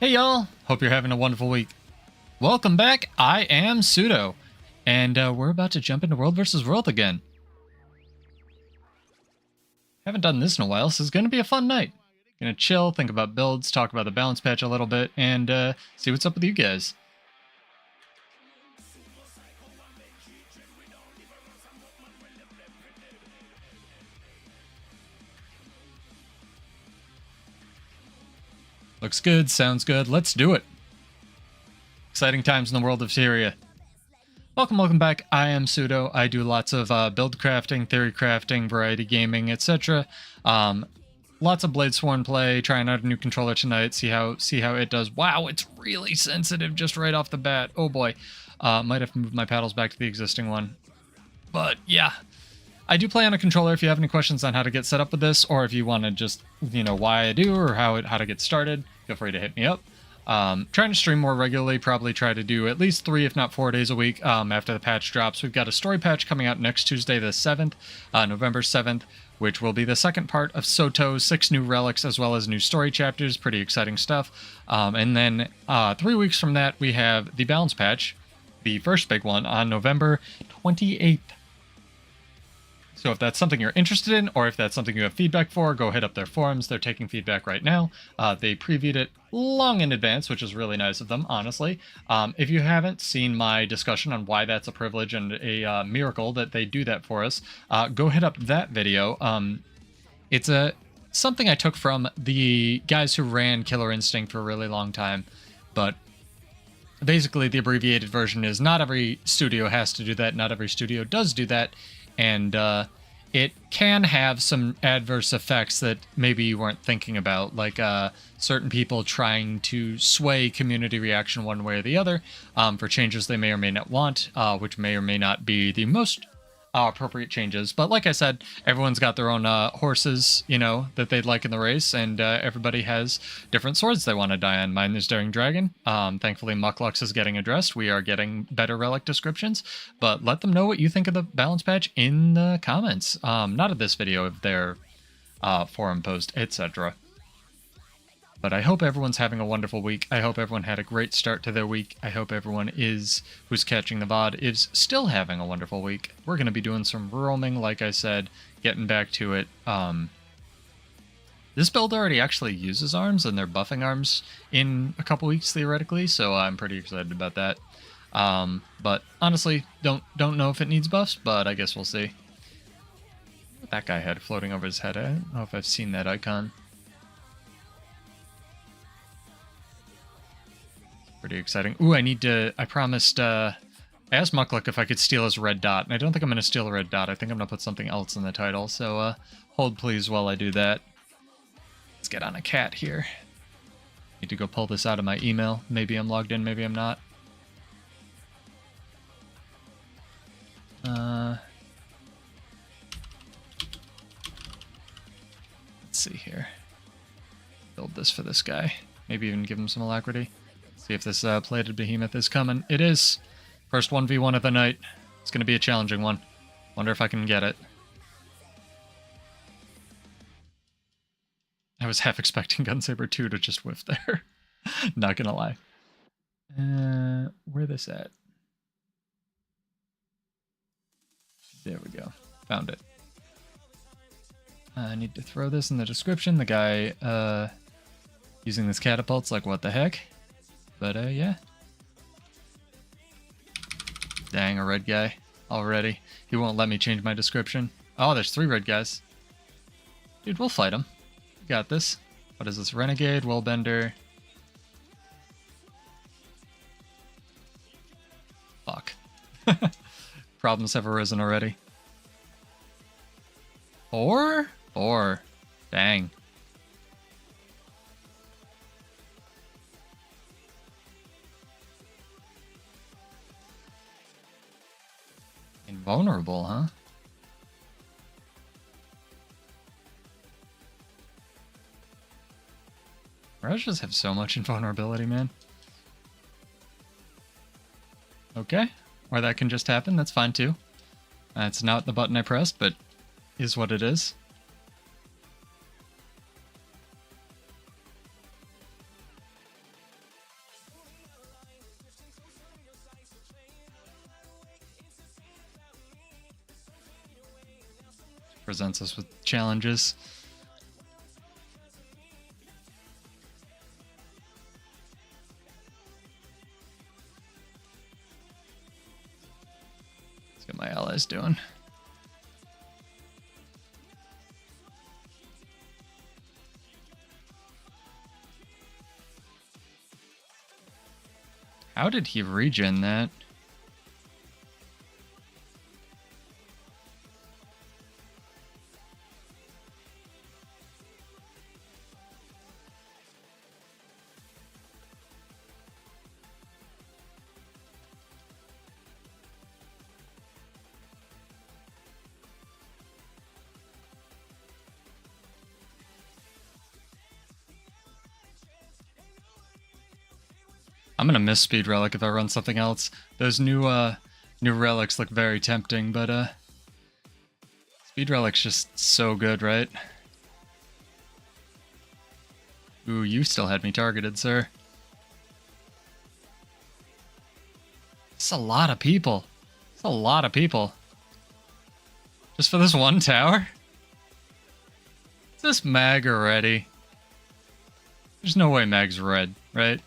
Hey y'all, hope you're having a wonderful week. Welcome back, I am Pseudo, and we're about to jump into World vs. World again. Haven't done this in a while, so it's going to be a fun night. Gonna chill, think about builds, talk about the balance patch a little bit, and see what's up with you guys. Looks good, sounds good, let's do it. Exciting times in the world of Syria. Welcome back, I am Pseudo. I do lots of build crafting, theory crafting, variety gaming, etc. Lots of Bladesworn play, trying out a new controller tonight, see how it does. Wow, it's really sensitive just right off the bat. Oh boy. Might have to move my paddles back to the existing one. But yeah. I do play on a controller. If you have any questions on how to get set up with this, or if you want to just, why I do, or how to get started, feel free to hit me up. Trying to stream more regularly, probably try to do at least 3, if not 4 days a week after the patch drops. We've got a story patch coming out next Tuesday, the 7th, November 7th, which will be the second part of Soto's 6 new relics, as well as new story chapters. Pretty exciting stuff. And then 3 weeks from that, we have the balance patch, the first big one, on November 28th. So if that's something you're interested in, or if that's something you have feedback for, go hit up their forums. They're taking feedback right now. They previewed it long in advance, which is really nice of them, honestly. If you haven't seen my discussion on why that's a privilege and a miracle that they do that for us, go hit up that video. It's something I took from the guys who ran Killer Instinct for a really long time, but basically the abbreviated version is not every studio has to do that, not every studio does do that, and it can have some adverse effects that maybe you weren't thinking about, like certain people trying to sway community reaction one way or the other for changes they may or may not want, which may or may not be the most appropriate changes. But like I said, everyone's got their own horses, that they'd like in the race, and everybody has different swords they want to die on. Mine is Daring Dragon. Thankfully, Mucklux is getting addressed. We are getting better relic descriptions, but let them know what you think of the balance patch in the comments. Not of this video, of their forum post, etc. But I hope everyone's having a wonderful week. I hope everyone had a great start to their week. I hope everyone who's catching the VOD is still having a wonderful week. We're going to be doing some roaming, like I said, getting back to it. This build already actually uses arms, and they're buffing arms in a couple weeks, theoretically, so I'm pretty excited about that. But honestly, don't know if it needs buffs, but I guess we'll see. What that guy had floating over his head, I don't know if I've seen that icon. Pretty exciting. Ooh, I promised, I asked Muckluk if I could steal his red dot, and I don't think I'm going to steal a red dot. I think I'm going to put something else in the title, so hold please while I do that. Let's get on a cat here. Need to go pull this out of my email. Maybe I'm logged in, maybe I'm not. Let's see here. Build this for this guy. Maybe even give him some alacrity. See if this plated behemoth is coming. It is. First 1v1 of the night. It's going to be a challenging one. Wonder if I can get it. I was half expecting Gunsaber 2 to just whiff there. Not going to lie. Where this at? There we go. Found it. I need to throw this in the description. The guy using this catapult's like, what the heck? But, yeah. Dang, a red guy already. He won't let me change my description. Oh, there's 3 red guys. Dude, we'll fight him. We got this. What is this? Renegade, Willbender. Fuck. Problems have arisen already. 4? 4. Dang. Invulnerable, huh? Mirages have so much invulnerability, man. Okay. Or that can just happen, that's fine too. It's not the button I pressed, but is what it is. presents us with challenges. Let's see what my allies doing. How did he regen that? I'm gonna miss Speed Relic if I run something else. Those new relics look very tempting, but Speed Relic's just so good, right? Ooh, you still had me targeted, sir. It's a lot of people. It's a lot of people. Just for this one tower? Is this mag already? There's no way mag's red, right?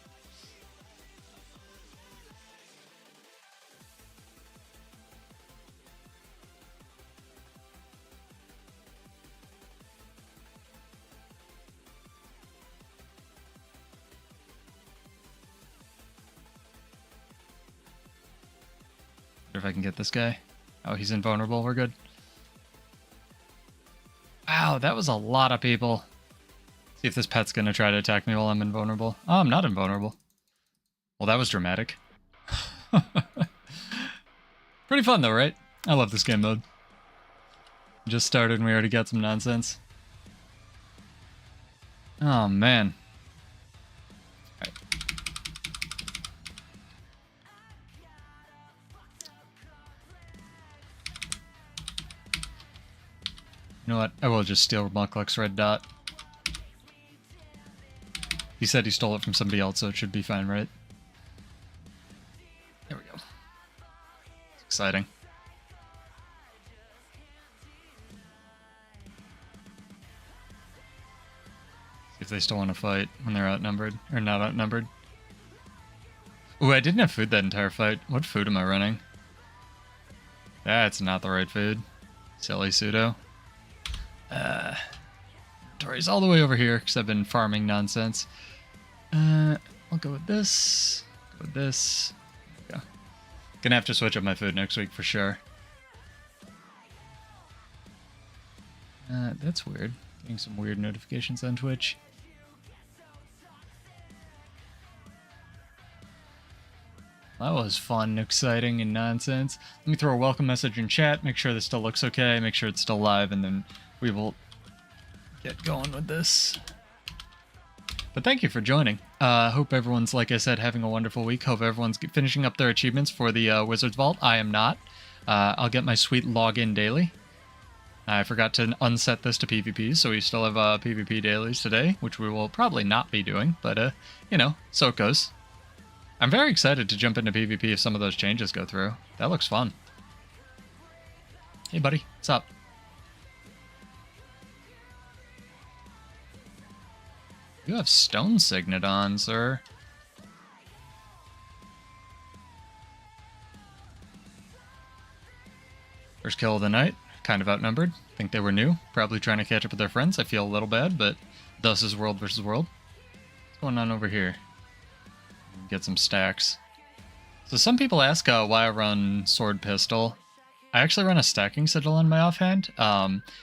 If I can get this guy. Oh, he's invulnerable. We're good. Wow, that was a lot of people. See if this pet's gonna try to attack me while I'm invulnerable. Oh, I'm not invulnerable. Well, that was dramatic. Pretty fun though, right? I love this game mode. Just started and we already got some nonsense. Oh, man. All right. You know what? I will just steal Muckluck's red dot. He said he stole it from somebody else, so it should be fine, right? There we go. It's exciting. See if they still want to fight when they're outnumbered, or not outnumbered. Ooh, I didn't have food that entire fight. What food am I running? That's not the right food. Silly pseudo. Inventory's all the way over here because I've been farming nonsense. I'll go with this. Go with this. There we go. Gonna have to switch up my food next week for sure. That's weird. Getting some weird notifications on Twitch. That was fun, exciting, and nonsense. Let me throw a welcome message in chat, make sure this still looks okay, make sure it's still live, and then we will get going with this. But thank you for joining. Hope everyone's, like I said, having a wonderful week. Hope everyone's finishing up their achievements for the Wizard's Vault. I am not. I'll get my sweet login daily. I forgot to unset this to PvP, so we still have PvP dailies today, which we will probably not be doing, but, you know, so it goes. I'm very excited to jump into PvP if some of those changes go through. That looks fun. Hey, buddy. What's up? You have Stone Signet on, sir. First kill of the night. Kind of outnumbered. Think they were new. Probably trying to catch up with their friends. I feel a little bad, but thus is world versus world. What's going on over here? Get some stacks. So some people ask why I run sword pistol. I actually run a stacking sigil on my offhand.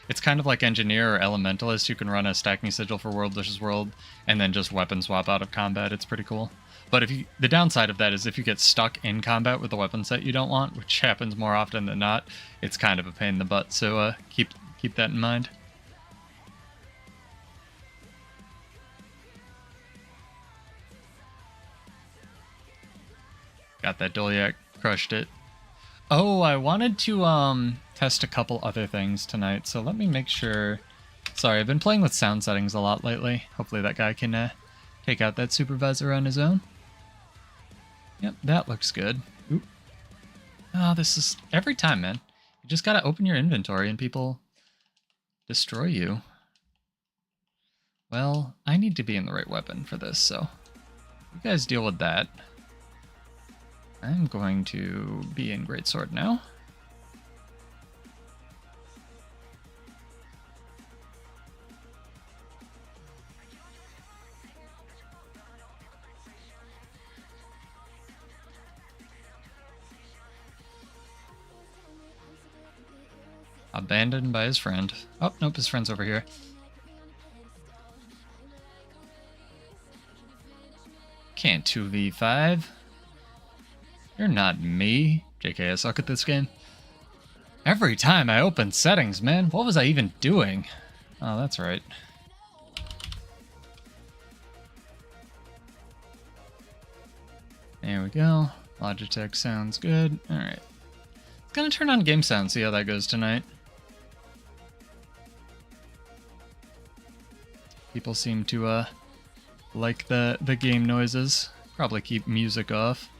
It's kind of like engineer or elementalist. You can run a stacking sigil for world versus world and then just weapon swap out of combat. It's pretty cool. But the downside of that is if you get stuck in combat with the weapon set you don't want, which happens more often than not, it's kind of a pain in the butt. So keep that in mind. Got that Dolyak, crushed it. Oh, I wanted to test a couple other things tonight, so let me make sure. Sorry, I've been playing with sound settings a lot lately. Hopefully that guy can take out that supervisor on his own. Yep, that looks good. Oop. Oh, this is every time, man. You just gotta open your inventory and people Destroy you. Well, I need to be in the right weapon for this, so you guys deal with that. I'm going to be in greatsword now. Abandoned by his friend. Oh, nope, his friend's over here. Can't 2v5. You're not me. JK, I suck at this game. Every time I open settings, man, what was I even doing? Oh, that's right. There we go. Logitech sounds good. Alright. It's gonna turn on game sound, see how that goes tonight. People seem to like the game noises. Probably keep music off.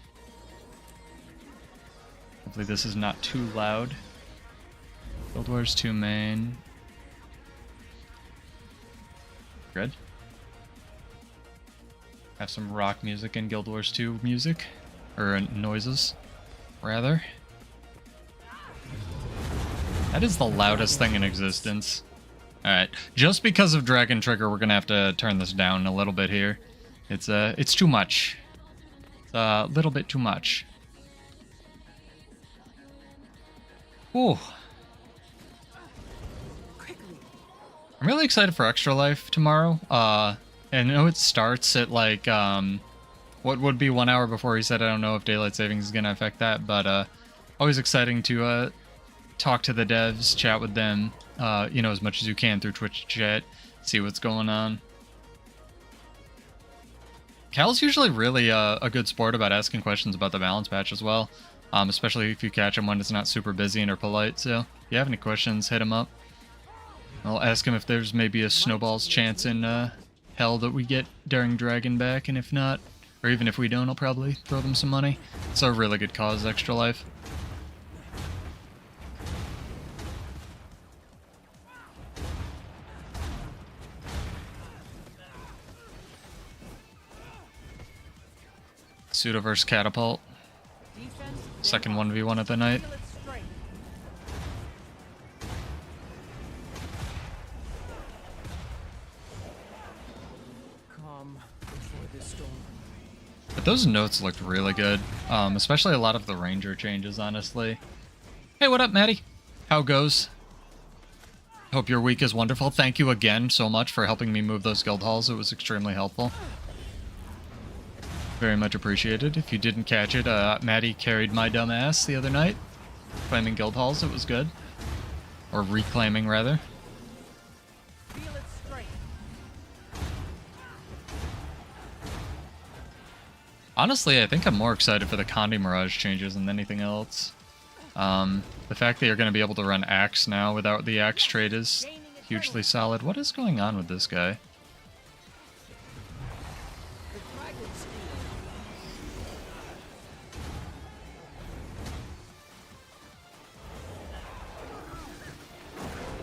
Hopefully this is not too loud. Guild Wars 2 main. Good. Have some rock music and Guild Wars 2 music. Or noises, rather. That is the loudest thing in existence. Alright, just because of Dragon Trigger, we're gonna have to turn this down a little bit here. It's too much. It's a little bit too much. Ooh. I'm really excited for Extra Life tomorrow. I know it starts at like, what would be 1 hour before he said, I don't know if daylight savings is gonna affect that, but always exciting to talk to the devs, chat with them, you know, as much as you can through Twitch chat, see what's going on. Cal's usually really a good sport about asking questions about the balance patch as well, especially if you catch him when it's not super busy and are polite, so if you have any questions, hit him up. I'll ask him if there's maybe a snowball's chance in hell that we get during Dragonback, and if not, or even if we don't, I'll probably throw them some money. It's a really good cause, Extra Life. Pseudoverse Catapult. Second 1v1 of the night. But those notes looked really good. Especially a lot of the ranger changes, honestly. Hey, what up, Maddie? How goes? Hope your week is wonderful. Thank you again so much for helping me move those guild halls. It was extremely helpful. Very much appreciated. If you didn't catch it, Maddie carried my dumb ass the other night. Claiming guild halls, it was good. Or reclaiming, rather. Honestly, I think I'm more excited for the Condi Mirage changes than anything else. The fact that you're going to be able to run Axe now without the Axe trait is hugely solid. What is going on with this guy?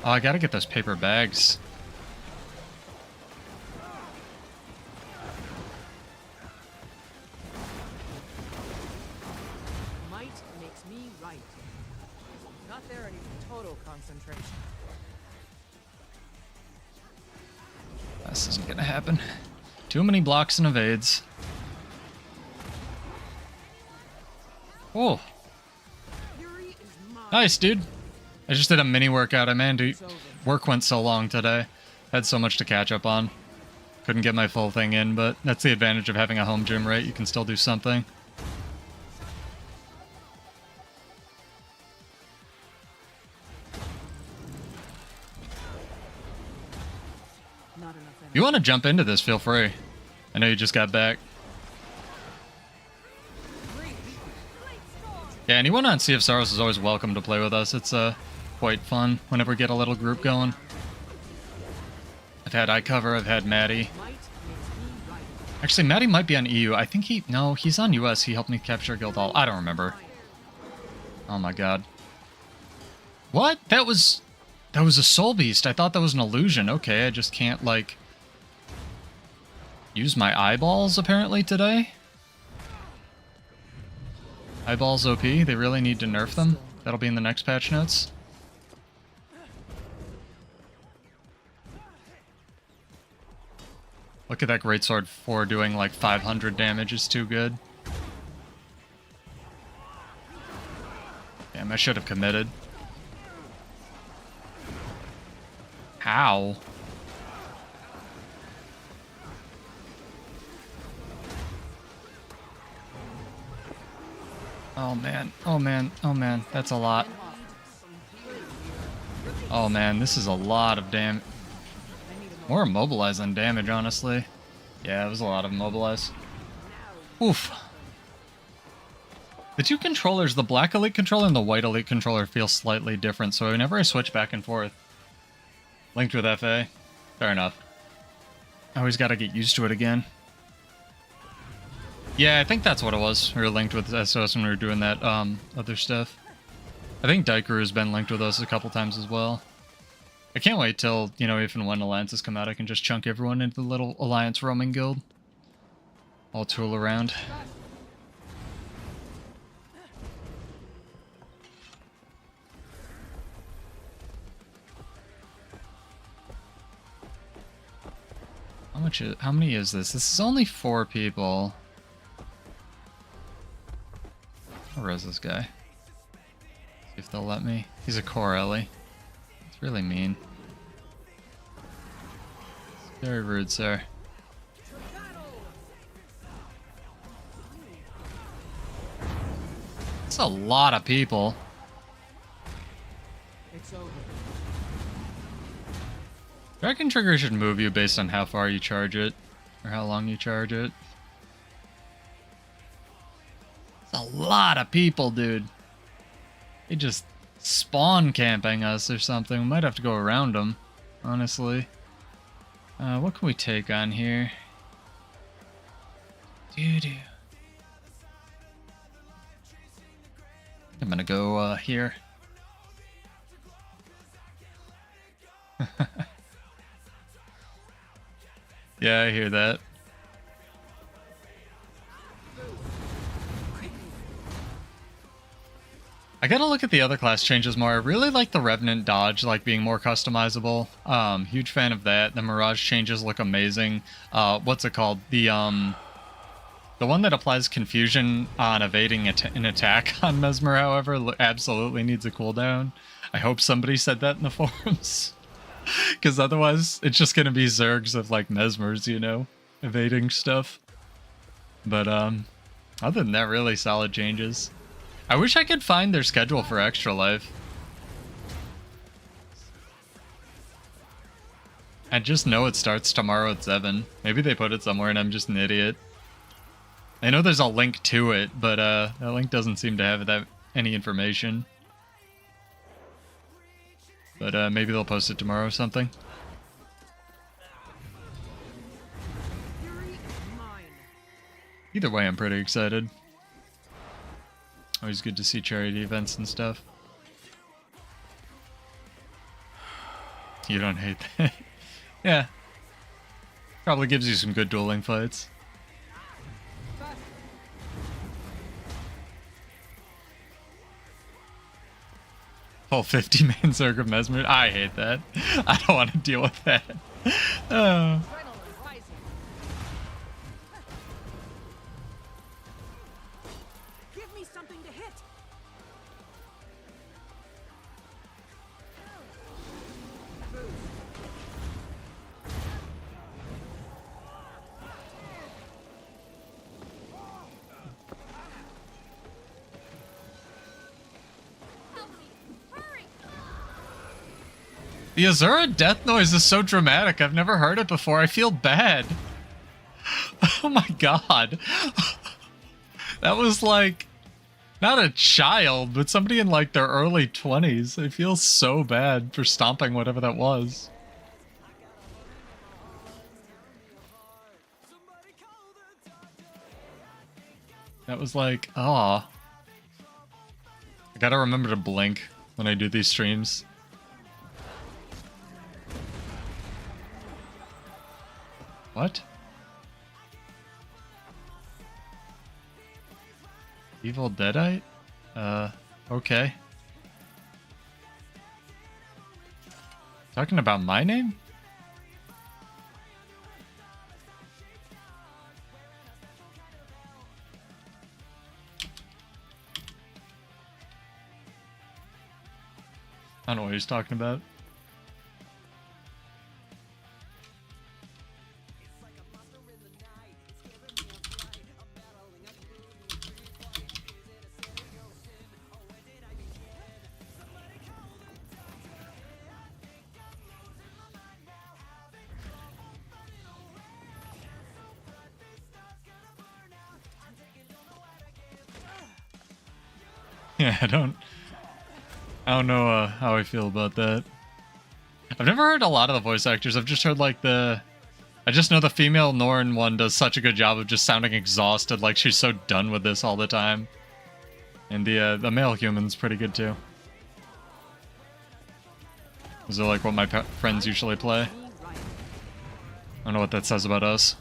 Oh, I gotta get those paper bags. Might makes me right. Not there any total concentration. This isn't gonna happen. Too many blocks and evades. Oh. Nice, dude. I just did a mini workout. Work went so long today. Had so much to catch up on. Couldn't get my full thing in, but that's the advantage of having a home gym, right? You can still do something. If you want to jump into this, feel free. I know you just got back. Yeah, anyone on Sea of Sorrows is always welcome to play with us. It's quite fun whenever we get a little group going. I've had iCover, I've had Maddie. Actually, Maddie might be on EU. I think no, he's on US. He helped me capture Guild Hall. I don't remember. Oh my god. What? That was... That was a soul beast. I thought that was an illusion. Okay, I just can't, like, use my eyeballs, apparently, today. Eyeballs OP. They really need to nerf them. That'll be in the next patch notes. Look at that Greatsword 4 doing like 500 damage is too good. Damn, I should have committed. How? Oh man, oh man, oh man, that's a lot. Oh man, this is a lot of damage. More immobilize than damage, honestly. Yeah, it was a lot of immobilize. Oof. The two controllers, the black elite controller and the white elite controller, feel slightly different, so whenever I switch back and forth. Linked with FA. Fair enough. I always gotta get used to it again. Yeah, I think that's what it was. We were linked with SOS when we were doing that other stuff. I think Daikaru has been linked with us a couple times as well. I can't wait till, you know, if and when Alliances come out, I can just chunk everyone into the little Alliance roaming guild. All tool around. How many is this? This is only 4 people. Where is this guy? See if they'll let me. He's a core Ellie. It's really mean. It's very rude, sir. It's a lot of people. It's over. Dragon Trigger should move you based on how far you charge it, or how long you charge it. It's a lot of people, dude. They just spawn camping us or something. We might have to go around them, honestly. What can we take on here? Doo-doo. I'm gonna go here. Yeah, I hear that. I gotta look at the other class changes more. I really like the Revenant dodge, like being more customizable. Huge fan of that. The Mirage changes look amazing. What's it called? The one that applies confusion on evading an attack on Mesmer, however, absolutely needs a cooldown. I hope somebody said that in the forums. Because otherwise, it's just gonna be Zergs of, like, Mesmers, you know? Evading stuff. But, other than that, really solid changes. I wish I could find their schedule for Extra Life. I just know it starts tomorrow at 7. Maybe they put it somewhere and I'm just an idiot. I know there's a link to it, but that link doesn't seem to have any information. But maybe they'll post it tomorrow or something. Either way, I'm pretty excited. Always good to see charity events and stuff. You don't hate that? Yeah. Probably gives you some good dueling fights. Full 50 main Zerg of Mesmer. I hate that. I don't want to deal with that. Give me something to hit. The Azura death noise is so dramatic. I've never heard it before. I feel bad. Oh my god. That was like, not a child, but somebody in like their early 20s. I feel so bad for stomping whatever that was. That was like, aw. I gotta remember to blink when I do these streams. What? Evil Deadite? Okay. Talking about my name? I don't know what he's talking about. Yeah, I don't know how I feel about that. I've never heard a lot of the voice actors. I've just heard like I just know the female Norn one does such a good job of just sounding exhausted, like she's so done with this all the time. And the male human's pretty good too. Those are like what my friends usually play. I don't know what that says about us.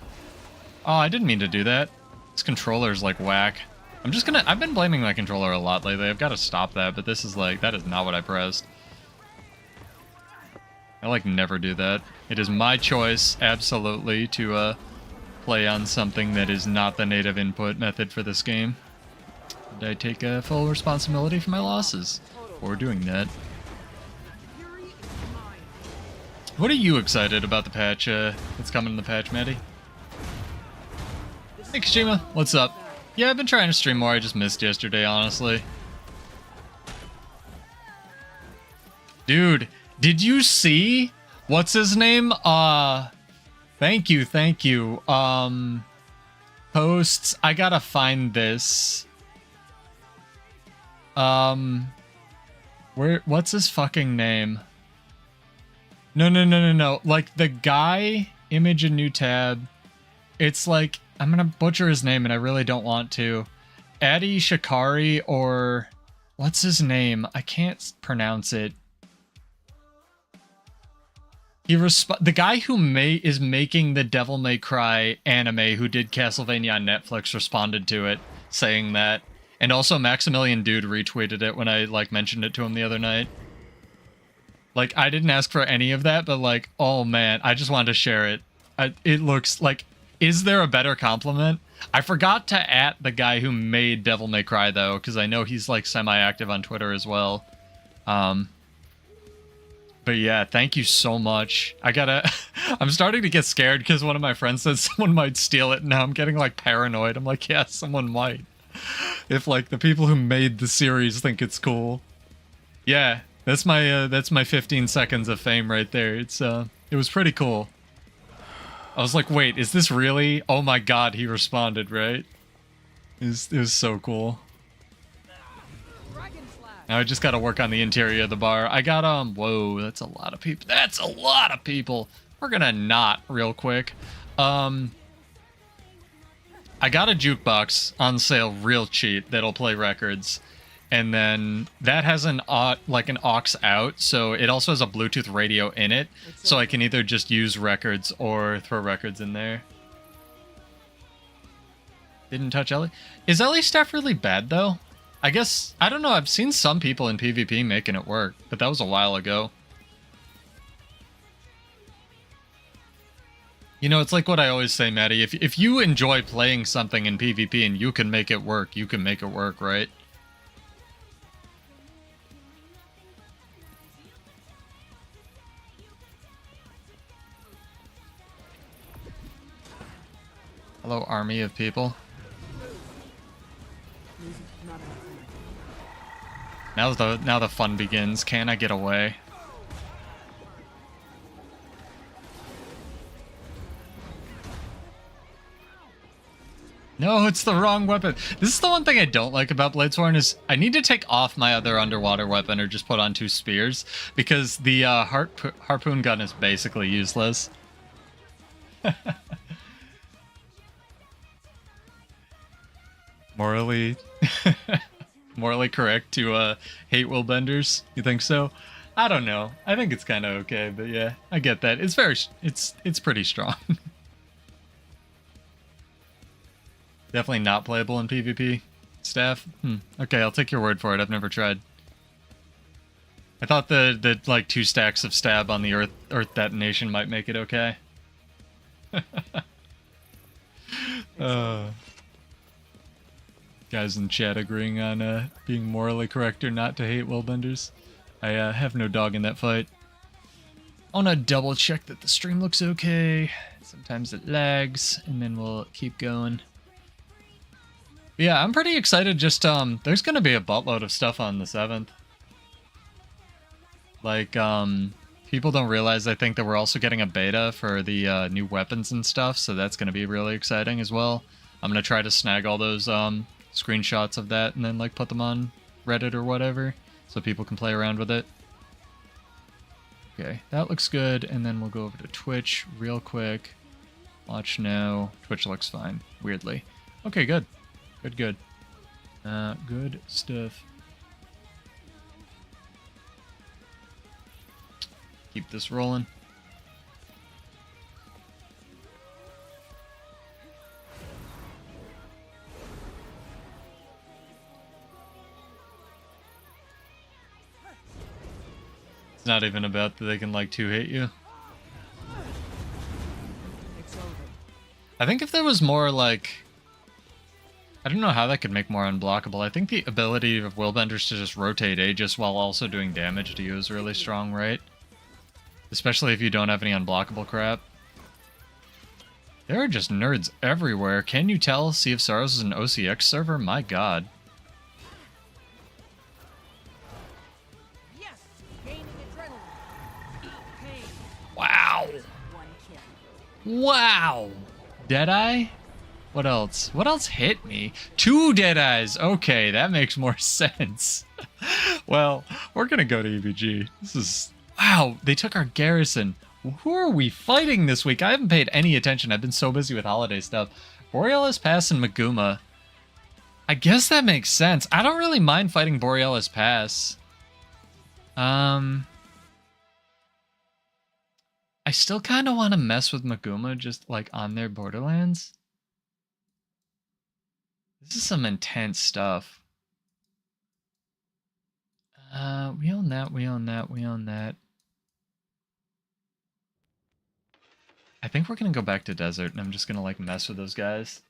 Oh, I didn't mean to do that. This controller's like whack. I've been blaming my controller a lot lately. I've got to stop that, but this is like, that is not what I pressed. I like never do that. It is my choice, absolutely, to play on something that is not the native input method for this game. And I take full responsibility for my losses for doing that. What are you excited about the patch that's coming in the patch, Maddie? Hey, Kashima, what's up? Yeah, I've been trying to stream more. I just missed yesterday, honestly. Dude, did you see? What's his name? Thank you. Posts. I gotta find this. What's his fucking name? No. Like, the guy, image a new tab. It's like, I'm gonna butcher his name and I really don't want to. Adi Shikari, or what's his name? I can't pronounce it. The guy who is making the Devil May Cry anime, who did Castlevania on Netflix, responded to it, saying that. And also Maximilian Dude retweeted it when I like mentioned it to him the other night. Like, I didn't ask for any of that, but like, oh man, I just wanted to share it. It looks like, is there a better compliment? I forgot to @ the guy who made Devil May Cry though, because I know he's like semi-active on Twitter as well. But yeah, thank you so much. I'm starting to get scared because one of my friends said someone might steal it, and now I'm getting like paranoid. I'm like, yeah, someone might. If like the people who made the series think it's cool. Yeah, that's my 15 seconds of fame right there. It was pretty cool. I was like, wait, is this really? Oh my god, he responded, right? It was so cool. Now I just gotta work on the interior of the bar. I got, whoa, that's a lot of people. That's a lot of people! We're gonna not real quick. I got a jukebox on sale real cheap that'll play records. And then that has an like an aux out, so it also has a Bluetooth radio in it, so I can either just use records or throw records in there. Didn't touch Ellie. Is Ellie's stuff really bad though? I guess, I don't know, I've seen some people in PvP making it work, but that was a while ago. You know, it's like what I always say, Maddie, if you enjoy playing something in PvP and you can make it work, you can make it work, right? Hello, army of people. Now the fun begins. Can I get away? No, it's the wrong weapon. This is the one thing I don't like about Bladesworn is I need to take off my other underwater weapon or just put on 2 spears because the harpoon gun is basically useless. Morally correct to hate willbenders? You think so? I don't know. I think it's kind of okay, but yeah, I get that. It's pretty strong. Definitely not playable in PvP. Staff? Okay, I'll take your word for it. I've never tried. I thought the like 2 stacks of stab on the earth detonation might make it okay. Guys in chat agreeing on being morally correct or not to hate willbenders. I have no dog in that fight. I want to double check that the stream looks okay. Sometimes it lags, and then we'll keep going. Yeah, I'm pretty excited. Just there's gonna be a buttload of stuff on the 7th. Like, people don't realize, I think, that we're also getting a beta for the new weapons and stuff, so that's going to be really exciting as well. I'm going to try to snag all those screenshots of that and then, like, put them on Reddit or whatever, so people can play around with it. Okay, that looks good, and then we'll go over to Twitch real quick. Watch now. Twitch looks fine, weirdly. Okay, good. Good. Good stuff. Keep this rolling. It's not even about that they can like 2-hit you. It's over. I think if there was more like... I don't know how that could make more unblockable. I think the ability of willbenders to just rotate Aegis while also doing damage to you is really strong, right? Especially if you don't have any unblockable crap. There are just nerds everywhere. Can you tell Sea of Sorrows is an OCX server? My god. Yes, gaining adrenaline. Eat pain. Wow. One kill. Wow. Deadeye? What else? What else hit me? 2 Deadeyes. Okay, that makes more sense. Well, we're gonna go to EVG. This is... Wow, they took our garrison. Who are we fighting this week? I haven't paid any attention. I've been so busy with holiday stuff. Borealis Pass and Maguma. I guess that makes sense. I don't really mind fighting Borealis Pass. I still kind of want to mess with Maguma just like on their borderlands. This is some intense stuff. We own that, we own that, we own that. I think we're gonna go back to desert, and I'm just gonna like mess with those guys.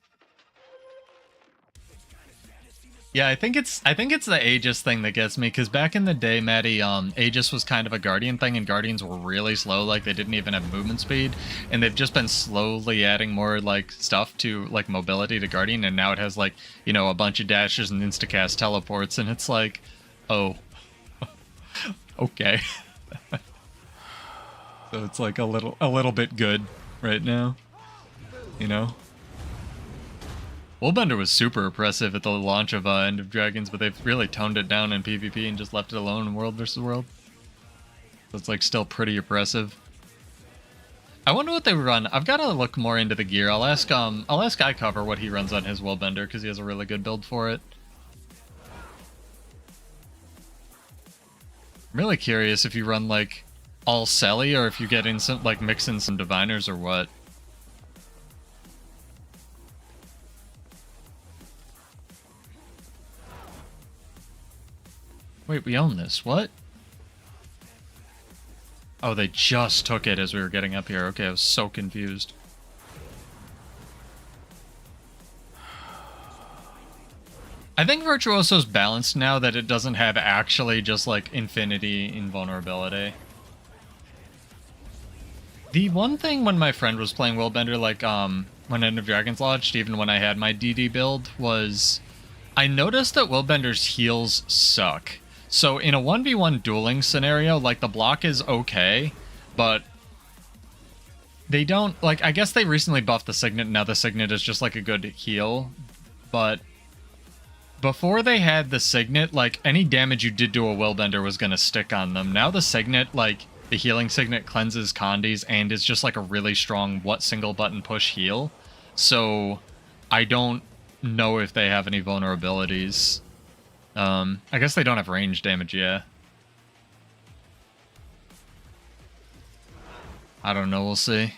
Yeah, I think it's the Aegis thing that gets me, because back in the day, Maddie, Aegis was kind of a Guardian thing, and Guardians were really slow, like they didn't even have movement speed, and they've just been slowly adding more like stuff to like mobility to Guardian, and now it has like, you know, a bunch of dashes and instacast teleports, and it's like, oh, okay. So it's like a little bit good right now, you know. Willbender was super oppressive at the launch of End of Dragons, but they've really toned it down in PvP and just left it alone in World vs. World. So it's like still pretty oppressive. I wonder what they run. I've got to look more into the gear. I'll ask iCover what he runs on his Willbender, because he has a really good build for it. I'm really curious if you run like all Selly, or if you get in some like mix in some diviners or what. Wait, we own this. What? Oh, they just took it as we were getting up here. Okay, I was so confused. I think Virtuoso's balanced now that it doesn't have actually just like infinity invulnerability. The one thing when my friend was playing Willbender, like when End of Dragons launched, even when I had my DD build, was I noticed that Willbender's heals suck. So in a 1v1 dueling scenario, like the block is okay, but they don't, like, I guess they recently buffed the Signet, now the Signet is just like a good heal, but before they had the Signet, like any damage you did to a Willbender was going to stick on them. Now the Signet, like the healing Signet cleanses Condis and is just like a really strong single button push heal. So I don't know if they have any vulnerabilities. I guess they don't have range damage, yeah. I don't know, we'll see.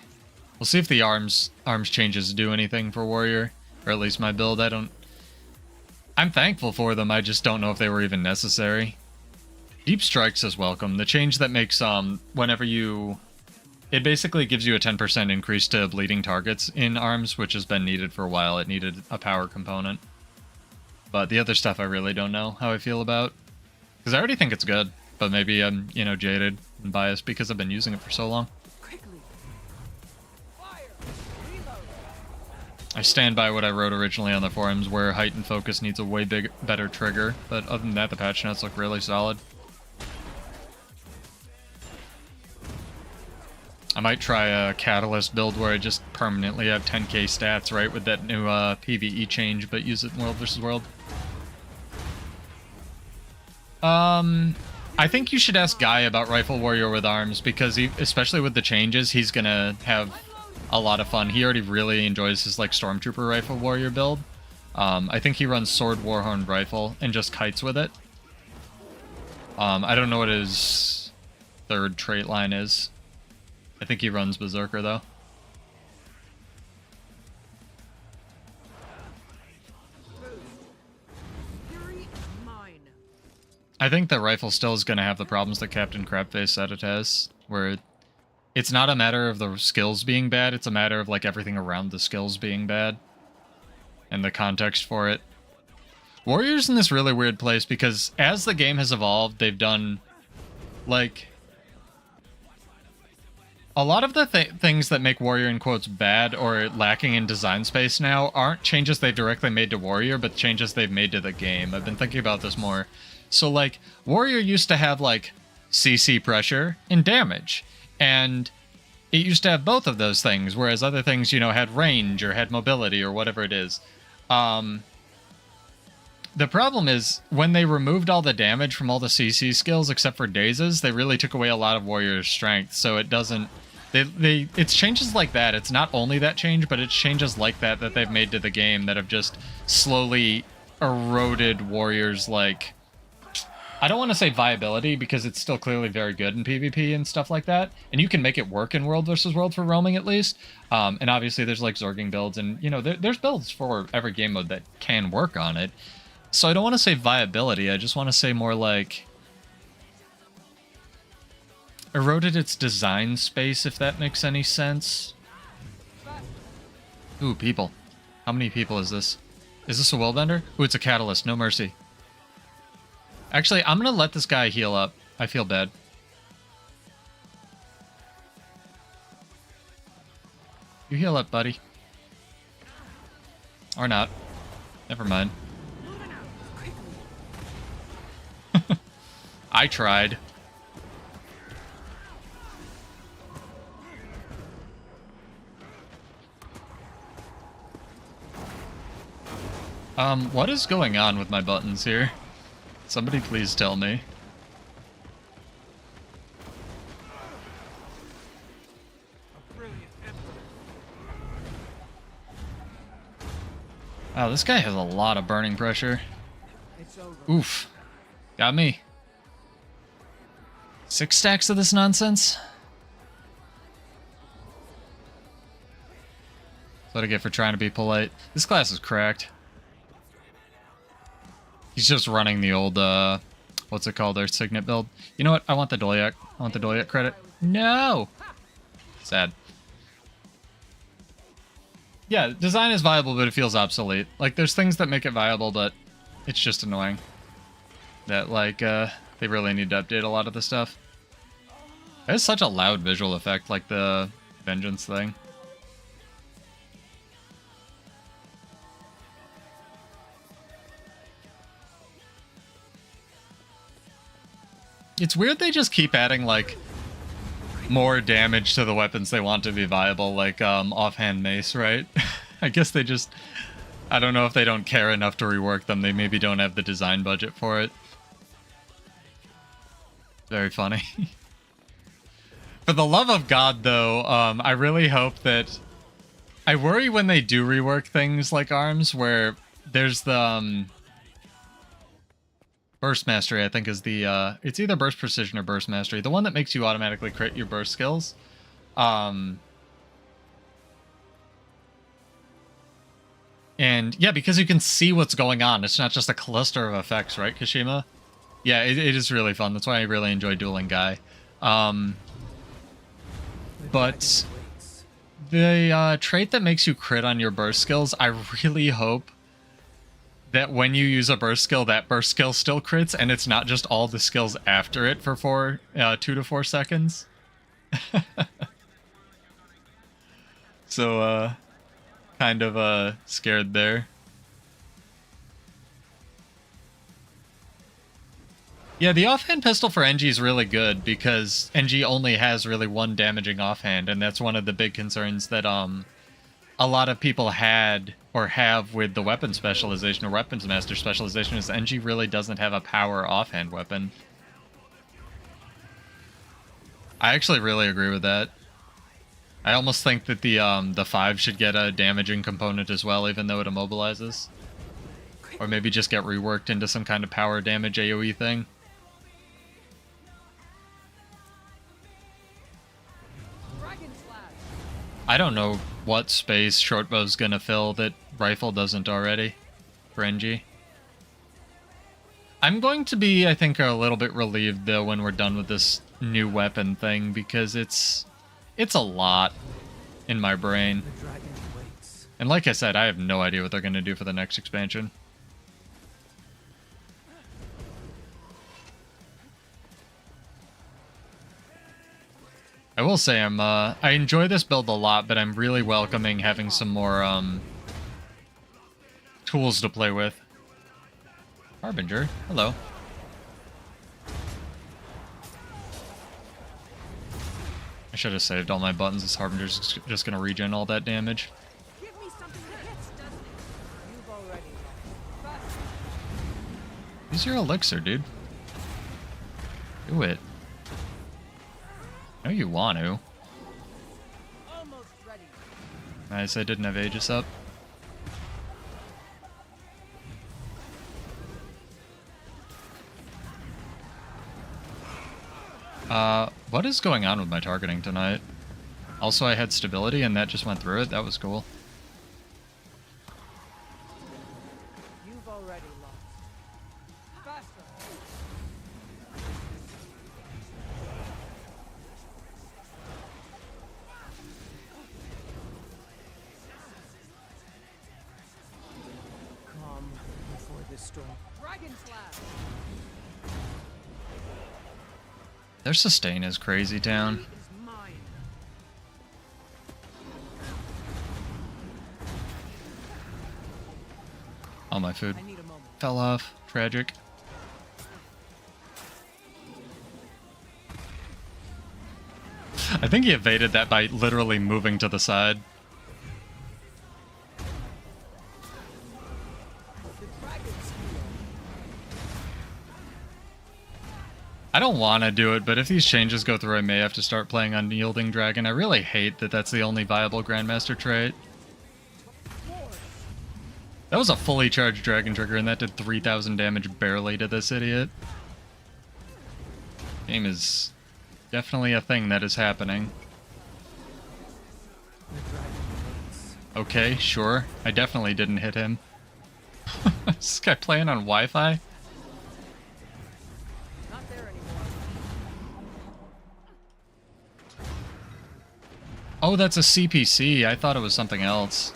We'll see if the arms changes do anything for Warrior. Or at least my build, I'm thankful for them, I just don't know if they were even necessary. Deep Strikes is welcome. The change that makes, whenever you... It basically gives you a 10% increase to bleeding targets in arms, which has been needed for a while. It needed a power component. But the other stuff I really don't know how I feel about. Because I already think it's good, but maybe I'm, you know, jaded and biased because I've been using it for so long. I stand by what I wrote originally on the forums, where height and focus needs a way better trigger, but other than that, the patch notes look really solid. I might try a Catalyst build where I just permanently have 10k stats, right, with that new PvE change, but use it in World vs. World. I think you should ask Guy about Rifle Warrior with arms, because especially with the changes, he's gonna have a lot of fun. He already really enjoys his like Stormtrooper Rifle Warrior build. I think he runs Sword Warhorn Rifle and just kites with it. I don't know what his third trait line is. I think he runs Berserker though. I think the rifle still is going to have the problems that Captain Crabface said it has, where it's not a matter of the skills being bad, it's a matter of like everything around the skills being bad. And the context for it. Warrior's in this really weird place because as the game has evolved, they've done like a lot of the things that make Warrior in quotes bad or lacking in design space now aren't changes they've directly made to Warrior, but changes they've made to the game. I've been thinking about this more. So like Warrior used to have like CC pressure and damage, and it used to have both of those things, whereas other things, you know, had range or had mobility or whatever it is. The problem is when they removed all the damage from all the CC skills except for Dazes, they really took away a lot of Warrior's strength. So it doesn't... It's changes like that. It's not only that change, but it's changes like that that they've made to the game that have just slowly eroded Warrior's, like... I don't want to say viability, because it's still clearly very good in PvP and stuff like that. And you can make it work in World vs. World for roaming, at least. And obviously there's, like, Zerging builds, and, you know, there's builds for every game mode that can work on it. So I don't want to say viability, I just want to say more like... eroded its design space, if that makes any sense. Ooh, people. How many people is this? Is this a Willbender? Ooh, it's a Catalyst, no mercy. Actually, I'm gonna let this guy heal up. I feel bad. You heal up, buddy. Or not. Never mind. I tried. What is going on with my buttons here? Somebody please tell me. Wow, this guy has a lot of burning pressure. Oof. Got me. 6 stacks of this nonsense? That's what I get for trying to be polite. This class is cracked. He's just running the old, what's it called, their Signet build. You know what? I want the Dolyak. I want the Dolyak credit. No! Sad. Yeah, design is viable, but it feels obsolete. Like, there's things that make it viable, but it's just annoying. That, like, they really need to update a lot of the stuff. It has such a loud visual effect, like the Vengeance thing. It's weird they just keep adding, like, more damage to the weapons they want to be viable, like, offhand mace, right? I guess they just... I don't know if they don't care enough to rework them. They maybe don't have the design budget for it. Very funny. For the love of God, though, I really hope that... I worry when they do rework things like arms, where there's the... Burst Mastery, I think, is the, it's either Burst Precision or Burst Mastery. The one that makes you automatically crit your burst skills. And yeah, because you can see what's going on. It's not just a cluster of effects, right, Kashima? Yeah, it is really fun. That's why I really enjoy dueling Guy. But the trait that makes you crit on your burst skills, I really hope that when you use a burst skill, that burst skill still crits, and it's not just all the skills after it for 2 to 4 seconds. So, kind of scared there. Yeah, the offhand pistol for NG is really good because NG only has really one damaging offhand, and that's one of the big concerns that a lot of people had or have with the weapon specialization or weapons master specialization is NG really doesn't have a power offhand weapon. I actually really agree with that. I almost think that the 5 should get a damaging component as well, even though it immobilizes. Or maybe just get reworked into some kind of power damage AoE thing. I don't know what space shortbow's gonna fill that rifle doesn't already for NG. I'm going to be, I think, a little bit relieved though when we're done with this new weapon thing because it's a lot in my brain. And like I said, I have no idea what they're gonna do for the next expansion. I will say I enjoy this build a lot, but I'm really welcoming having some more tools to play with. Harbinger, hello. I should have saved all my buttons. This Harbinger's just gonna regen all that damage. Give me something that hits, doesn't it? You've already lost. Use your elixir, dude. Do it. I know you want to. Almost ready. Nice, I didn't have Aegis up. What is going on with my targeting tonight? Also, I had stability and that just went through it. That was cool. You've already lost. Faster. Calm before this storm. Dragon slash. Their sustain is crazy town. Is mine. All my food I need a moment. fell off. Tragic. I think he evaded that by literally moving to the side. The dragon spear. I don't want to do it, but if these changes go through, I may have to start playing Unyielding Dragon. I really hate that that's the only viable Grandmaster trait. That was a fully charged Dragon Trigger, and that did 3,000 damage barely to this idiot. Game is definitely a thing that is happening. Okay, sure. I definitely didn't hit him. Is this guy playing on Wi-Fi? Not there anymore. Oh, that's a CPC. I thought it was something else.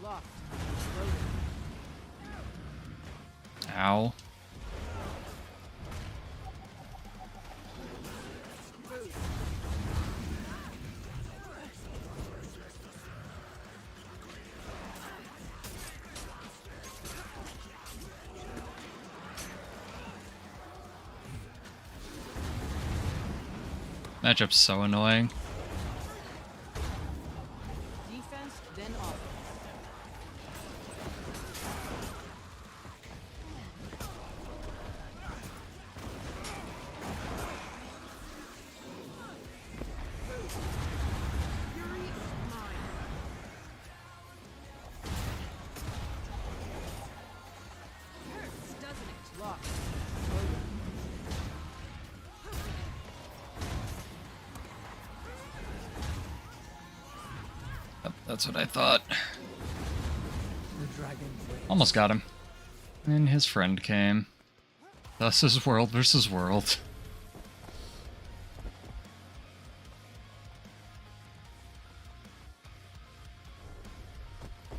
Locked. Ow. Loaded. Matchup's so annoying. Defense, then offense. Fury is mine. Hurts, doesn't it? Locked. Loaded. That's what I thought. The dragon waits. Almost got him. And his friend came. Thus is world versus world.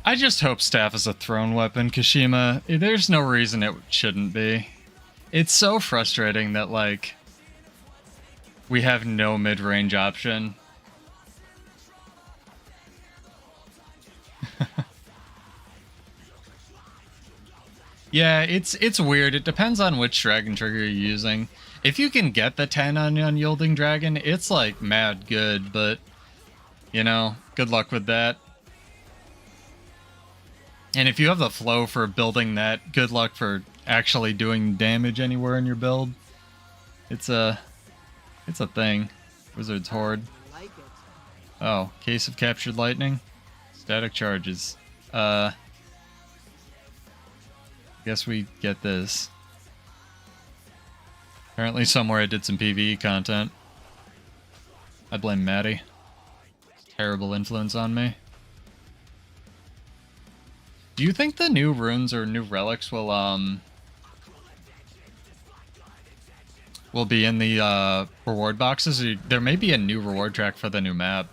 I just hope staff is a thrown weapon, Kashima. There's no reason it shouldn't be. It's so frustrating that, like, we have no mid-range option. Yeah, it's weird. It depends on which dragon trigger you're using. If you can get the 10 on Unyielding Dragon, it's like mad good, but, you know, good luck with that. And if you have the flow for building that, good luck for actually doing damage anywhere in your build. It's a thing. Wizard's Horde. Like it. Oh, case of captured lightning. Static charges. Guess we get this. Apparently somewhere I did some PvE content. I blame Maddie. Terrible influence on me. Do you think the new runes or new relics will be in the reward boxes? There may be a new reward track for the new map.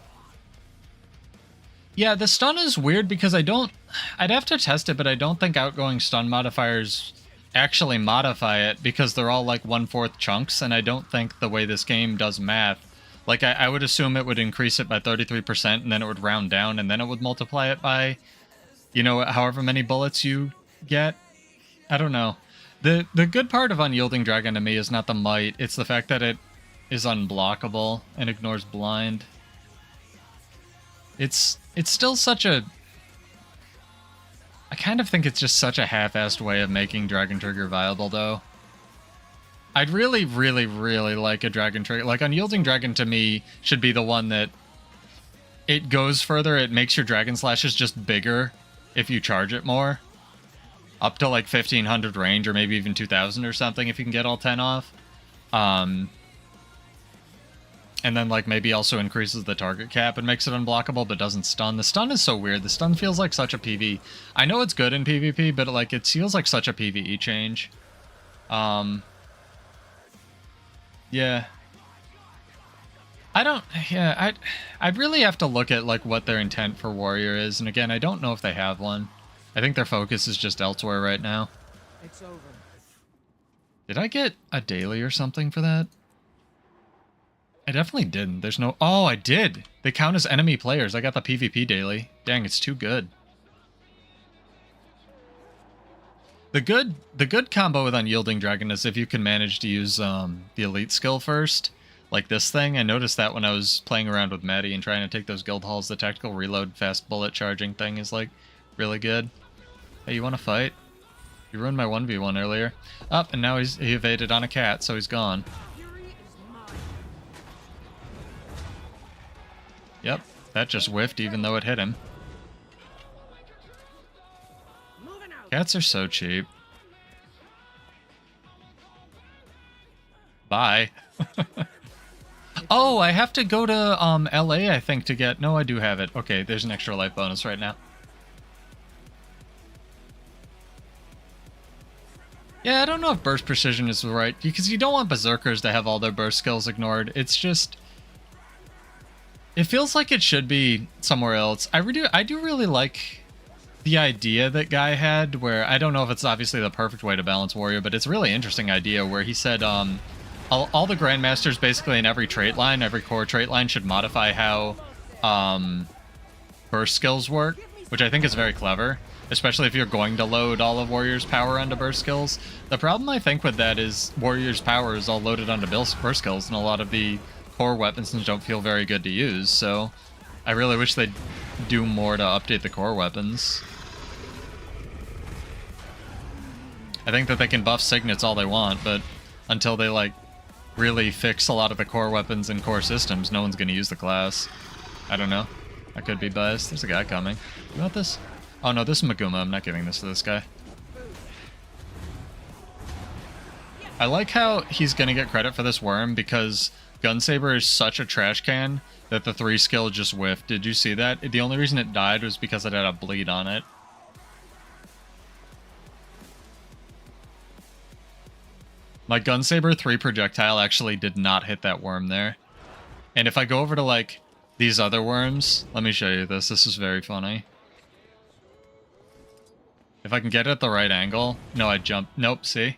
Yeah, the stun is weird because I'd have to test it, but I don't think outgoing stun modifiers actually modify it because they're all like 1/4 chunks, and I don't think the way this game does math, like I would assume it would increase it by 33% and then it would round down and then it would multiply it by, you know, however many bullets you get. I don't know. The good part of Unyielding Dragon to me is not the might, it's the fact that it is unblockable and ignores blind. It's still such a... I kind of think it's just such a half-assed way of making Dragon Trigger viable, though. I'd really, really, really like a Dragon Trigger. Like, Unyielding Dragon to me should be the one that... It goes further, it makes your Dragon Slashes just bigger if you charge it more. Up to like 1500 range, or maybe even 2000 or something if you can get all 10 off. And then, like, maybe also increases the target cap and makes it unblockable, but doesn't stun. The stun is so weird. The stun feels like such a PvE. I know it's good in PvP, but, like, it feels like such a PvE change. Yeah. I'd really have to look at, like, what their intent for Warrior is. And again, I don't know if they have one. I think their focus is just elsewhere right now. It's over. Did I get a daily or something for that? I definitely didn't. There's no... Oh, I did! They count as enemy players. I got the PvP daily. Dang, it's too good. The good combo with Unyielding Dragon is if you can manage to use the elite skill first. Like this thing. I noticed that when I was playing around with Maddie and trying to take those guild halls, the tactical reload fast bullet charging thing is, like, really good. Hey, you want to fight? You ruined my 1v1 earlier. Up, and now he evaded on a cat, so he's gone. Yep, that just whiffed even though it hit him. Cats are so cheap. Bye. Oh, I have to go to LA, I think, to get... No, I do have it. Okay, there's an extra life bonus right now. Yeah, I don't know if burst precision is right, because you don't want berserkers to have all their burst skills ignored. It's just... It feels like it should be somewhere else. I do really like the idea that Guy had, where I don't know if it's obviously the perfect way to balance Warrior, but it's a really interesting idea where he said all the Grandmasters basically in every trait line, every core trait line should modify how burst skills work, which I think is very clever, especially if you're going to load all of Warrior's power onto burst skills. The problem I think with that is Warrior's power is all loaded onto burst skills, and a lot of the core weapons don't feel very good to use, so I really wish they'd do more to update the core weapons. I think that they can buff signets all they want, but until they, like, really fix a lot of the core weapons and core systems, no one's going to use the class. I don't know. I could be biased. There's a guy coming. You want this? Oh no, this is Maguma. I'm not giving this to this guy. I like how he's going to get credit for this worm because Gunsaber is such a trash can that the 3 skill just whiffed. Did you see that? The only reason it died was because it had a bleed on it. My Gunsaber 3 projectile actually did not hit that worm there. And if I go over to, like, these other worms, let me show you this. This is very funny. If I can get it at the right angle. No, I jumped. Nope, see?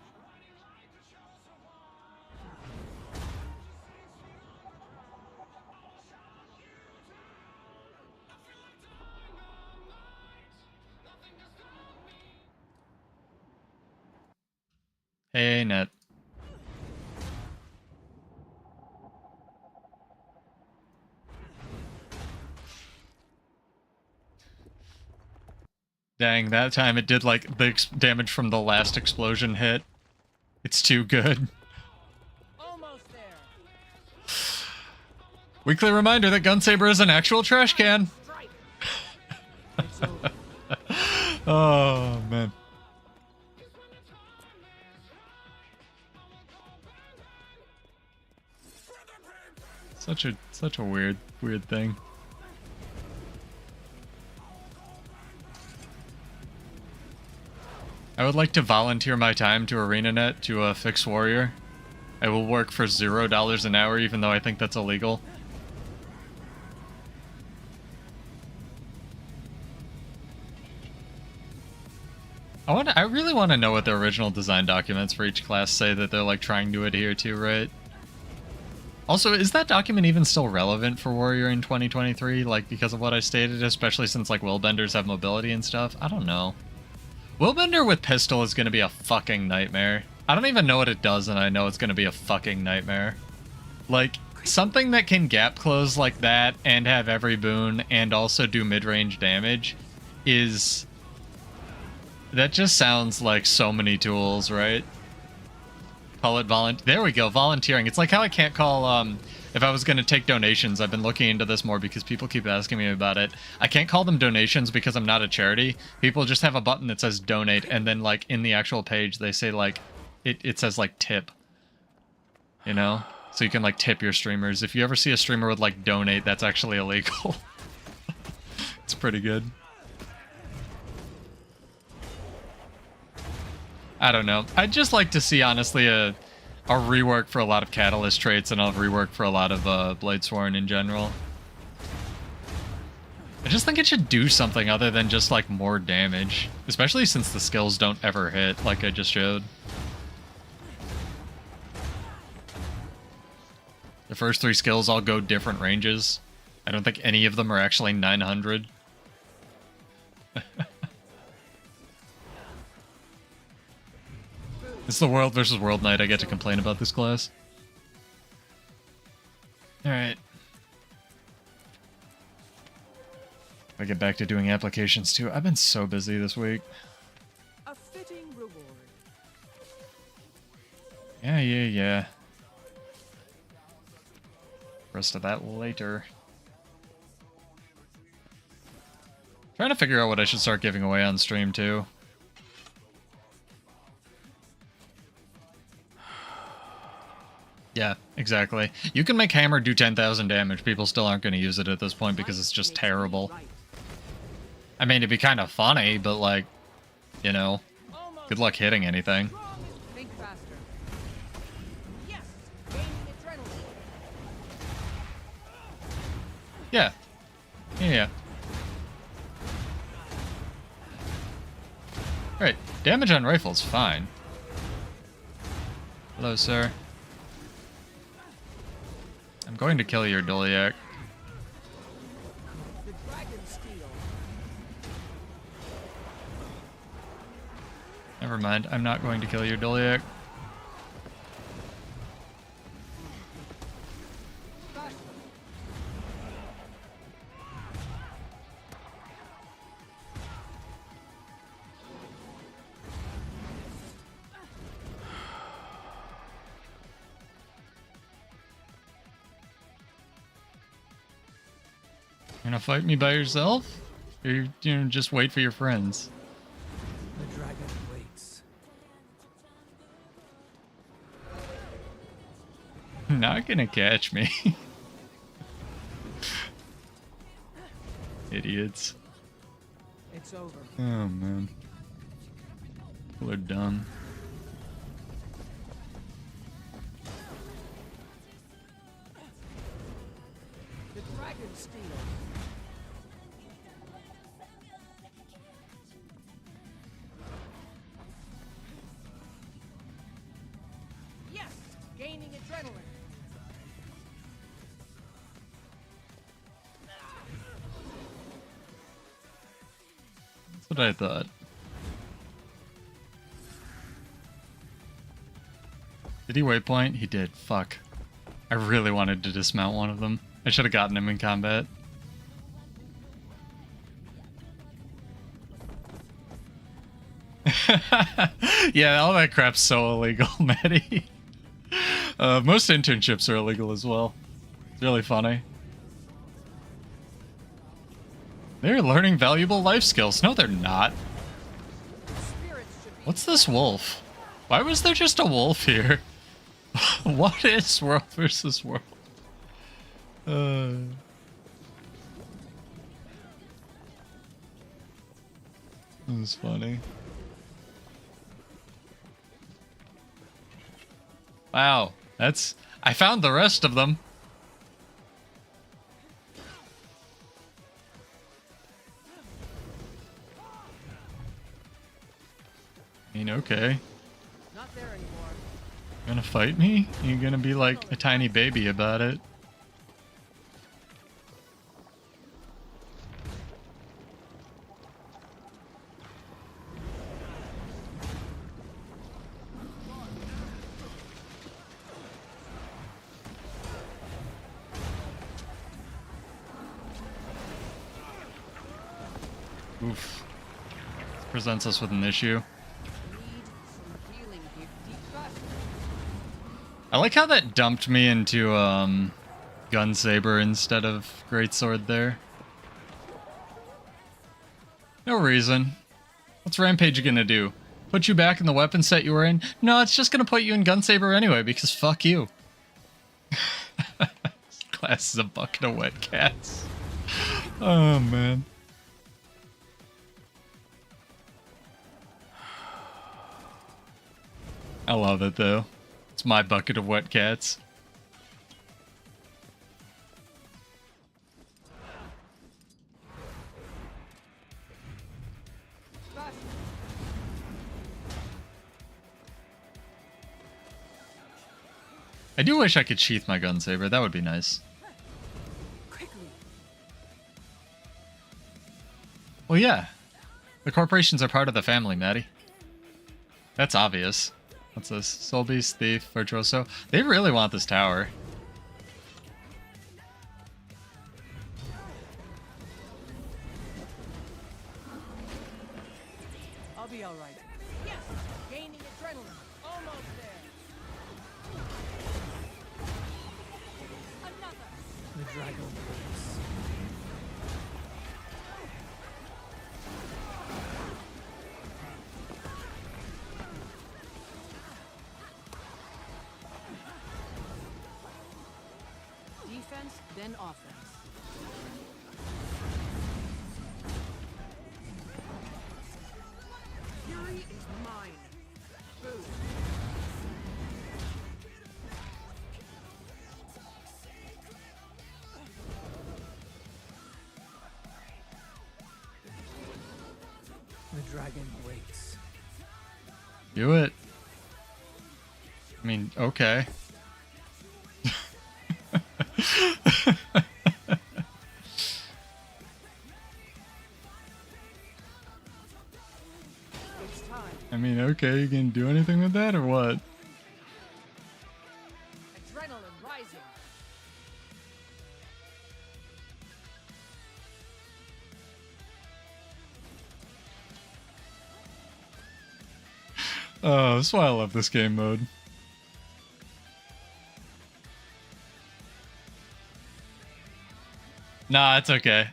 Hey, net. Dang, that time it did, like, the damage from the last explosion hit. It's too good. Almost there. Weekly reminder that Gunsaber is an actual trash can. Oh, man. Such a weird thing. I would like to volunteer my time to arenanet to fix warrior. I will work for $0 an hour, even though I think that's illegal. I really want to know what the original design documents for each class say that they're like trying to adhere to, right? Also, is that document even still relevant for warrior in 2023? Like, because of what I stated, especially since like willbenders have mobility and stuff? I don't know. Willbender with pistol is going to be a fucking nightmare. I don't even know what it does, and I know it's going to be a fucking nightmare. Like, something that can gap close like that and have every boon and also do mid-range damage is... That just sounds like so many tools, right? Call it there we go, volunteering. It's like how I can't call, if I was going to take donations, I've been looking into this more because people keep asking me about it. I can't call them donations because I'm not a charity. People just have a button that says donate, and then, like, in the actual page, they say, like, it says, like, tip. You know? So you can, like, tip your streamers. If you ever see a streamer with, like, donate, that's actually illegal. It's pretty good. I don't know. I'd just like to see, honestly, a rework for a lot of Catalyst traits and a rework for a lot of Bladesworn in general. I just think it should do something other than just, like, more damage. Especially since the skills don't ever hit, like I just showed. The first 3 skills all go different ranges. I don't think any of them are actually 900. It's the World versus World night. I get to complain about this class. Alright. I get back to doing applications too. I've been so busy this week. A fitting reward. Yeah. Rest of that later. Trying to figure out what I should start giving away on stream too. Yeah, exactly. You can make hammer do 10,000 damage. People still aren't going to use it at this point because it's just terrible. I mean, it'd be kind of funny, but, like, you know, good luck hitting anything. Think faster. Yes, gaining adrenaline. Yeah. Right, damage on rifle's fine. Hello, sir. I'm going to kill your Doliak. The dragon steel. Never mind, I'm not going to kill your Doliak. You're gonna fight me by yourself? Or you know, just wait for your friends? The dragon waits. not gonna catch me. Idiots. It's over. Oh man. People are dumb. The dragon steel. Yes! Gaining adrenaline. That's what I thought. Did he waypoint? He did. Fuck. I really wanted to dismount one of them. I should have gotten him in combat. Yeah, all that crap's so illegal, Maddie. Most internships are illegal as well. It's really funny. They're learning valuable life skills. No, they're not. What's this wolf? Why was there just a wolf here? What is world versus world? That was funny. Wow, that's... I found the rest of them. I mean, okay. Not there anymore. Gonna fight me? You're gonna be like a tiny baby about it. Oof. This presents us with an issue. I like how that dumped me into gun saber instead of greatsword there. No reason. What's Rampage gonna do? Put you back in the weapon set you were in? No, it's just gonna put you in gun saber anyway because fuck you. Class is a bucket of wet cats. Oh man. I love it though. It's my bucket of wet cats. I do wish I could sheath my gun saber. That would be nice. Well, yeah. The corporations are part of the family, Maddie. That's obvious. What's this? Soul Beast, Thief, Virtuoso. They really want this tower. I'll be alright. Yes! Gaining adrenaline. Almost there. Another. The dragon breaks. Defense, then offense. Fury is mine. Boom. The dragon waits. Do it. I mean, okay. It's time. I mean, okay, you can do anything with that or what? Adrenaline rising. Oh, that's why I love this game mode. Nah, it's okay.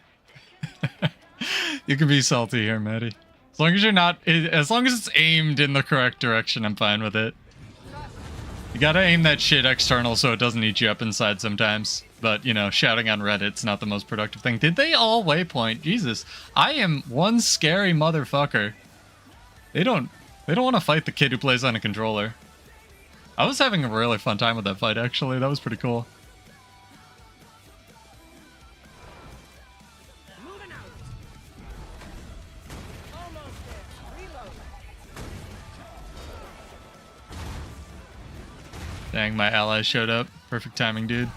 You can be salty here, Maddie. As long as you're not, as long as it's aimed in the correct direction, I'm fine with it. You gotta aim that shit external so it doesn't eat you up inside sometimes. But, you know, shouting on Reddit's not the most productive thing. Did they all waypoint? Jesus. I am one scary motherfucker. They don't want to fight the kid who plays on a controller. I was having a really fun time with that fight, actually. That was pretty cool. Moving out. Almost there. Reload. Dang, my allies showed up. Perfect timing, dude.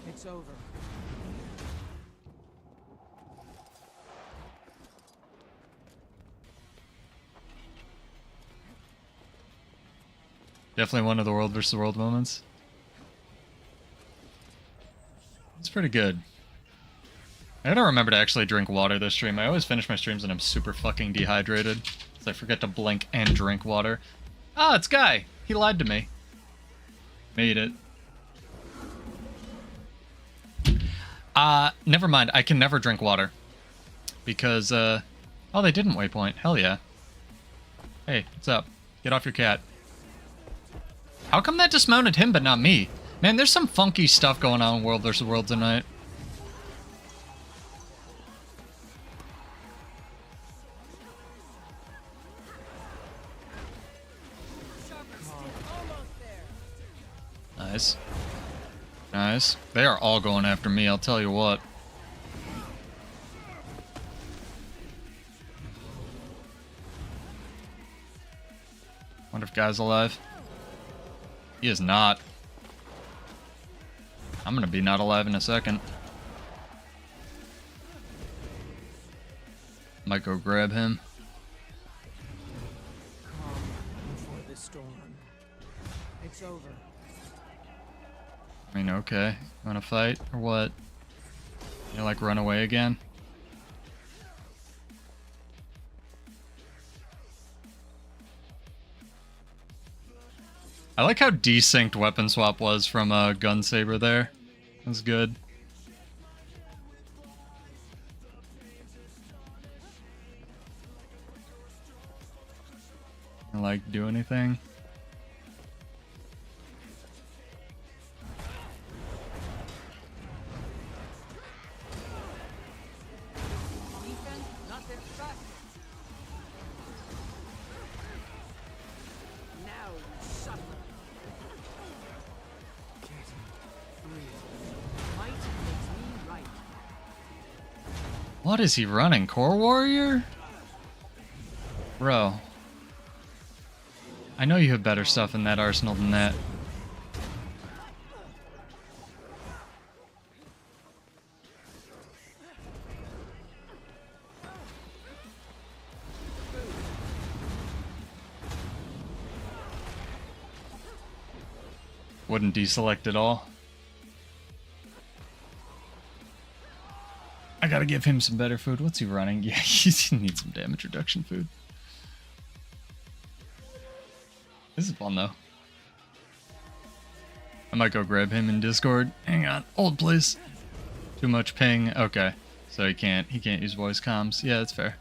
It's over. Definitely one of the world versus world moments. It's pretty good. I gotta remember to actually drink water this stream. I always finish my streams and I'm super fucking dehydrated. So I forget to blink and drink water. Ah, it's Guy! He lied to me. Made it. Never mind. I can never drink water. Because, oh, they didn't waypoint. Hell yeah. Hey, what's up? Get off your cat. How come that dismounted him but not me? Man, there's some funky stuff going on in World vs. World tonight. Nice. Nice. They are all going after me, I'll tell you what. Wonder if Guy's alive. He is not. I'm gonna be not alive in a second. Might go grab him. Calm before the storm. It's over. I mean, okay. Wanna fight or what? You like run away again? I like how desynced weapon swap was from gun saber there. That was good. Like do anything? Defense, not their fast. Now you suffer. Might makes me right. What is he running? Core Warrior? Bro. I know you have better stuff in that arsenal than that. Wouldn't deselect at all. I gotta give him some better food. What's he running? Yeah, he needs some damage reduction food. This is fun though. I might go grab him in Discord. Hang on. Hold please. Too much ping. Okay. So he can't use voice comms. Yeah, that's fair.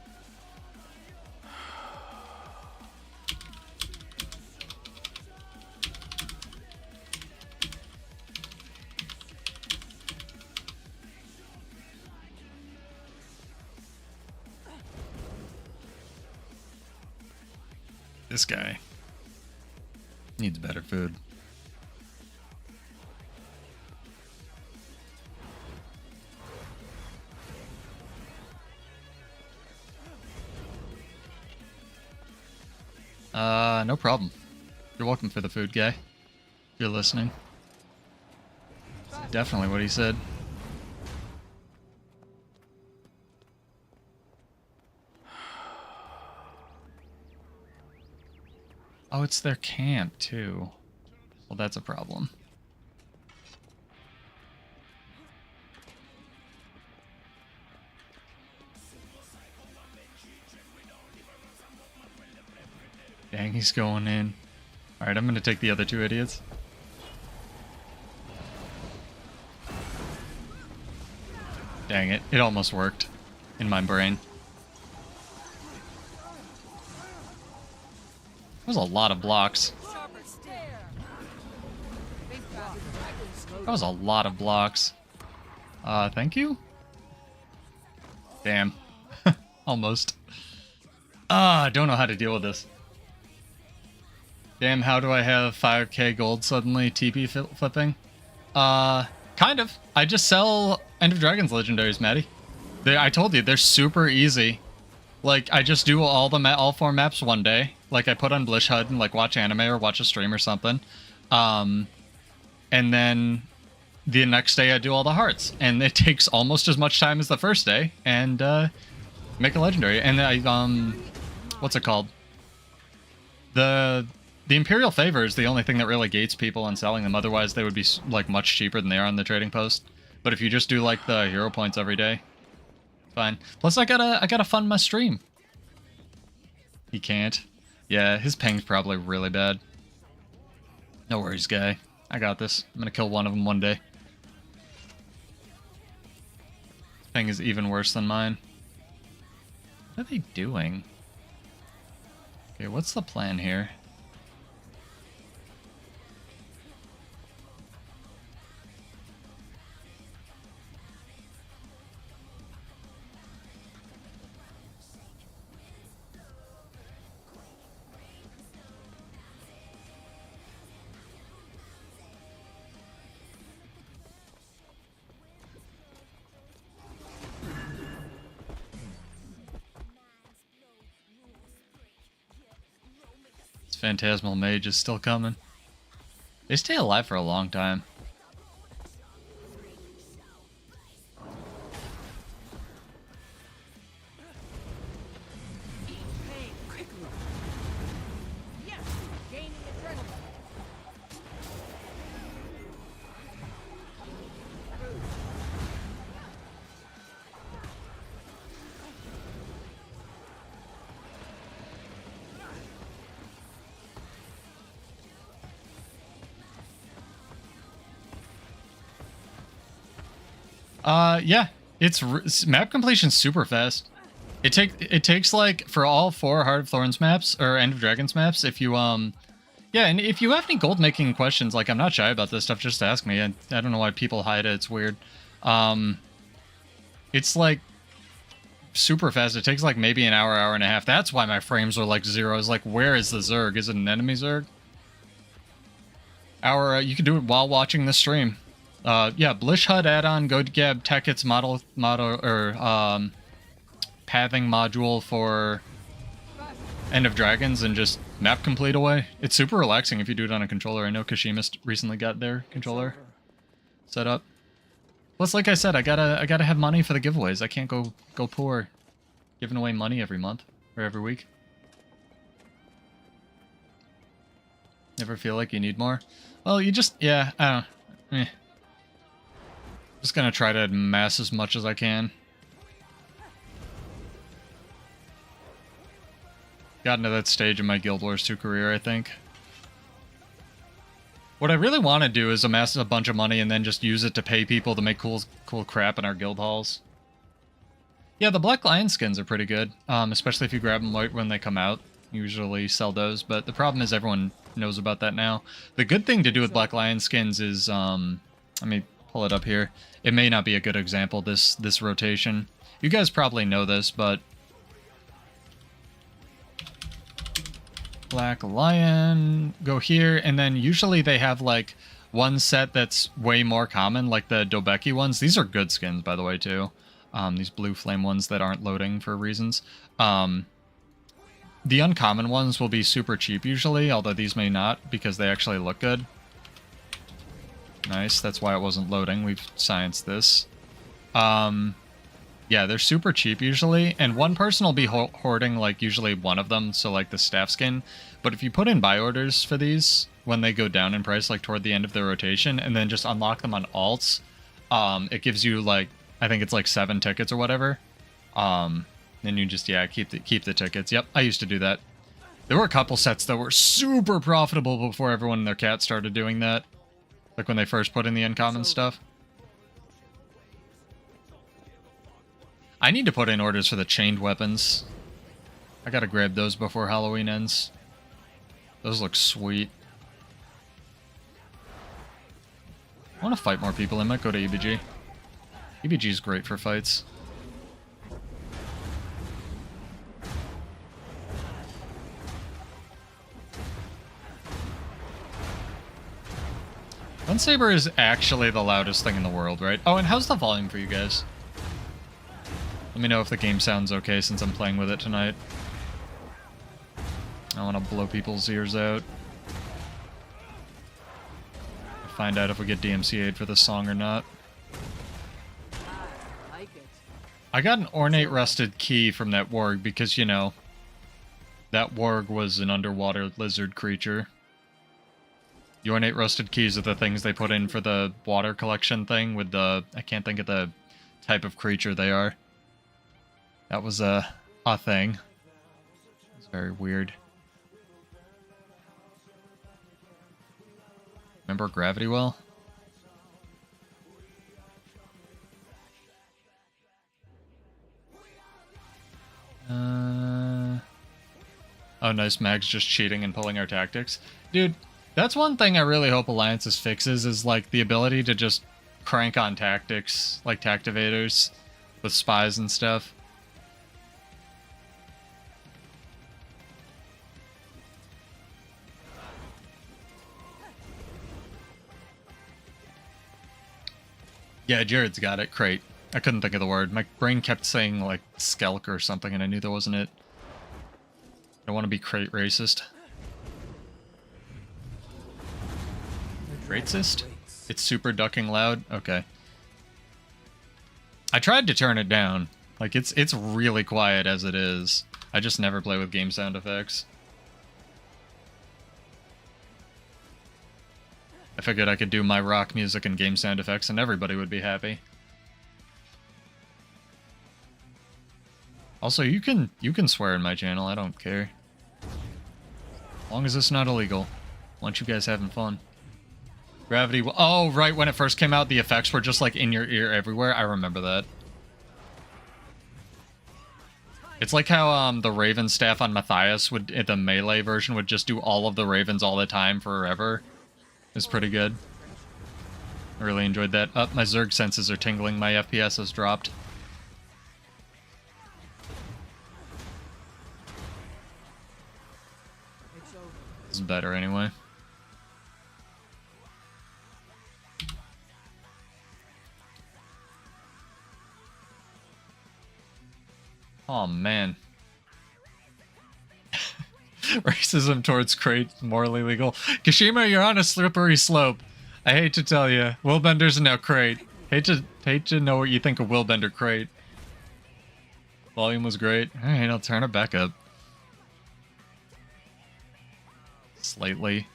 This guy needs better food. No problem. You're welcome for the food, guy. If you're listening. That's definitely what he said. Oh, it's their camp, too. Well, that's a problem. Dang, he's going in. Alright, I'm gonna take the other two idiots. Dang it, it almost worked. In my brain. That was a lot of blocks. Sharper stare. That was a lot of blocks. Thank you? Damn. Almost. I don't know how to deal with this. Damn, how do I have 5k gold suddenly TP flipping? Kind of. I just sell End of Dragons legendaries, Maddie. I told you, they're super easy. Like, I just do all 4 maps one day. Like, I put on Blish HUD and, like, watch anime or watch a stream or something. And then the next day I do all the hearts. And it takes almost as much time as the first day. And, make a legendary. And I, what's it called? The Imperial Favor is the only thing that really gates people on selling them. Otherwise, they would be, like, much cheaper than they are on the trading post. But if you just do, like, the hero points every day, fine. Plus, I gotta fund my stream. He can't. Yeah, his ping's probably really bad. No worries, guy. I got this. I'm gonna kill one of them one day. His ping is even worse than mine. What are they doing? Okay, what's the plan here? Phantasmal Mage is still coming. They stay alive for a long time. Yes, gaining adrenaline. Yeah, map completion super fast. It takes like for all 4 Heart of Thorns maps or End of Dragons maps. If you yeah, and if you have any gold making questions, like I'm not shy about this stuff. Just ask me. I don't know why people hide it. It's weird. It's like super fast. It takes like maybe an hour, hour and a half. That's why my frames are like 0. I was like, where is the Zerg? Is it an enemy Zerg? You can do it while watching the stream. Yeah, Blish HUD add-on, go to Gab Teket's model or pathing module for End of Dragons and just map complete away. It's super relaxing if you do it on a controller. I know Kashima recently got their controller set up. Plus, like I said, I gotta have money for the giveaways. I can't go poor giving away money every month or every week. Never feel like you need more? Well, you just, yeah, I don't know. Just gonna try to amass as much as I can. Gotten to that stage in my Guild Wars 2 career, I think. What I really want to do is amass a bunch of money and then just use it to pay people to make cool crap in our guild halls. Yeah, the Black Lion skins are pretty good, especially if you grab them right when they come out. Usually sell those, but the problem is everyone knows about that now. The good thing to do with Black Lion skins is, let me pull it up here. It may not be a good example, this rotation. You guys probably know this, but Black Lion, go here, and then usually they have like one set that's way more common, like the Dobeki ones. These are good skins, by the way, too. These blue flame ones that aren't loading for reasons. The uncommon ones will be super cheap usually, although these may not, because they actually look good. Nice, that's why it wasn't loading. We've scienced this. Yeah, they're super cheap usually, and one person will be hoarding, like, usually one of them, so, like, the staff skin. But if you put in buy orders for these, when they go down in price, like, toward the end of the rotation, and then just unlock them on alts, it gives you, like, I think it's, like, 7 tickets or whatever. Then you just, yeah, keep the tickets. Yep, I used to do that. There were a couple sets that were super profitable before everyone and their cat started doing that. Like when they first put in the uncommon stuff. I need to put in orders for the chained weapons. I gotta grab those before Halloween ends. Those look sweet. I want to fight more people. I might go to EBG. EBG is great for fights. Gunsaber is actually the loudest thing in the world, right? Oh, and how's the volume for you guys? Let me know if the game sounds okay since I'm playing with it tonight. I want to blow people's ears out. Find out if we get DMCA'd for this song or not. I like it. I got an ornate rusted key from that warg because, you know, that warg was an underwater lizard creature. The ornate rusted keys are the things they put in for the water collection thing with the... I can't think of the type of creature they are. That was a thing. It's very weird. Remember Gravity Well? Oh, nice. Mag's just cheating and pulling our tactics. Dude, that's one thing I really hope Alliances fixes is, like, the ability to just crank on tactics, like Tactivators, with spies and stuff. Yeah, Jared's got it. Crate. I couldn't think of the word. My brain kept saying, like, skelk or something, and I knew that wasn't it. I don't want to be crate racist. Racist? It's super ducking loud? Okay. I tried to turn it down. Like, it's really quiet as it is. I just never play with game sound effects. I figured I could do my rock music and game sound effects and everybody would be happy. Also, you can swear in my channel, I don't care. As long as it's not illegal. I want you guys having fun. Gravity... Oh, right, when it first came out, the effects were just, like, in your ear everywhere. I remember that. It's like how the Raven staff on Matthias, the melee version, would just do all of the Ravens all the time forever. It's pretty good. I really enjoyed that. Oh, my Zerg senses are tingling. My FPS has dropped. This is better anyway. Oh, man. Racism towards crate, morally legal. Kashima, you're on a slippery slope. I hate to tell you. Willbender's now crate. Hate to know what you think of Willbender crate. Volume was great. Alright, I'll turn it back up. Slightly.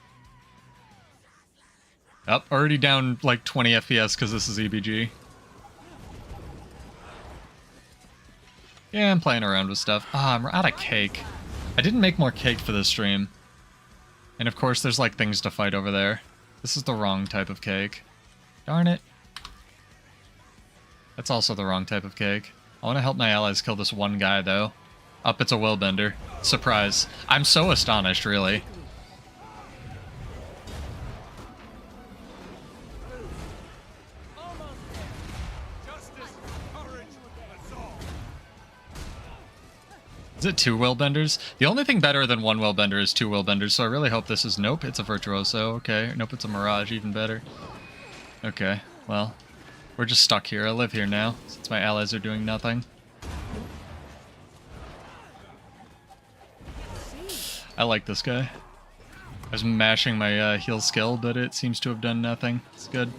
Up, already down like 20 FPS because this is EBG. Yeah, I'm playing around with stuff. Ah, I'm out of cake. I didn't make more cake for this stream. And of course there's like things to fight over there. This is the wrong type of cake. Darn it. That's also the wrong type of cake. I want to help my allies kill this one guy though. Up, it's a Willbender. Surprise. I'm so astonished, really. Is it 2 Willbenders? The only thing better than 1 Willbender is 2 Willbenders, so I really hope this is... Nope, it's a Virtuoso. Okay. Nope, it's a Mirage. Even better. Okay, well, we're just stuck here. I live here now, since my allies are doing nothing. I like this guy. I was mashing my heal skill, but it seems to have done nothing. It's good.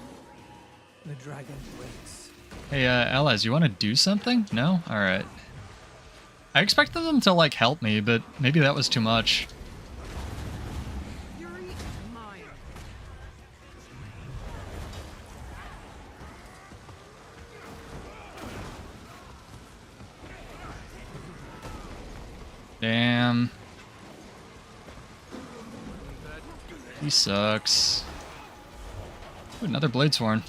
The dragon waits. Hey, allies, you want to do something? No? Alright. I expected them to, like, help me, but maybe that was too much. Fury is mine. Damn. He sucks. Ooh, another Bladesworn.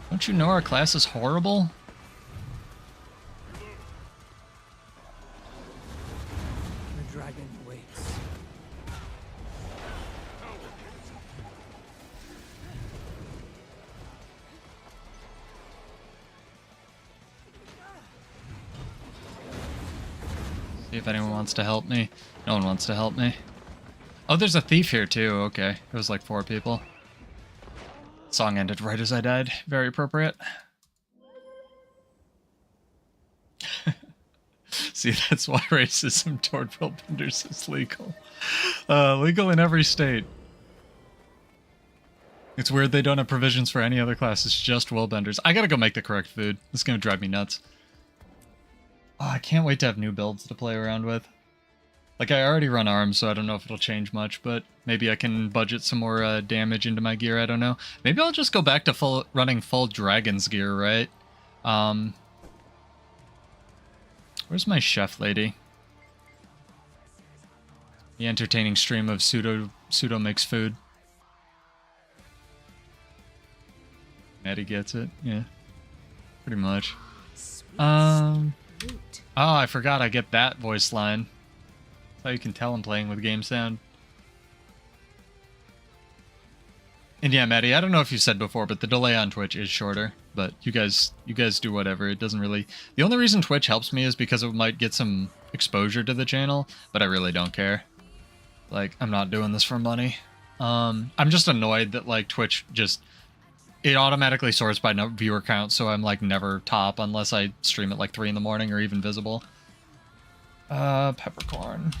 Don't you know our class is horrible? The dragon waits. See if anyone wants to help me. No one wants to help me. Oh, there's a thief here too. Okay. It was like 4 people. Song ended right as I died. Very appropriate. See, that's why racism toward worldbenders is legal. Legal in every state. It's weird they don't have provisions for any other classes, just worldbenders. I gotta go make the correct food. This is gonna drive me nuts. Oh, I can't wait to have new builds to play around with. Like, I already run arms, so I don't know if it'll change much, but maybe I can budget some more damage into my gear, I don't know. Maybe I'll just go back to running full dragon's gear, right? Where's my chef lady? The entertaining stream of pseudo makes food. Maddie gets it, yeah. Pretty much. Oh, I forgot I get that voice line. That's how you can tell I'm playing with game sound. And yeah, Maddie, I don't know if you said before, but the delay on Twitch is shorter. But you guys do whatever. It doesn't really... The only reason Twitch helps me is because it might get some exposure to the channel, but I really don't care. Like, I'm not doing this for money. I'm just annoyed that, like, Twitch just... It automatically sorts by no viewer count, so I'm, like, never top unless I stream at, like, 3 in the morning or even visible. Peppercorn.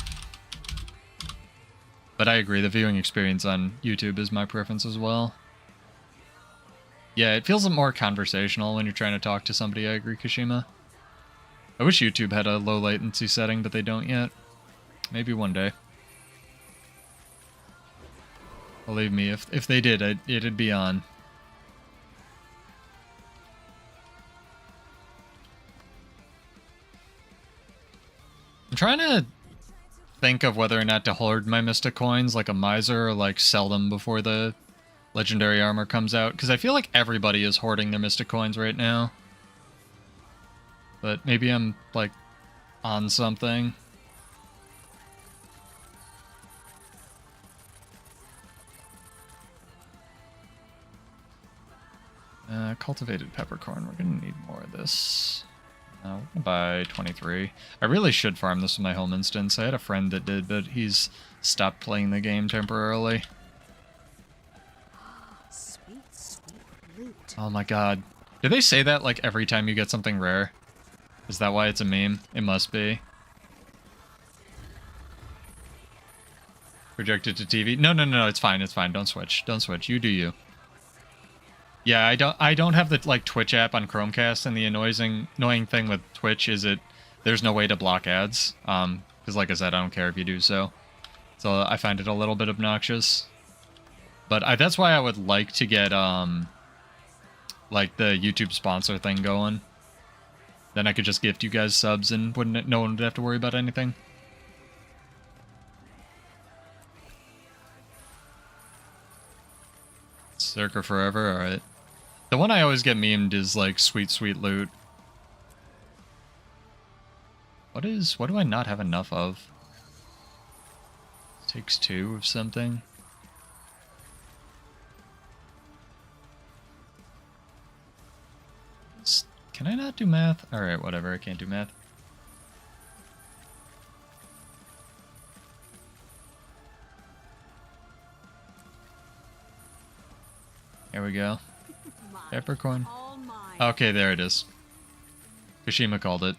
But I agree, the viewing experience on YouTube is my preference as well. Yeah, it feels more conversational when you're trying to talk to somebody, I agree, Kashima. I wish YouTube had a low latency setting, but they don't yet. Maybe one day. Believe me, if they did, it'd be on. I'm trying to think of whether or not to hoard my mystic coins like a miser or like sell them before the legendary armor comes out, because I feel like everybody is hoarding their mystic coins right now. But maybe I'm like on something. Cultivated peppercorn. We're gonna need more of this. We're gonna buy 23. I really should farm this with my home instance. I had a friend that did, but he's stopped playing the game temporarily. Sweet, sweet loot. Oh my god. Do they say that like every time you get something rare? Is that why it's a meme? It must be. Projected to TV. No, it's fine, it's fine. Don't switch. Don't switch. You do you. Yeah, I don't have the like Twitch app on Chromecast, and the annoying thing with Twitch is there's no way to block ads. Because like I said, I don't care if you do so. So I find it a little bit obnoxious. But that's why I would like to get like the YouTube sponsor thing going. Then I could just gift you guys subs and no one would have to worry about anything. Zerg forever, alright. The one I always get memed is like sweet, sweet loot. What do I not have enough of? Takes 2 of something. Can I not do math? Alright, whatever, I can't do math. There we go. Peppercorn. Okay, there it is. Kashima called it.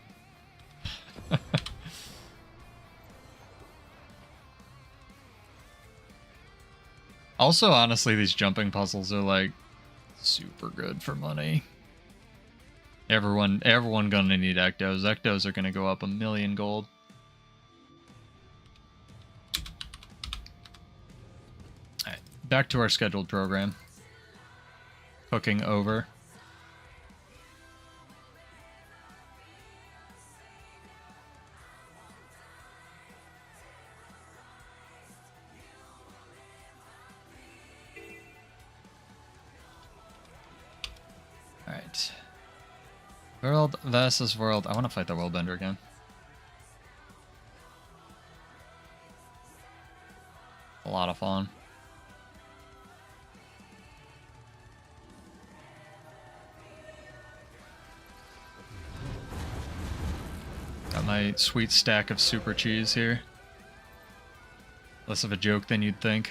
Also, honestly, these jumping puzzles are like super good for money. Everyone gonna need ectos. Ectos are gonna go up 1,000,000 gold. Alright, back to our scheduled program. Cooking over. Alright. World versus world. I want to fight the worldbender again. A lot of fun. my sweet stack of super cheese here. Less of a joke than you'd think.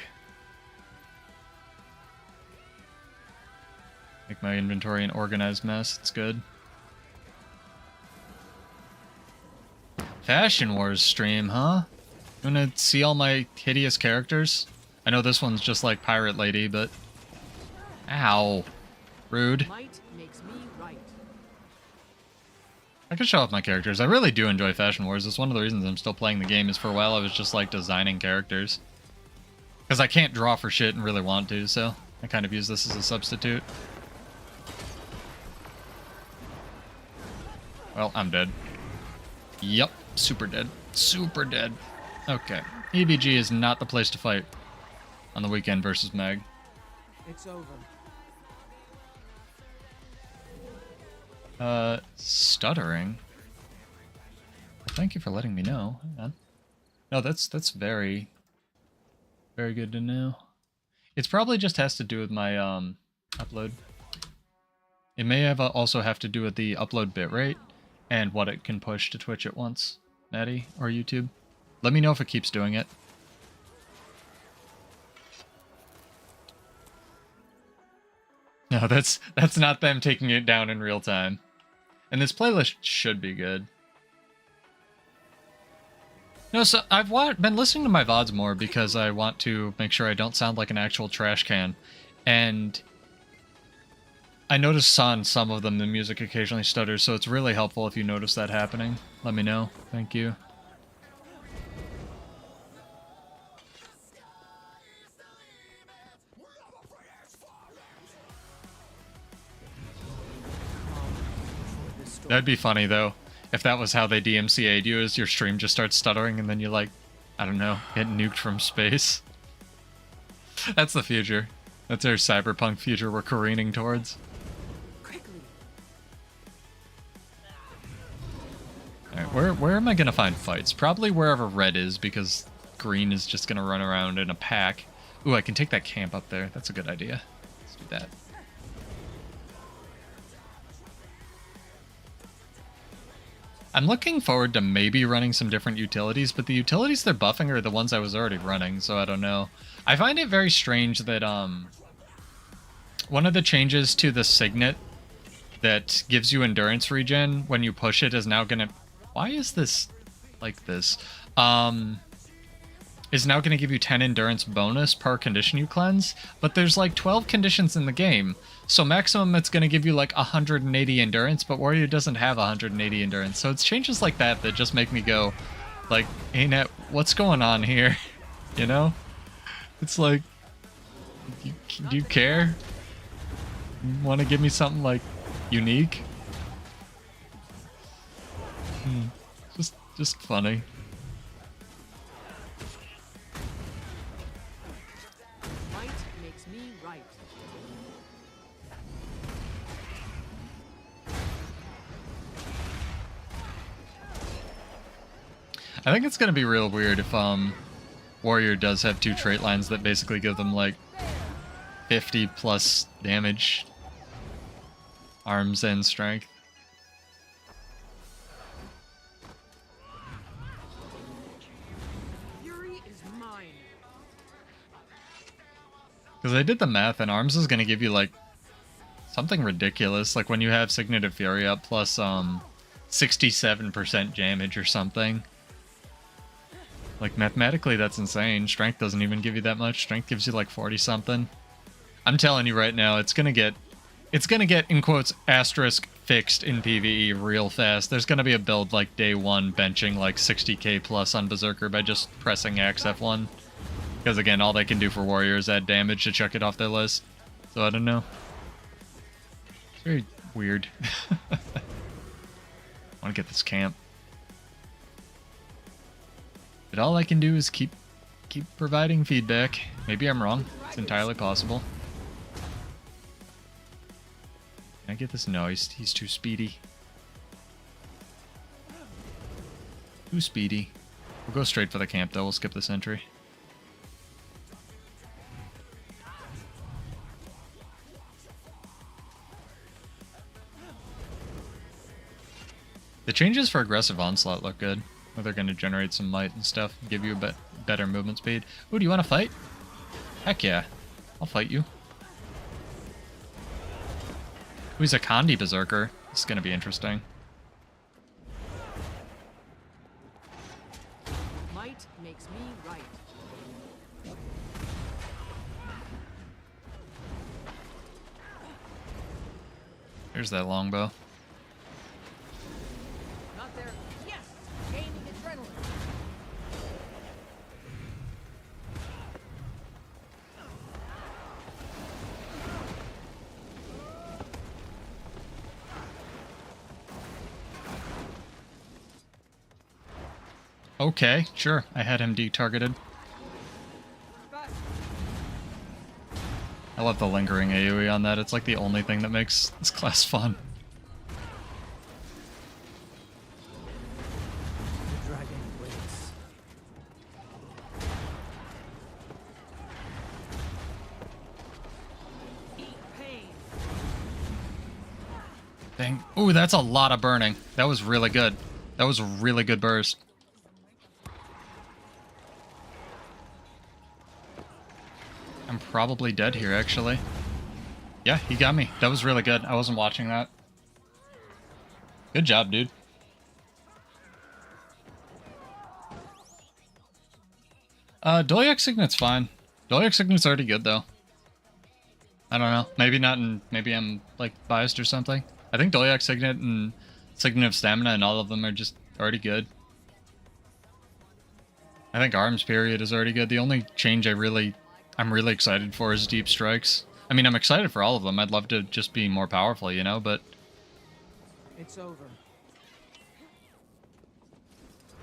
Make my inventory an organized mess. It's good. Fashion Wars stream, huh? You wanna see all my hideous characters? I know this one's just like Pirate Lady, but... Ow. Rude. Might makes me right. I can show off my characters. I really do enjoy Fashion Wars. It's one of the reasons I'm still playing the game, is for a while I was just like designing characters. Because I can't draw for shit and really want to, so I kind of use this as a substitute. Well, I'm dead. Yup, super dead. Super dead. Okay. EBG is not the place to fight on the weekend versus Meg. It's over. Stuttering? Well, thank you for letting me know. Hang on. No, that's very, very good to know. It's probably just has to do with my upload. It may have also have to do with the upload bitrate and what it can push to Twitch at once, Natty, or YouTube. Let me know if it keeps doing it. No, that's not them taking it down in real time. And this playlist should be good. No, so I've been listening to my VODs more because I want to make sure I don't sound like an actual trash can. And I noticed on some of them the music occasionally stutters, so it's really helpful if you notice that happening. Let me know. Thank you. That'd be funny, though, if that was how they DMCA'd you, is your stream just starts stuttering and then you, like, I don't know, get nuked from space. That's the future. That's our cyberpunk future we're careening towards. Alright, where am I gonna find fights? Probably wherever red is, because green is just gonna run around in a pack. Ooh, I can take that camp up there. That's a good idea. Let's do that. I'm looking forward to maybe running some different utilities, but the utilities they're buffing are the ones I was already running, so I don't know. I find it very strange that one of the changes to the signet that gives you endurance regen when you push it is now gonna... Why is this like this? Is now gonna give you 10 endurance bonus per condition you cleanse, but there's like 12 conditions in the game. So maximum it's going to give you like 180 endurance, but Warrior doesn't have 180 endurance. So it's changes like that that just make me go, like, hey Net, what's going on here? You know? It's like, do you care? You want to give me something like unique? Just funny. I think it's going to be real weird if Warrior does have two trait lines that basically give them like 50 plus damage, arms and strength. Fury is mine. Because I did the math and arms is going to give you like something ridiculous, like when you have Signet of Fury up plus 67% damage or something. Like, mathematically, that's insane. Strength doesn't even give you that much. Strength gives you, like, 40-something. I'm telling you right now, it's gonna get, in quotes, asterisk fixed in PvE real fast. There's gonna be a build, like, day one, benching, like, 60k plus on Berserker by just pressing Axe F1. Because, again, all they can do for Warrior is add damage to check it off their list. So, I don't know. It's very weird. I want to get this camp. But all I can do is keep providing feedback. Maybe I'm wrong. It's entirely possible. Can I get this? No, he's too speedy. Too speedy. We'll go straight for the camp, though. We'll skip this entry. The changes for aggressive onslaught look good. Where they're going to generate some might and stuff, give you a better movement speed. Ooh, do you want to fight? Heck yeah. I'll fight you. Ooh, he's a Kandi berserker. This is going to be interesting. Might makes me right. Here's that longbow. Not there. Yes! Gaining adrenaline. Okay, sure. I had him de-targeted. Fast. I love the lingering AoE on that. It's like the only thing that makes this class fun. The dragon waits. Eat pain. Dang. Ooh, that's a lot of burning. That was really good. That was a really good burst. I'm probably dead here, actually. Yeah, he got me. That was really good. I wasn't watching that. Good job, dude. Dolyak Signet's fine. Dolyak Signet's already good, though. I don't know. Maybe not in... Maybe I'm, like, biased or something. I think Dolyak Signet and Signet of Stamina and all of them are just already good. I think Arms Period is already good. The only change I'm really excited for is Deep Strikes. I mean, I'm excited for all of them. I'd love to just be more powerful, you know, but... It's over.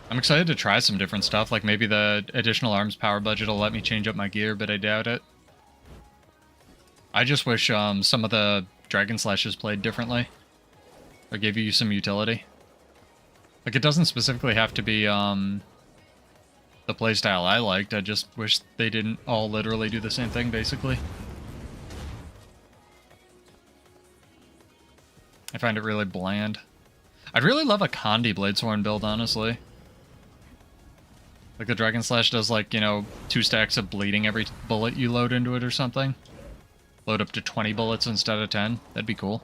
I'm excited to try some different stuff, like maybe the additional arms power budget will let me change up my gear, but I doubt it. I just wish some of the Dragon Slashes played differently. Or gave you some utility. Like, it doesn't specifically have to be the playstyle I liked, I just wish they didn't all literally do the same thing, basically. I find it really bland. I'd really love a Kandi Bladesworn build, honestly. Like the Dragon Slash does, like, you know, 2 stacks of bleeding every bullet you load into it or something. Load up to 20 bullets instead of 10. That'd be cool.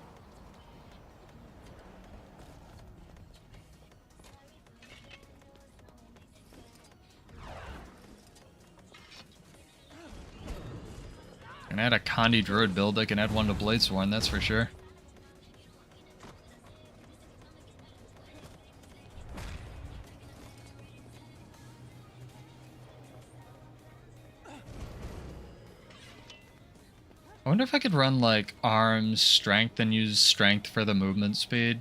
Can add a Kandi Druid build, I can add one to Bladesworn, that's for sure. I wonder if I could run, like, arms, strength, and use strength for the movement speed.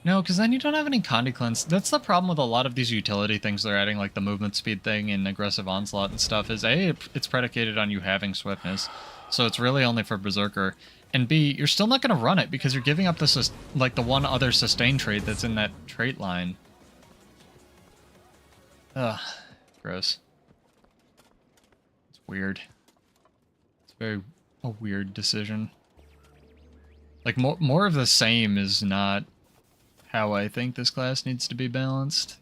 No, because then you don't have any Kandi cleanse. That's the problem with a lot of these utility things they're adding, like the movement speed thing and aggressive onslaught and stuff, is A, it's predicated on you having swiftness, so it's really only for Berserker, and B, you're still not going to run it because you're giving up the, like, the one other sustain trait that's in that trait line. Ugh, gross. It's weird. It's very... a weird decision. Like, more of the same is not how I think this class needs to be balanced.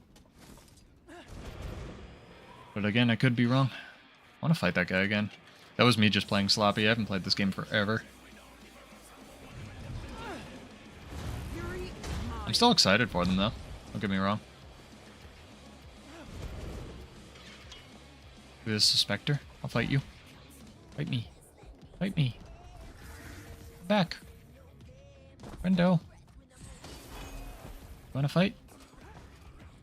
But again, I could be wrong. I want to fight that guy again. That was me just playing sloppy. I haven't played this game forever. I'm still excited for them, though. Don't get me wrong. This is a Spectre. I'll fight you. Fight me. Fight me. Back. Friendo. You wanna fight?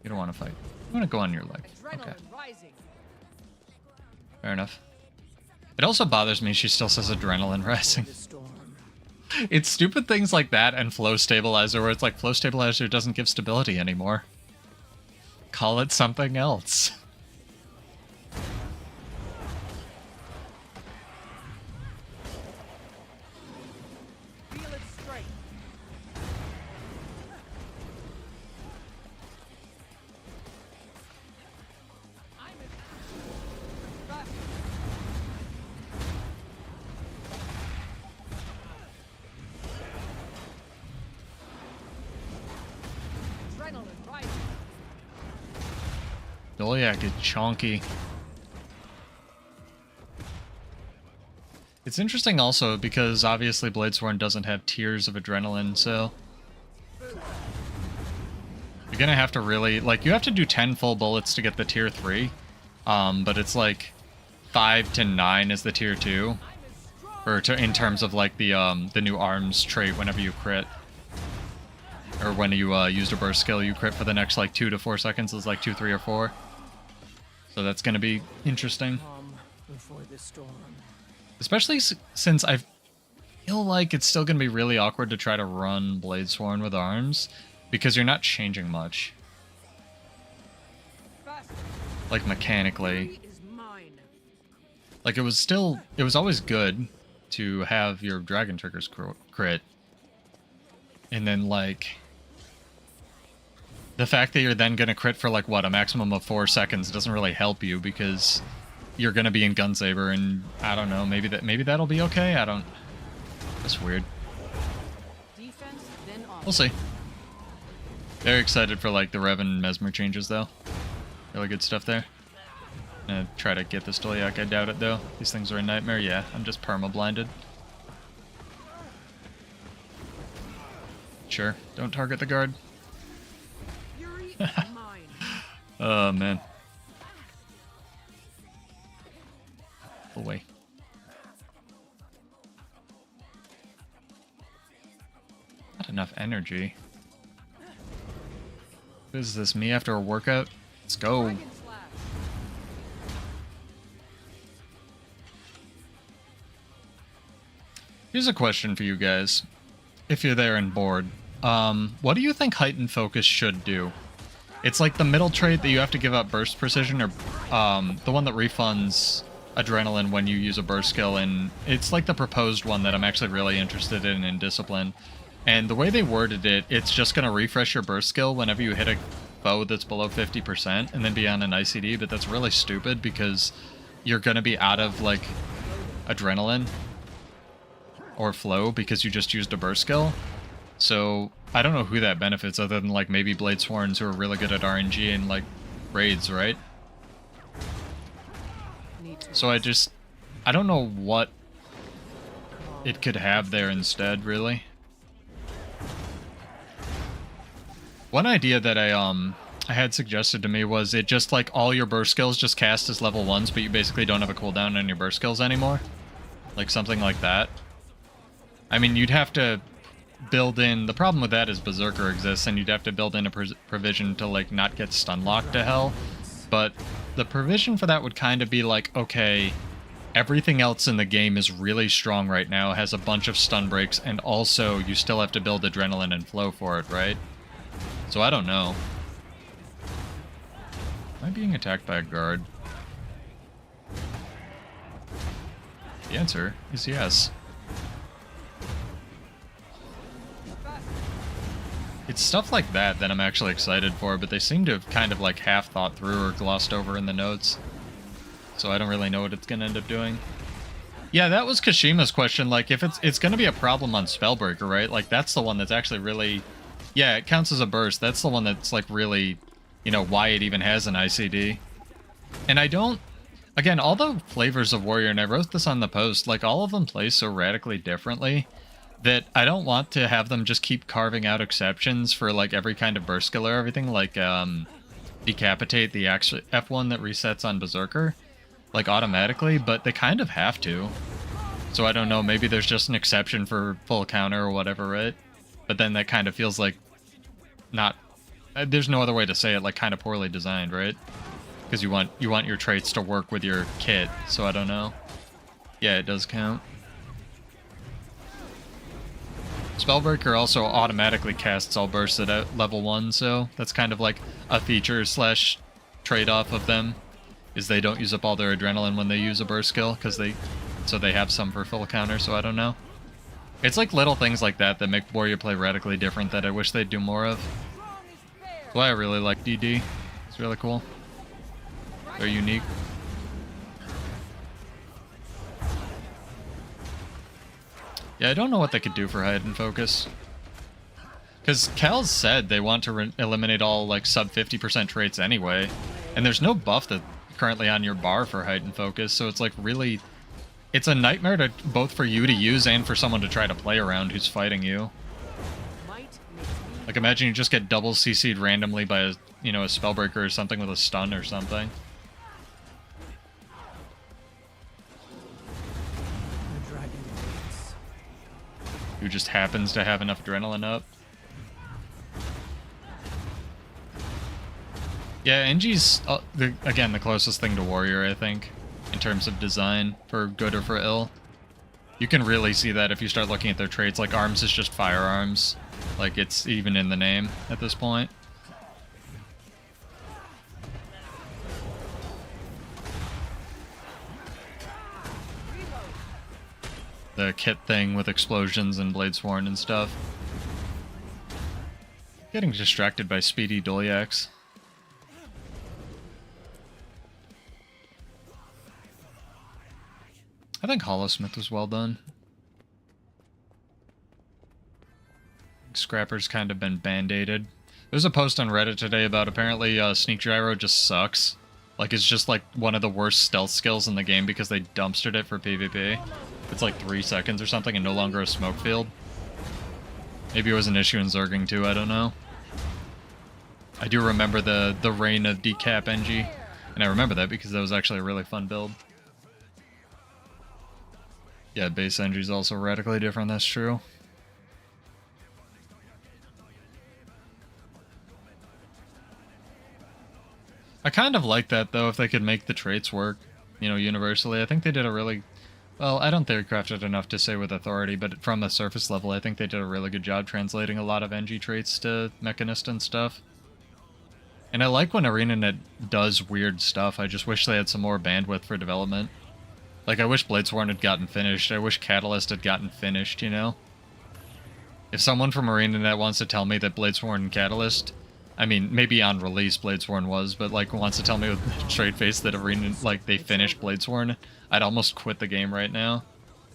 You don't wanna fight. You wanna go on your leg. Okay. Rising. Fair enough. It also bothers me she still says adrenaline rising. The storm. It's stupid things like that and flow stabilizer where it's like flow stabilizer doesn't give stability anymore. Call it something else. Feel its strength. I'm in. Fast. Adrenaline. Dolyak is chonky. It's interesting also because obviously Bladesworn doesn't have tiers of adrenaline, so you're gonna have to really, like, you have to do 10 full bullets to get the tier 3, but it's like 5 to 9 is the tier 2, or in terms of like the new arms trait whenever you crit, or when you used a burst skill, you crit for the next like 2 to 4 seconds is like 2, 3, or 4. So that's gonna be interesting. Calm before the storm. Especially since I feel like it's still going to be really awkward to try to run Bladesworn with arms, because you're not changing much. Like, mechanically. Is mine. Like, it was always good to have your Dragon Triggers crit. And then, like, the fact that you're then going to crit for, like, what, a maximum of 4 seconds doesn't really help you, because you're gonna be in Gunsaber, and I don't know, maybe that'll be okay. That's weird. Defense, then We'll see. Very excited for like the Rev and Mesmer changes though. Really good stuff there. Gonna try to get this Dolyak. I doubt it though. These things are a nightmare. Yeah, I'm just perma blinded. Sure. Don't target the guard. Fury is mine. Oh man. Away. Not enough energy. Is this me after a workout? Let's go. Dragon slash. Here's a question for you guys. If you're there and bored. What do you think heightened focus should do? It's like the middle trait that you have to give up burst precision, or the one that refunds adrenaline when you use a burst skill, and it's like the proposed one that I'm actually really interested in discipline. And the way they worded it, it's just going to refresh your burst skill whenever you hit a foe that's below 50% and then be on an ICD, but that's really stupid because you're going to be out of like adrenaline or flow because you just used a burst skill. So I don't know who that benefits other than like maybe Bladesworns who are really good at RNG and like raids, right? So I don't know what it could have there instead, really. One idea that I had suggested to me was it just like all your burst skills just cast as level 1s, but you basically don't have a cooldown on your burst skills anymore. Like something like that. I mean, you'd have to build in, the problem with that is Berserker exists, and you'd have to build in a provision to like not get stun locked to hell. But the provision for that would kind of be like, okay, everything else in the game is really strong right now, has a bunch of stun breaks, and also you still have to build adrenaline and flow for it, right? So I don't know. Am I being attacked by a guard? The answer is yes. It's stuff like that that I'm actually excited for, but they seem to have kind of like half thought through or glossed over in the notes. So I don't really know what it's going to end up doing. Yeah, that was Kashima's question. Like, if it's going to be a problem on Spellbreaker, right? Like, that's the one that's actually really... Yeah, it counts as a burst. That's the one that's like really, you know, why it even has an ICD. And I don't... Again, all the flavors of Warrior, and I wrote this on the post, like, all of them play so radically differently that I don't want to have them just keep carving out exceptions for, like, every kind of burst skill or everything, like, Decapitate, the F1 that resets on Berserker, like, automatically, but they kind of have to. So I don't know, maybe there's just an exception for full counter or whatever, right? But then that kind of feels like not... There's no other way to say it, like, kind of poorly designed, right? Because you want your traits to work with your kit, so I don't know. Yeah, it does count. Spellbreaker also automatically casts all bursts at level 1, so that's kind of like a feature slash trade-off of them, is they don't use up all their adrenaline when they use a burst skill, because they have some for full counter, so I don't know. It's like little things like that that make Warrior play radically different that I wish they'd do more of. That's why I really like DD. It's really cool. They're unique. Yeah, I don't know what they could do for hide and focus. Because Cal's said they want to eliminate all, like, sub 50% traits anyway. And there's no buff that currently on your bar for heightened focus, so it's like really... It's a nightmare to both for you to use and for someone to try to play around who's fighting you. Like imagine you just get double CC'd randomly by a, you know, a spellbreaker or something with a stun or something. The dragon waits. Who just happens to have enough adrenaline up. Yeah, NG's, again, the closest thing to warrior, I think, in terms of design, for good or for ill. You can really see that if you start looking at their traits, like arms is just firearms. Like, it's even in the name at this point. The kit thing with explosions and Bladesworn and stuff. Getting distracted by speedy Dolyaks. I think Hollowsmith was well done. Scrapper's kind of been band-aided. There's a post on Reddit today about apparently Sneak Gyro just sucks. Like, it's just like one of the worst stealth skills in the game because they dumpstered it for PvP. It's like 3 seconds or something and no longer a smoke field. Maybe it was an issue in Zerging too, I don't know. I do remember the reign of Decap NG, and I remember that because that was actually a really fun build. Yeah, base NG is also radically different, that's true. I kind of like that, though, if they could make the traits work, you know, universally. I think they did a really... Well, I don't theorycraft it enough to say with authority, but from a surface level, I think they did a really good job translating a lot of NG traits to Mechanist and stuff. And I like when arenanet does weird stuff. I just wish they had some more bandwidth for development. Like, I wish Bladesworn had gotten finished. I wish Catalyst had gotten finished, you know? If someone from arenanet wants to tell me that Bladesworn and Catalyst... I mean, maybe on release Bladesworn was, but, like, wants to tell me with straight face that arena, like, they finished Bladesworn, I'd almost quit the game right now.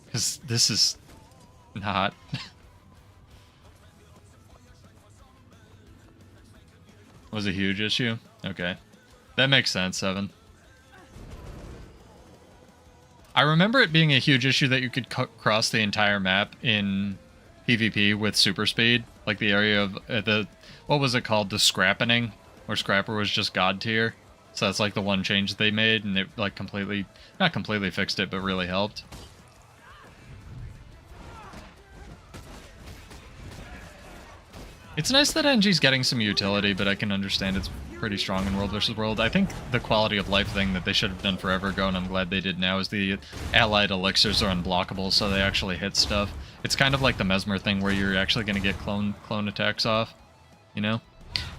Because this is... not. Was a huge issue? Okay. That makes sense, Seven. I remember it being a huge issue that you could cross the entire map in PvP with super speed, like the area of the, what was it called, the scrappening, where Scrapper was just god tier. So that's like the one change they made, and it like completely, not completely fixed it, but really helped. It's nice that NG's getting some utility, but I can understand it's pretty strong in World vs. World. I think the quality of life thing that they should have done forever ago, and I'm glad they did now, is the allied elixirs are unblockable, so they actually hit stuff. It's kind of like the Mesmer thing where you're actually going to get clone attacks off, you know?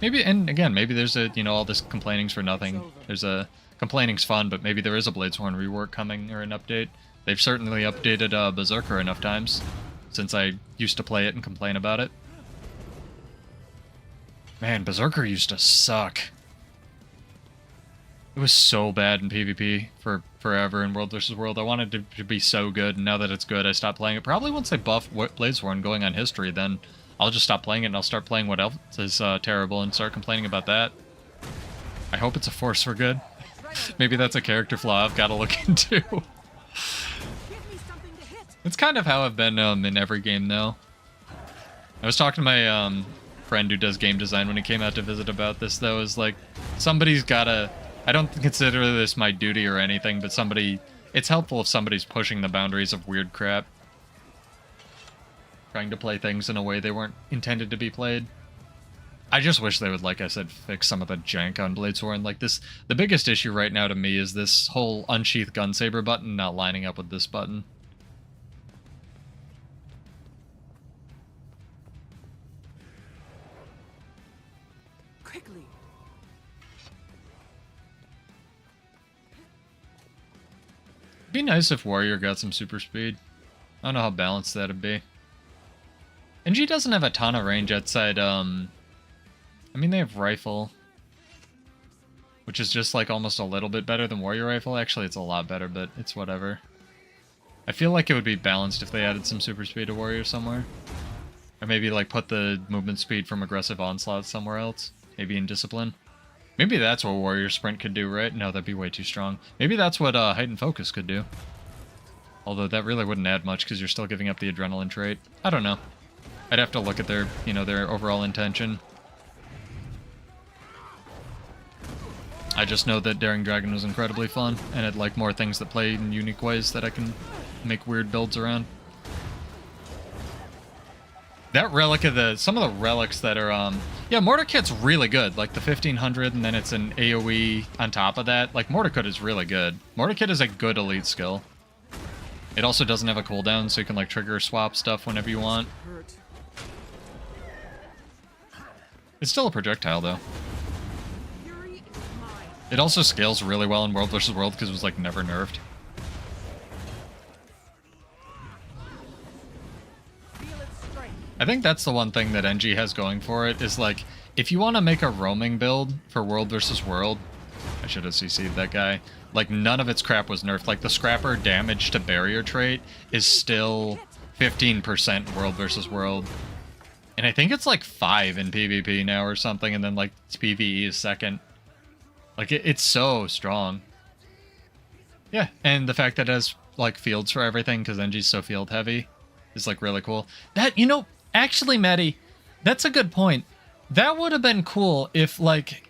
Maybe, and again, maybe there's a, you know, all this complaining's for nothing. There's a, complaining's fun, but maybe there is a Bladesworn rework coming, or an update. They've certainly updated Berserker enough times, since I used to play it and complain about it. Man, Berserker used to suck. It was so bad in PvP for forever in World vs. World. I wanted it to be so good, and now that it's good, I stopped playing it. Probably once they buff Bladesworn going on history, then I'll just stop playing it and I'll start playing what else is terrible and start complaining about that. I hope it's a force for good. Maybe that's a character flaw I've got to look into. It's kind of how I've been in every game, though. I was talking to my friend who does game design when he came out to visit about this, though, is like, somebody's gotta... I don't consider this my duty or anything, but somebody... It's helpful if somebody's pushing the boundaries of weird crap. Trying to play things in a way they weren't intended to be played. I just wish they would, like I said, fix some of the jank on Bladesworn. Like this, the biggest issue right now to me is this whole unsheath gunsaber button not lining up with this button. Quickly. It'd be nice if Warrior got some super speed. I don't know how balanced that'd be. NG doesn't have a ton of range outside, I mean, they have Rifle, which is just, like, almost a little bit better than Warrior Rifle. Actually, it's a lot better, but it's whatever. I feel like it would be balanced if they added some super speed to Warrior somewhere. Or maybe, like, put the movement speed from Aggressive Onslaught somewhere else. Maybe in Discipline. Maybe that's what Warrior Sprint could do, right? No, that'd be way too strong. Maybe that's what Heightened Focus could do. Although that really wouldn't add much because you're still giving up the adrenaline trait. I don't know. I'd have to look at their, you know, their overall intention. I just know that Daring Dragon was incredibly fun, and I'd like more things that play in unique ways that I can make weird builds around. That relic of some of the relics that are, yeah, Mortar Kit's really good. Like the 1500, and then it's an AoE on top of that. Like, Mortar Kit is really good. Mortar Kit is a good elite skill. It also doesn't have a cooldown, so you can, like, trigger swap stuff whenever you want. It's still a projectile, though. It also scales really well in World vs. World because it was, like, never nerfed. I think that's the one thing that NG has going for it, is, like, if you want to make a roaming build for World vs. World, I should have CC'd that guy, like, none of its crap was nerfed. Like, the Scrapper damage to barrier trait is still 15% in World vs. World. And I think it's, like, 5 in PvP now or something, and then, like, PvE is second. Like, it's so strong. Yeah, and the fact that it has, like, fields for everything, because NG's so field heavy, is, like, really cool. That, you know... Actually, Maddie, that's a good point. That would have been cool if, like,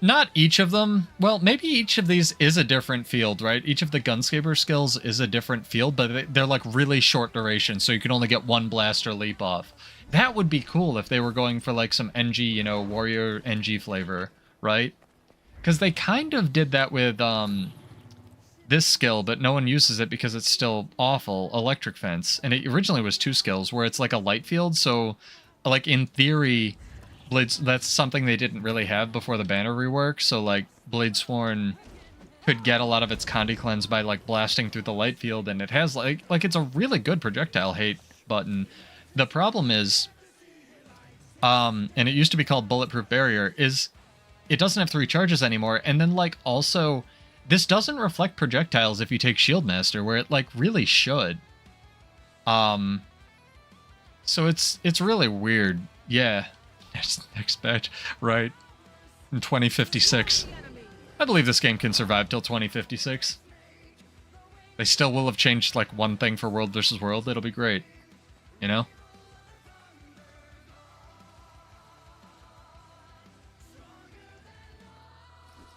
not each of them... Well, maybe each of these is a different field, right? Each of the Gunscaper skills is a different field, but they're, like, really short duration, so you can only get one blast or leap off. That would be cool if they were going for, like, some NG, you know, warrior NG flavor, right? Because they kind of did that with, this skill, but no one uses it because it's still awful, Electric Fence. And it originally was 2 skills, where it's like a light field, so, like, in theory, that's something they didn't really have before the banner rework, so, like, Bladesworn could get a lot of its Condi Cleanse by, like, blasting through the light field, and it has, like, it's a really good projectile hate button. The problem is, and it used to be called Bulletproof Barrier, is it doesn't have 3 charges anymore, and then, like, also... This doesn't reflect projectiles if you take Shieldmaster, where it, like, really should. So it's really weird. Yeah. Next batch. Right. In 2056. I believe this game can survive till 2056. They still will have changed, like, one thing for World vs. World. It'll be great. You know?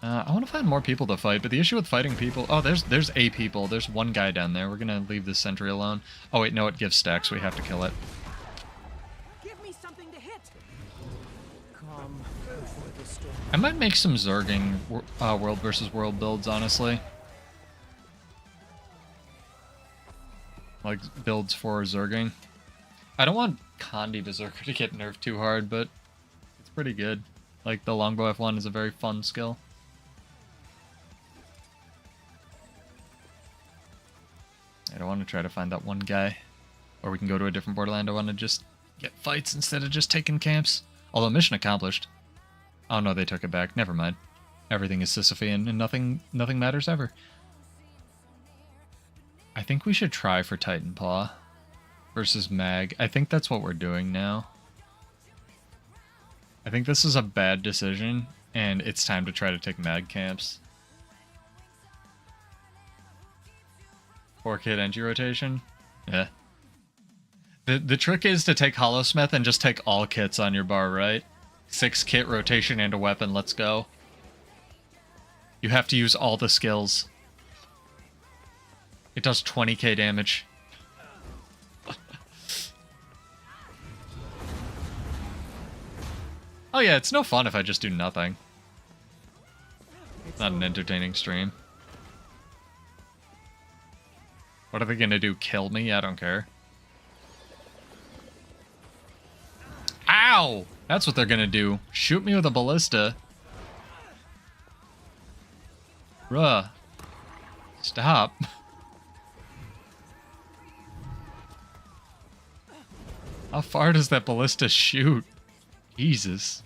I want to find more people to fight, but the issue with fighting people... Oh, there's a people. There's one guy down there. We're going to leave this sentry alone. Oh, wait, no, it gives stacks. We have to kill it. Give me something to hit. Calm before the storm. I might make some Zerging World vs. World builds, honestly. Like, builds for Zerging. I don't want Condi Berserker to get nerfed too hard, but it's pretty good. Like, the Longbow F1 is a very fun skill. I don't want to try to find that one guy. Or we can go to a different borderland. I want to just get fights instead of just taking camps. Although, mission accomplished. Oh no, they took it back. Never mind. Everything is Sisyphean and nothing matters ever. I think we should try for Titan Paw versus Mag. I think that's what we're doing now. I think this is a bad decision, and it's time to try to take Mag camps. 4-kit NG rotation? Yeah. The trick is to take Hollowsmith and just take all kits on your bar, right? 6-kit rotation and a weapon, let's go. You have to use all the skills. It does 20k damage. Oh yeah, it's no fun if I just do nothing. It's not an entertaining stream. What are they gonna do, kill me? I don't care. Ow! That's what they're gonna do. Shoot me with a ballista. Bruh. Stop. How far does that ballista shoot? Jesus.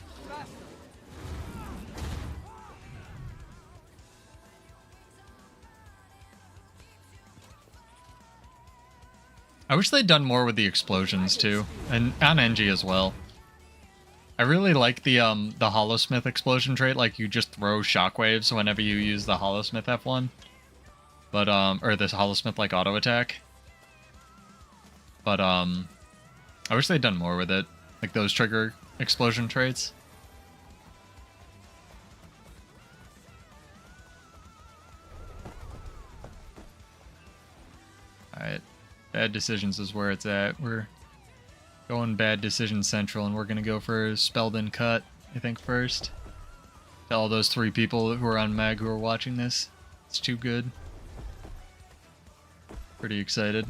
I wish they'd done more with the explosions too, and on NG as well. I really like the Hollowsmith explosion trait. Like you just throw shockwaves whenever you use the Hollowsmith F1. But or this Hollowsmith like auto attack. But I wish they'd done more with it. Like those trigger explosion traits. Alright. Bad decisions is where it's at. We're going bad decision central, and we're gonna go for spelled in cut, I think, first. To all those 3 people who are on Mag who are watching this. It's too good. Pretty excited.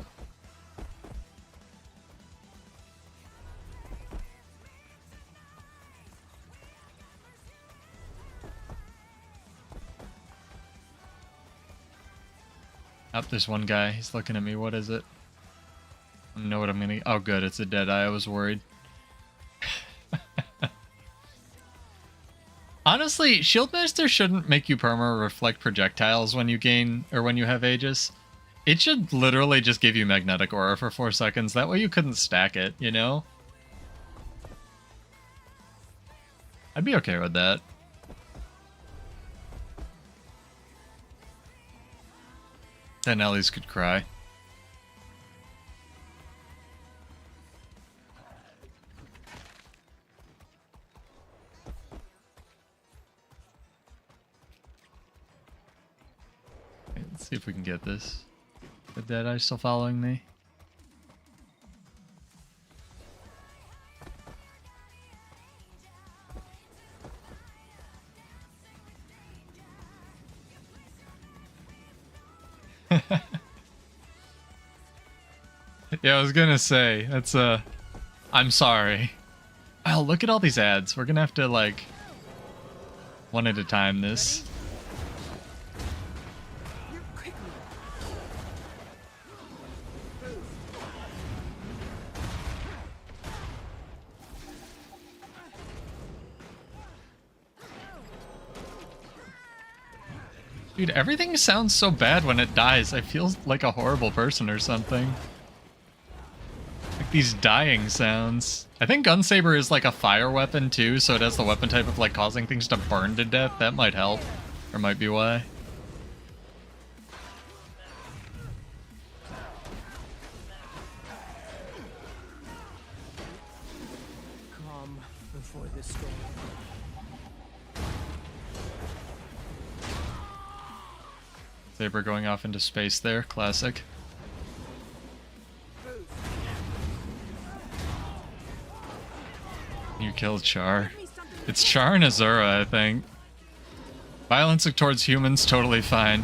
Up, there's one guy. He's looking at me. What is it? I don't know what I'm gonna... Oh, good. It's a dead eye. I was worried. Honestly, Shieldmaster shouldn't make you perma reflect projectiles when you gain... or when you have Aegis. It should literally just give you Magnetic Aura for 4 seconds. That way you couldn't stack it, you know? I'd be okay with that. Then Ellie's could cry. Okay, let's see if we can get this. The Deadeye still following me? Yeah, I was gonna say, that's I'm sorry. Oh, look at all these ads. We're gonna have to, like, one at a time this. Dude, everything sounds so bad when it dies. I feel like a horrible person or something. Like these dying sounds. I think Gunsaber is like a fire weapon too, so it has the weapon type of like causing things to burn to death. That might help. Or might be why. Calm before the storm. Saber going off into space there. Classic. You killed Char. It's Char and Azura, I think. Violence towards humans, totally fine.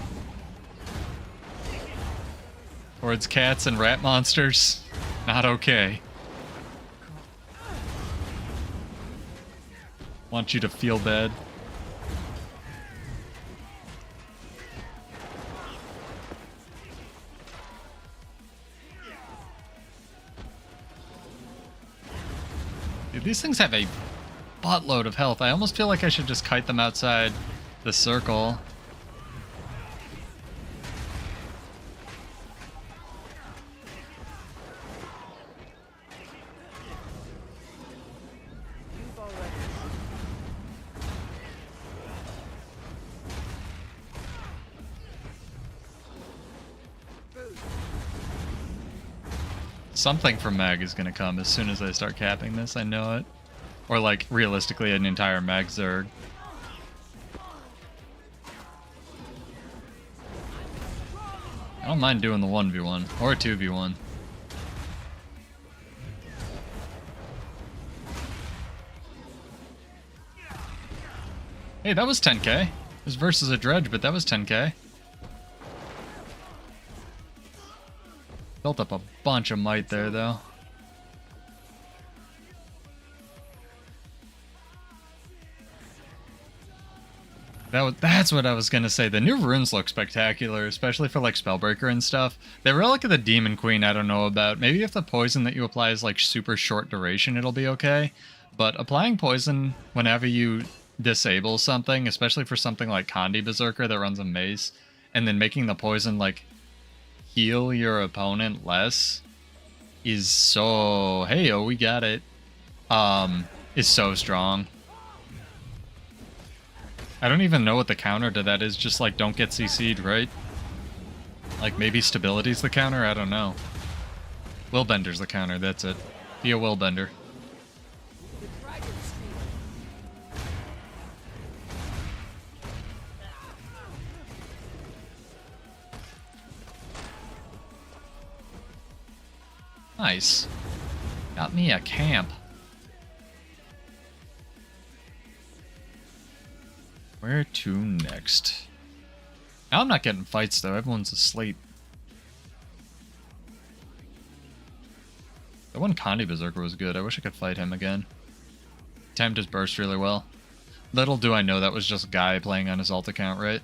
Towards cats and rat monsters, not okay. Want you to feel bad. Dude, these things have a buttload of health. I almost feel like I should just kite them outside the circle. Something from Mag is gonna come as soon as I start capping this, I know it. Or like, realistically, an entire Mag Zerg. I don't mind doing the 1v1, or 2v1. Hey, that was 10k. It was versus a dredge, but that was 10k. Built up a bunch of might there, though. That's what I was gonna say. The new runes look spectacular, especially for like Spellbreaker and stuff. The Relic of the Demon Queen I don't know about. Maybe if the poison that you apply is like super short duration, it'll be okay. But applying poison whenever you disable something, especially for something like Condi Berserker that runs a mace, and then making the poison like heal your opponent less is so... Hey, oh, we got it. is so strong. I don't even know what the counter to that is, just like don't get CC'd, right? Like maybe stability's the counter, I don't know. Willbender's the counter, that's it. Be a Willbender. Nice. Got me a camp. Where to next? Now I'm not getting fights though, everyone's asleep. The one Condi Berserker was good, I wish I could fight him again. Timed his burst really well. Little do I know that was just Guy playing on his alt account, right?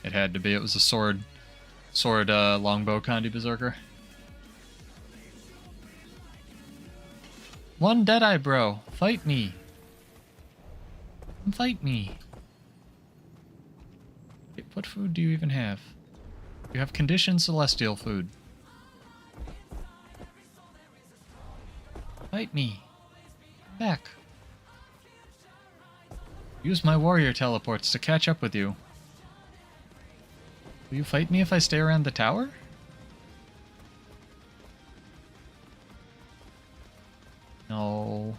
It had to be, it was a sword longbow Condi Berserker. One Deadeye bro, fight me. Fight me. What food do you even have? You have conditioned celestial food. Fight me. Back. Use my warrior teleports to catch up with you. Will you fight me if I stay around the tower? No.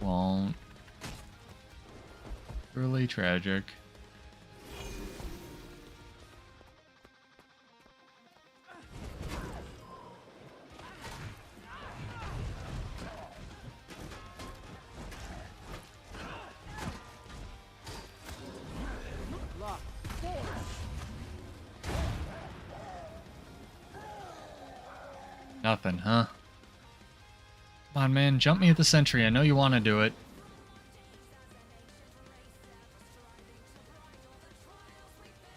Won't. Really tragic. Nothing, huh? Come on, man. Jump me at the sentry. I know you want to do it.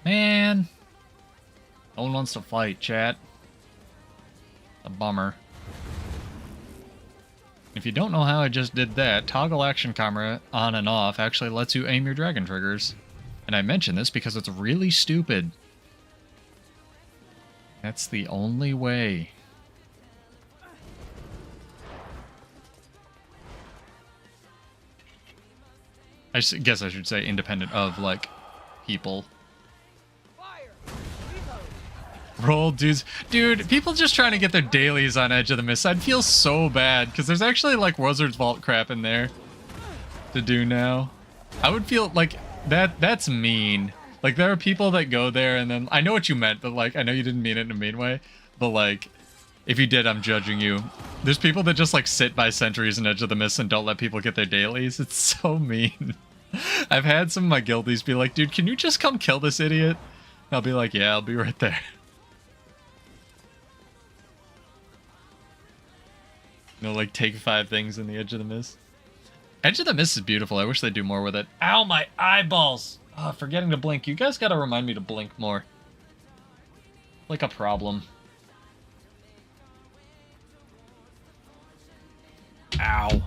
Man! No one wants to fight, chat. A bummer. If you don't know how I just did that, toggle action camera on and off actually lets you aim your dragon triggers. And I mention this because it's really stupid. That's the only way. I guess I should say independent of, like, people. Roll dudes. Dude, people just trying to get their dailies on Edge of the Mist. I'd feel so bad, because there's actually, like, Wizard's Vault crap in there to do now. I would feel, like, that's mean. Like, there are people that go there, and then... I know what you meant, but, like, I know you didn't mean it in a mean way. But, like, if you did, I'm judging you. There's people that just, like, sit by sentries in Edge of the Mist and don't let people get their dailies. It's so mean. I've had some of my guildies be like, dude, can you just come kill this idiot? And I'll be like, yeah, I'll be right there. You know, like, take 5 things in the Edge of the Mist. Edge of the Mist is beautiful. I wish they'd do more with it. Ow, my eyeballs! Oh, forgetting to blink. You guys gotta remind me to blink more. Like a problem. Ow.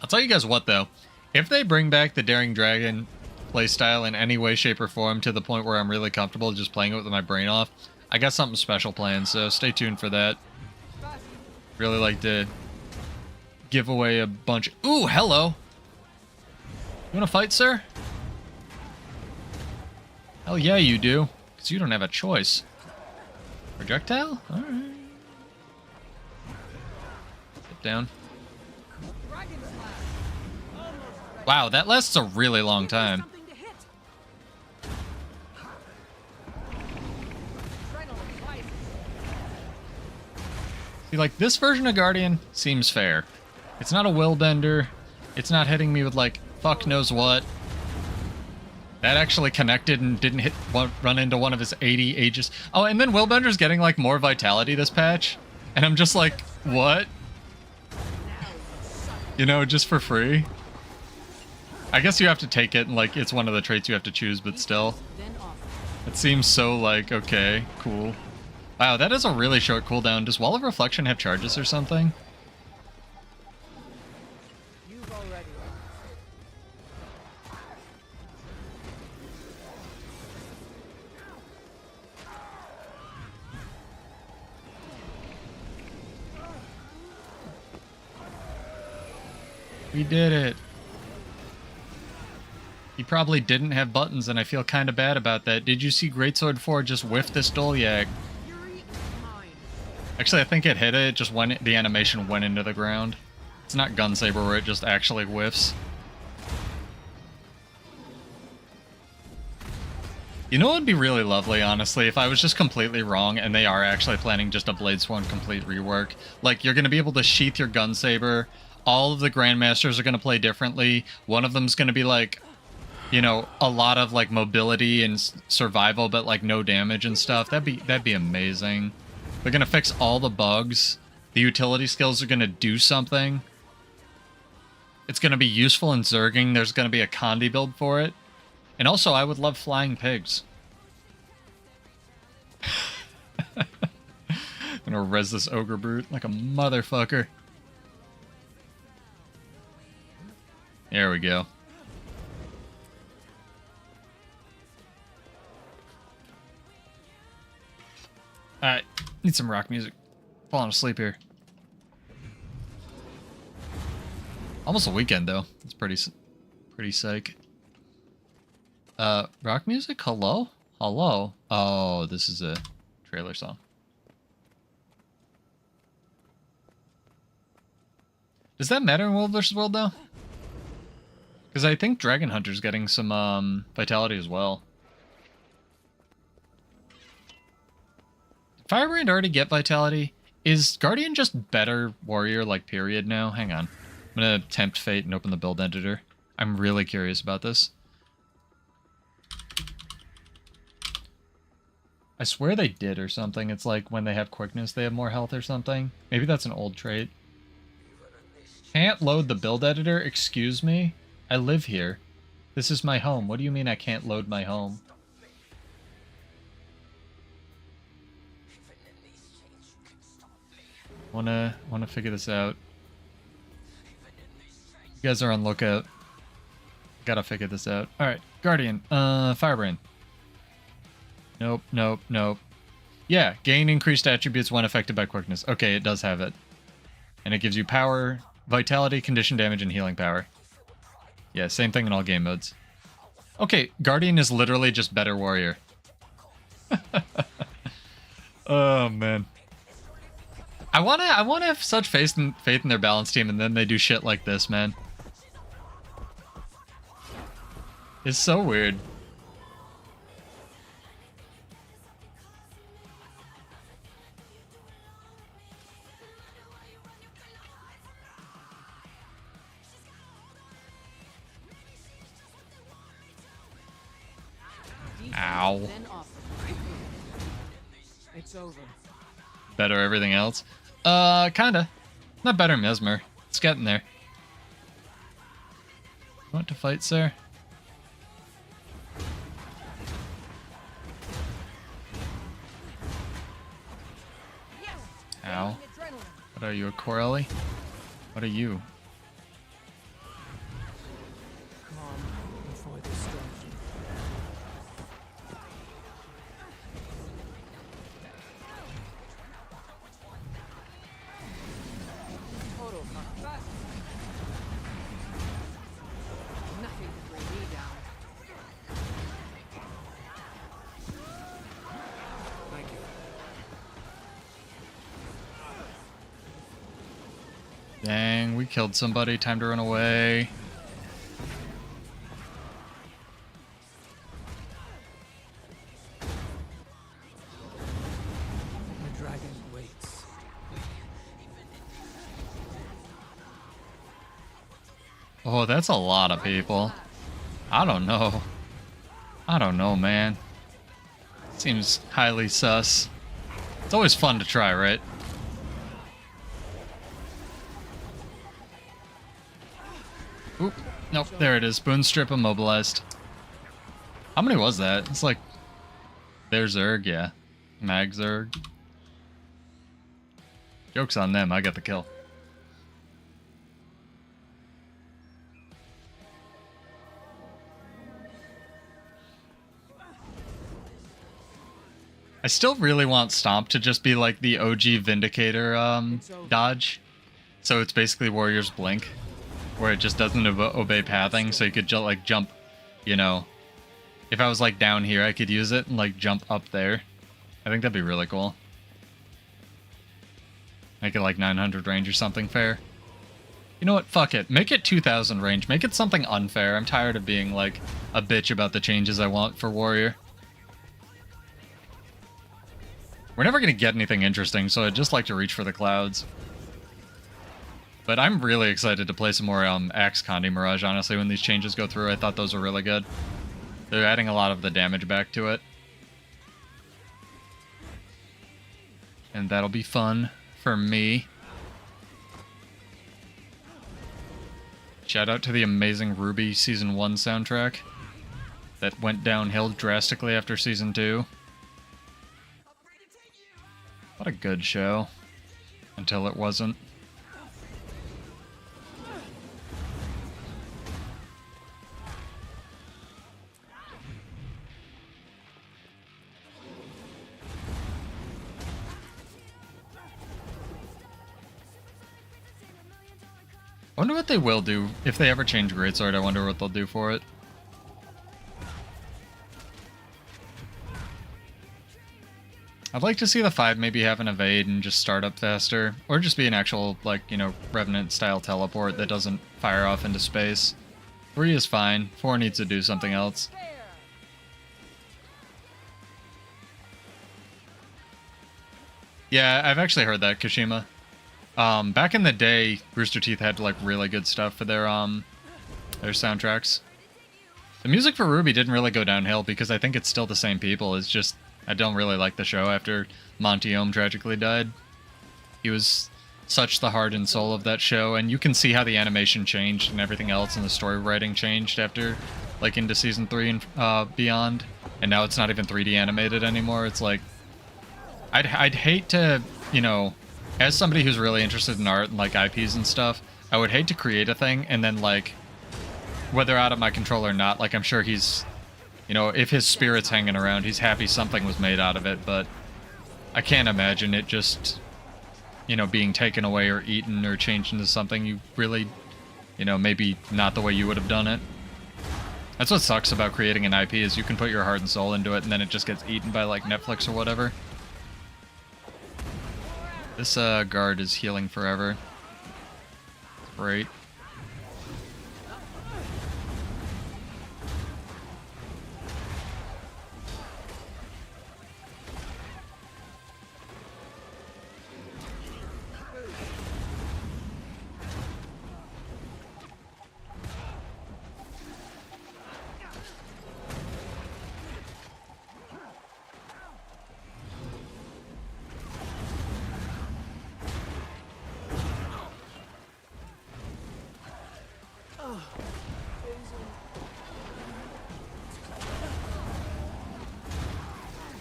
I'll tell you guys what, though. If they bring back the Daring Dragon playstyle in any way, shape, or form to the point where I'm really comfortable just playing it with my brain off, I got something special planned, so stay tuned for that. Really like to give away a bunch... Ooh, hello! You wanna fight, sir? Hell yeah, you do. Because you don't have a choice. Projectile? Alright. Get down. Wow, that lasts a really long time. See, like, this version of Guardian seems fair. It's not a Willbender. It's not hitting me with, like, fuck knows what. That actually connected and didn't run into one of his 80 Aegis. Oh, and then Willbender's getting, like, more vitality this patch. And I'm just like, what? You know, just for free? I guess you have to take it, and, like, it's one of the traits you have to choose, but still. It seems so, like, okay, cool. Wow, that is a really short cooldown. Does Wall of Reflection have charges or something? We did it. He probably didn't have buttons, and I feel kind of bad about that. Did you see Greatsword 4 just whiff this Dolyag? Fury is mine. Actually, I think it hit it. It just went. The animation went into the ground. It's not Gunsaber where it just actually whiffs. You know what would be really lovely, honestly, if I was just completely wrong and they are actually planning just a Bladesworn complete rework. Like, you're going to be able to sheath your Gunsaber. All of the Grandmasters are going to play differently. One of them's going to be like, you know, a lot of like mobility and survival, but like no damage and stuff. That'd be amazing. They're going to fix all the bugs. The utility skills are going to do something. It's going to be useful in Zerging. There's going to be a Condi build for it. And also, I would love flying pigs. I'm gonna res this ogre brute like a motherfucker. There we go. Alright, need some rock music. Falling asleep here. Almost a weekend though. It's pretty psych. Rock music? Hello? Hello? Oh, this is a trailer song. Does that matter in World vs. World, though? Because I think Dragon Hunter's getting some, vitality as well. Did Firebrand already get vitality? Is Guardian just better warrior, like, period now? Hang on. I'm gonna tempt fate and open the build editor. I'm really curious about this. I swear they did or something. It's like when they have quickness, they have more health or something. Maybe that's an old trait. Can't load the build editor? Excuse me? I live here. This is my home. What do you mean I can't load my home? Wanna figure this out. You guys are on lookout. Gotta figure this out. Alright, Guardian. Firebrand. Nope, nope, nope. Yeah, gain increased attributes when affected by quickness. Okay, it does have it. And it gives you power, vitality, condition damage, and healing power. Yeah, same thing in all game modes. Okay, Guardian is literally just better warrior. Oh, man. I wanna have such faith in their balance team, and then they do shit like this, man. It's so weird. Ow. Then off. It's over. Better everything else? Kinda. Not better Mesmer. It's getting there. You want to fight, sir? Ow. What are you, a Corelli? What are you? Calm before the storm. Total fuck. Nothing can bring me down. Thank you. Dang, we killed somebody. Time to run away. The dragon waits. Oh, that's a lot of people. I don't know. I don't know, man. Seems highly sus. It's always fun to try, right? Oop. Nope, there it is. Boonstrip immobilized. How many was that? It's like... There's Zerg, yeah. Mag Zerg. Joke's on them, I got the kill. I still really want Stomp to just be like the OG Vindicator dodge. So it's basically Warrior's Blink. where it just doesn't obey pathing, so you could just like jump, you know, if I was like down here, I could use it and like jump up there. I think that'd be really cool. Make it like 900 range or something fair. You know what? Fuck it. Make it 2000 range. Make it something unfair. I'm tired of being like a bitch about the changes I want for warrior. We're never going to get anything interesting, so I'd just like to reach for the clouds. But I'm really excited to play some more Axe Condi Mirage, honestly, when these changes go through. I thought those were really good. They're adding a lot of the damage back to it. And that'll be fun for me. Shout out to the amazing Ruby Season 1 soundtrack that went downhill drastically after Season 2. What a good show. Until it wasn't. I wonder what they will do. If they ever change Greatsword, I wonder what they'll do for it. I'd like to see the 5 maybe have an evade and just start up faster. Or just be an actual, like, you know, Revenant-style teleport that doesn't fire off into space. 3 is fine. 4 needs to do something else. Yeah, I've actually heard that, Kashima. Back in the day, Rooster Teeth had like really good stuff for their soundtracks. The music for Ruby didn't really go downhill because I think it's still the same people. It's just I don't really like the show after Monty Ohm tragically died. He was such the heart and soul of that show, and you can see how the animation changed and everything else, and the story writing changed after like into season 3 and beyond. And now it's not even 3D animated anymore. It's like I'd hate to, you know, as somebody who's really interested in art and like IPs and stuff, I would hate to create a thing and then like, whether out of my control or not, like I'm sure he's, you know, if his spirit's hanging around, he's happy something was made out of it, but I can't imagine it just, you know, being taken away or eaten or changed into something you really, you know, maybe not the way you would have done it. That's what sucks about creating an IP is you can put your heart and soul into it and then it just gets eaten by like Netflix or whatever. This guard is healing forever. Great.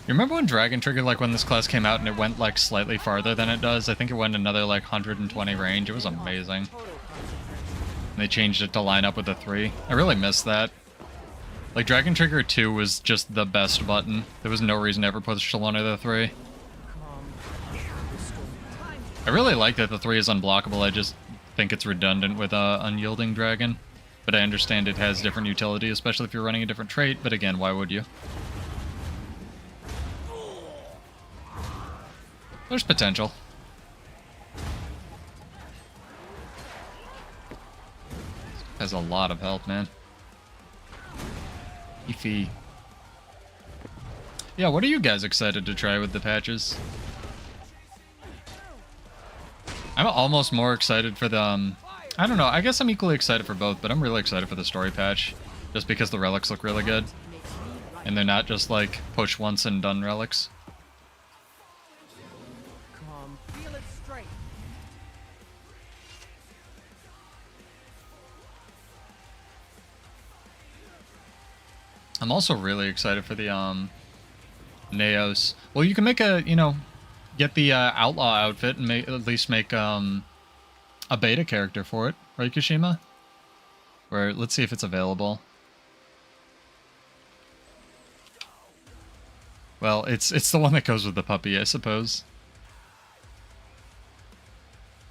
You remember when Dragon Trigger, like when this class came out and it went like slightly farther than it does? I think it went another like 120 range. It was amazing. And they changed it to line up with the 3. I really miss that. Like Dragon Trigger 2 was just the best button. There was no reason to ever push the 1 or the 3. I really like that the 3 is unblockable. I just think it's redundant with Unyielding Dragon. But I understand it has different utility, especially if you're running a different trait. But again, why would you? There's potential. Has a lot of health, man. Ify. Yeah, what are you guys excited to try with the patches? I'm almost more excited for the, I don't know, I guess I'm equally excited for both, but I'm really excited for the story patch. Just because the relics look really good. And they're not just like push once and done relics. I'm also really excited for the Neos. Well, you can make a, you know, get the outlaw outfit and at least make a beta character for it, right, Kashima? Or let's see if it's available. Well, it's the one that goes with the puppy, I suppose.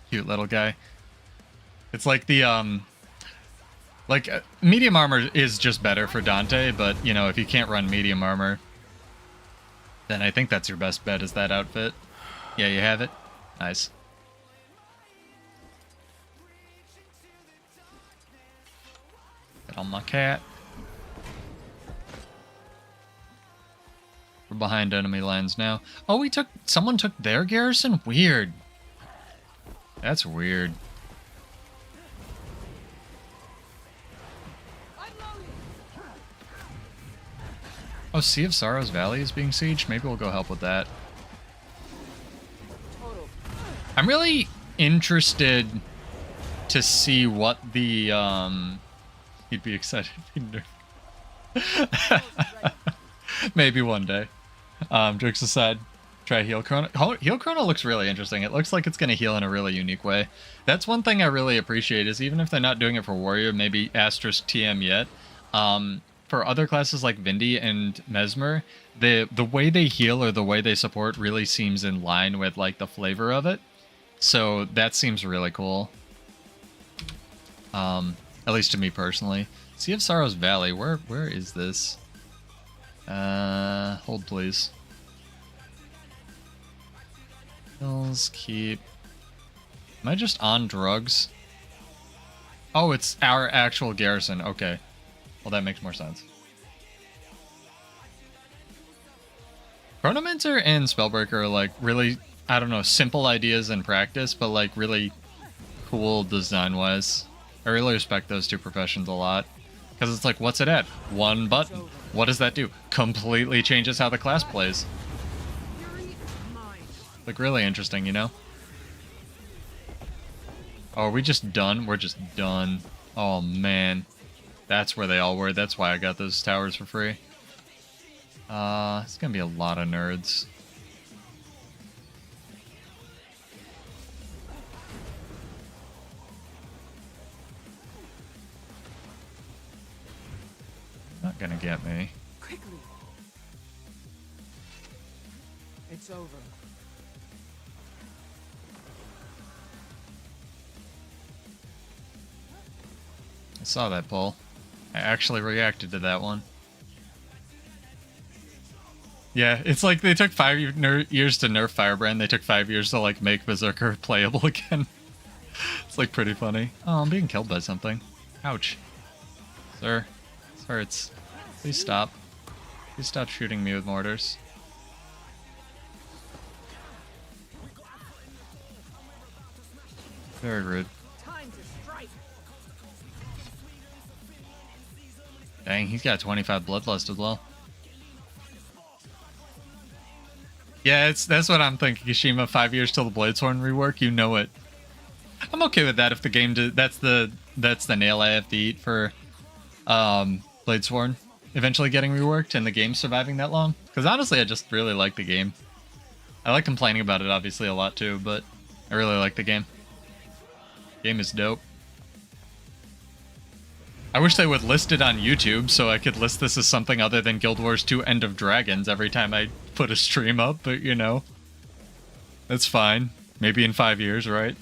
Cute little guy. It's like the Like, medium armor is just better for Dante, but, you know, if you can't run medium armor, then I think that's your best bet is that outfit. Yeah, you have it? Nice. Get on my cat. We're behind enemy lines now. Oh, someone took their garrison? Weird. That's weird. Oh, Sea of Sorrows Valley is being sieged? Maybe we'll go help with that. I'm really interested to see what the, you'd be excited if you nerfed. Maybe one day. Jokes aside, try Heal Chrono. Heal Chrono looks really interesting. It looks like it's going to heal in a really unique way. That's one thing I really appreciate is even if they're not doing it for Warrior, maybe Asterisk TM yet, for other classes like Vindy and Mesmer, the way they heal or the way they support really seems in line with like the flavor of it. So that seems really cool. At least to me personally. Sea of Sorrows Valley, where is this? Hold please. Hills, keep. Am I just on drugs? Oh, it's our actual garrison. Okay. Well, that makes more sense. Chronomancer and Spellbreaker are like really, I don't know, simple ideas in practice, but like really cool design-wise. I really respect those two professions a lot. Because it's like, what's it at? One button. What does that do? Completely changes how the class plays. Like, really interesting, you know? Oh, are we just done? We're just done. Oh, man. That's where they all were. That's why I got those towers for free. It's gonna be a lot of nerds. Not gonna get me. Quickly. It's over. I saw that pull. I actually reacted to that one. Yeah, it's like they took 5 years to nerf Firebrand. They took 5 years to like make Berserker playable again. It's like pretty funny. Oh, I'm being killed by something. Ouch. Sir, this hurts. Please stop. Please stop shooting me with mortars. Very rude. Time to strike. Dang, he's got 25 Bloodlust as well. Yeah, that's what I'm thinking, Kashima. 5 years till the Bladesworn rework, you know it. I'm okay with that if the game that's the nail I have to eat for Bladesworn eventually getting reworked and the game surviving that long. Because honestly, I just really like the game. I like complaining about it obviously a lot too, but I really like the game. Game is dope. I wish they would list it on YouTube so I could list this as something other than Guild Wars 2 End of Dragons every time I put a stream up, but you know, that's fine. Maybe in 5 years, right?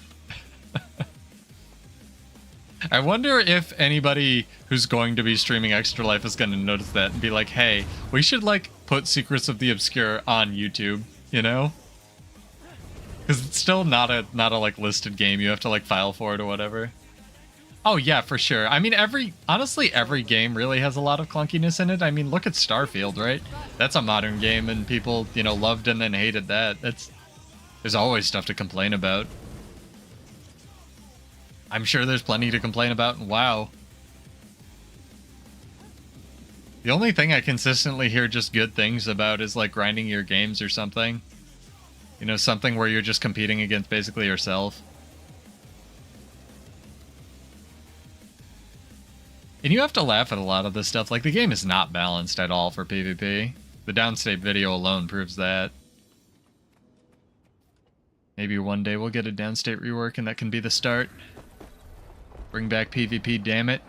I wonder if anybody who's going to be streaming Extra Life is going to notice that and be like, hey, we should like put Secrets of the Obscure on YouTube, you know? Because it's still not a like listed game. You have to like file for it or whatever. Oh yeah, for sure. I mean, honestly, every game really has a lot of clunkiness in it. I mean, look at Starfield, right? That's a modern game, and people, you know, loved and then hated that. There's always stuff to complain about. I'm sure there's plenty to complain about in WoW. The only thing I consistently hear just good things about is like grinding your games or something. You know, something where you're just competing against basically yourself. And you have to laugh at a lot of this stuff. Like, the game is not balanced at all for PvP. The Downstate video alone proves that. Maybe one day we'll get a Downstate rework and that can be the start. Bring back PvP, damn it.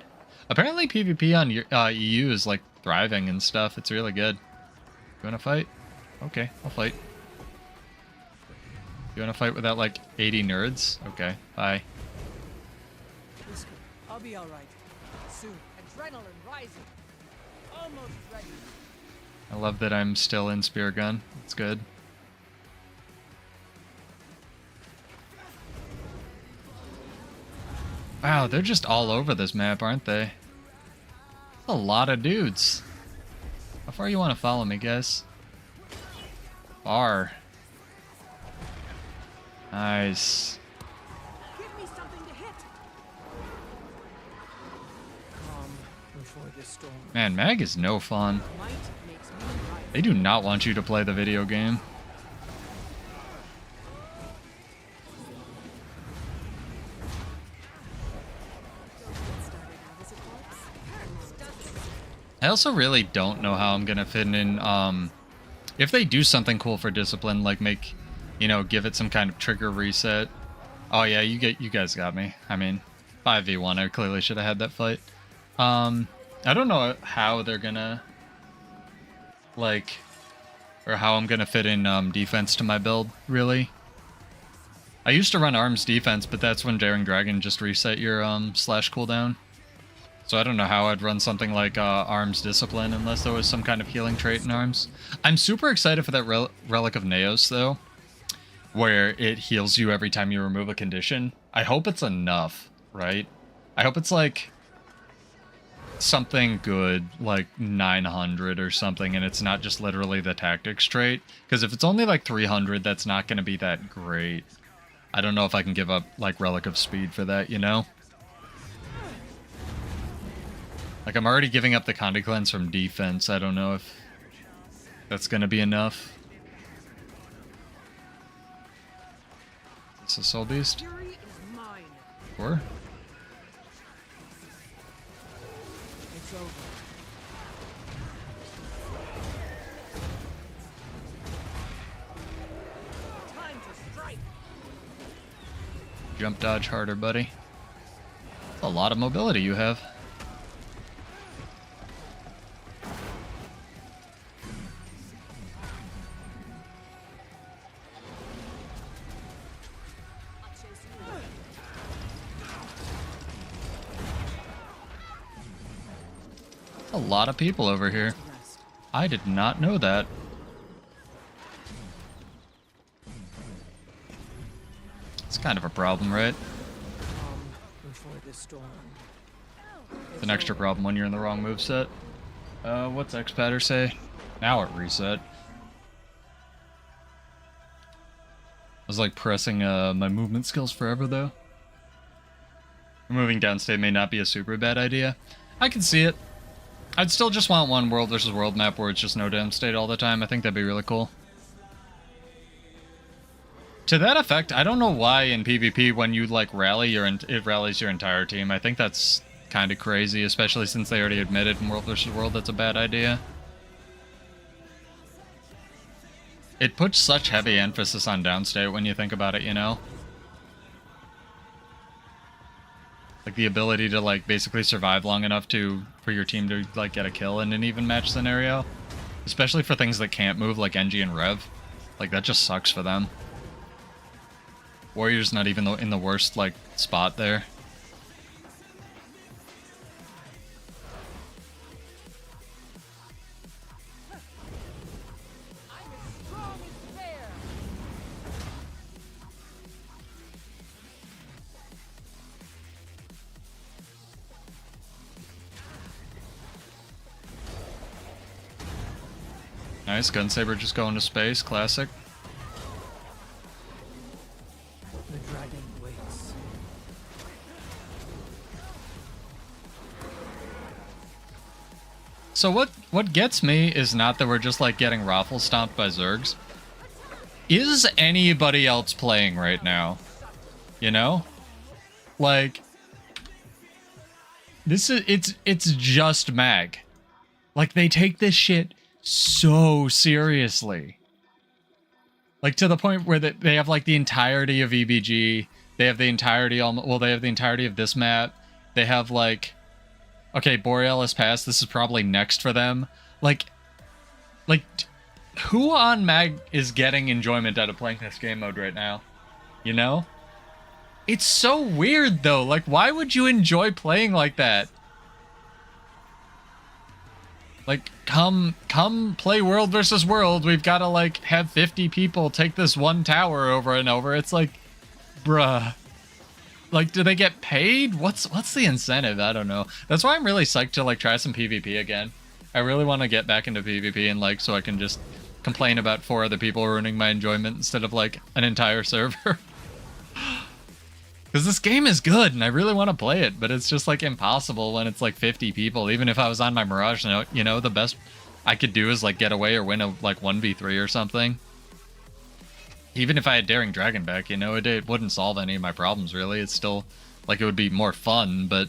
Apparently PvP on EU is, like, thriving and stuff. It's really good. You wanna fight? Okay, I'll fight. You wanna fight without, like, 80 nerds? Okay, bye. I'll be alright. soon. Adrenaline rising. Almost ready. I love that I'm still in spear gun. It's good. Wow, they're just all over this map, aren't they? A lot of dudes. How far you want to follow me, guys? Far. Nice. Give me something to hit. Calm before the storm. Man, mag is no fun. Might makes me right. They do not want you to play the video game. I also really don't know how I'm gonna fit in, if they do something cool for discipline, like make, you know, give it some kind of trigger reset. Oh yeah, you guys got me. I mean, 5v1, I clearly should have had that fight. I don't know how they're gonna, like, or how I'm gonna fit in, defense to my build, really. I used to run arms defense, but that's when Daring Dragon just reset your, slash cooldown. So I don't know how I'd run something like Arms Discipline unless there was some kind of healing trait in Arms. I'm super excited for that Relic of Naos, though, where it heals you every time you remove a condition. I hope it's enough, right? I hope it's like something good, like 900 or something, and it's not just literally the tactics trait. Because if it's only like 300, that's not going to be that great. I don't know if I can give up like Relic of Speed for that, you know? Like, I'm already giving up the Conde Cleanse from defense. I don't know if that's going to be enough. Is this a Soul Beast? Fury is mine. Sure. It's over. Time to strike. Jump dodge harder, buddy. That's a lot of mobility you have. A lot of people over here. I did not know that. It's kind of a problem, right? Calm before the storm. It's an extra problem when you're in the wrong moveset. What's X-Patter say? Now it reset. I was like pressing my movement skills forever though. Removing Downstate may not be a super bad idea. I can see it. I'd still just want one world versus world map where it's just no Downstate all the time. I think that'd be really cool. To that effect, I don't know why in PvP when you like rally, it rallies your entire team. I think that's kind of crazy, especially since they already admitted in world versus world that's a bad idea. It puts such heavy emphasis on Downstate when you think about it, you know? Like the ability to like basically survive long enough for your team to like get a kill in an even match scenario. Especially for things that can't move like Engie and Rev. Like that just sucks for them. Warrior's not even in the worst like spot there. I'm as strong as fair. Nice, Gunsaber just going to space, classic. The dragon waits. So what gets me is not that we're just like getting raffle stomped by Zergs. Is anybody else playing right now? You know? Like this is it's just mag. Like they take this shit so seriously. Like to the point where they have like the entirety of EBG, they have the entirety they have the entirety of this map. They have like okay, Borealis Pass, this is probably next for them. Like who on mag is getting enjoyment out of playing this game mode right now? You know? It's so weird though. Like why would you enjoy playing like that? Like, come play world versus world. We've got to, like, have 50 people take this one tower over and over. It's like, bruh. Like, do they get paid? What's the incentive? I don't know. That's why I'm really psyched to, like, try some PvP again. I really want to get back into PvP and, like, so I can just complain about 4 other people ruining my enjoyment instead of, like, an entire server. Because this game is good, and I really want to play it, but it's just, like, impossible when it's, like, 50 people. Even if I was on my Mirage, you know, the best I could do is, like, get away or win a, like, 1v3 or something. Even if I had Daring Dragon back, you know, it wouldn't solve any of my problems, really. It's still, like, it would be more fun, but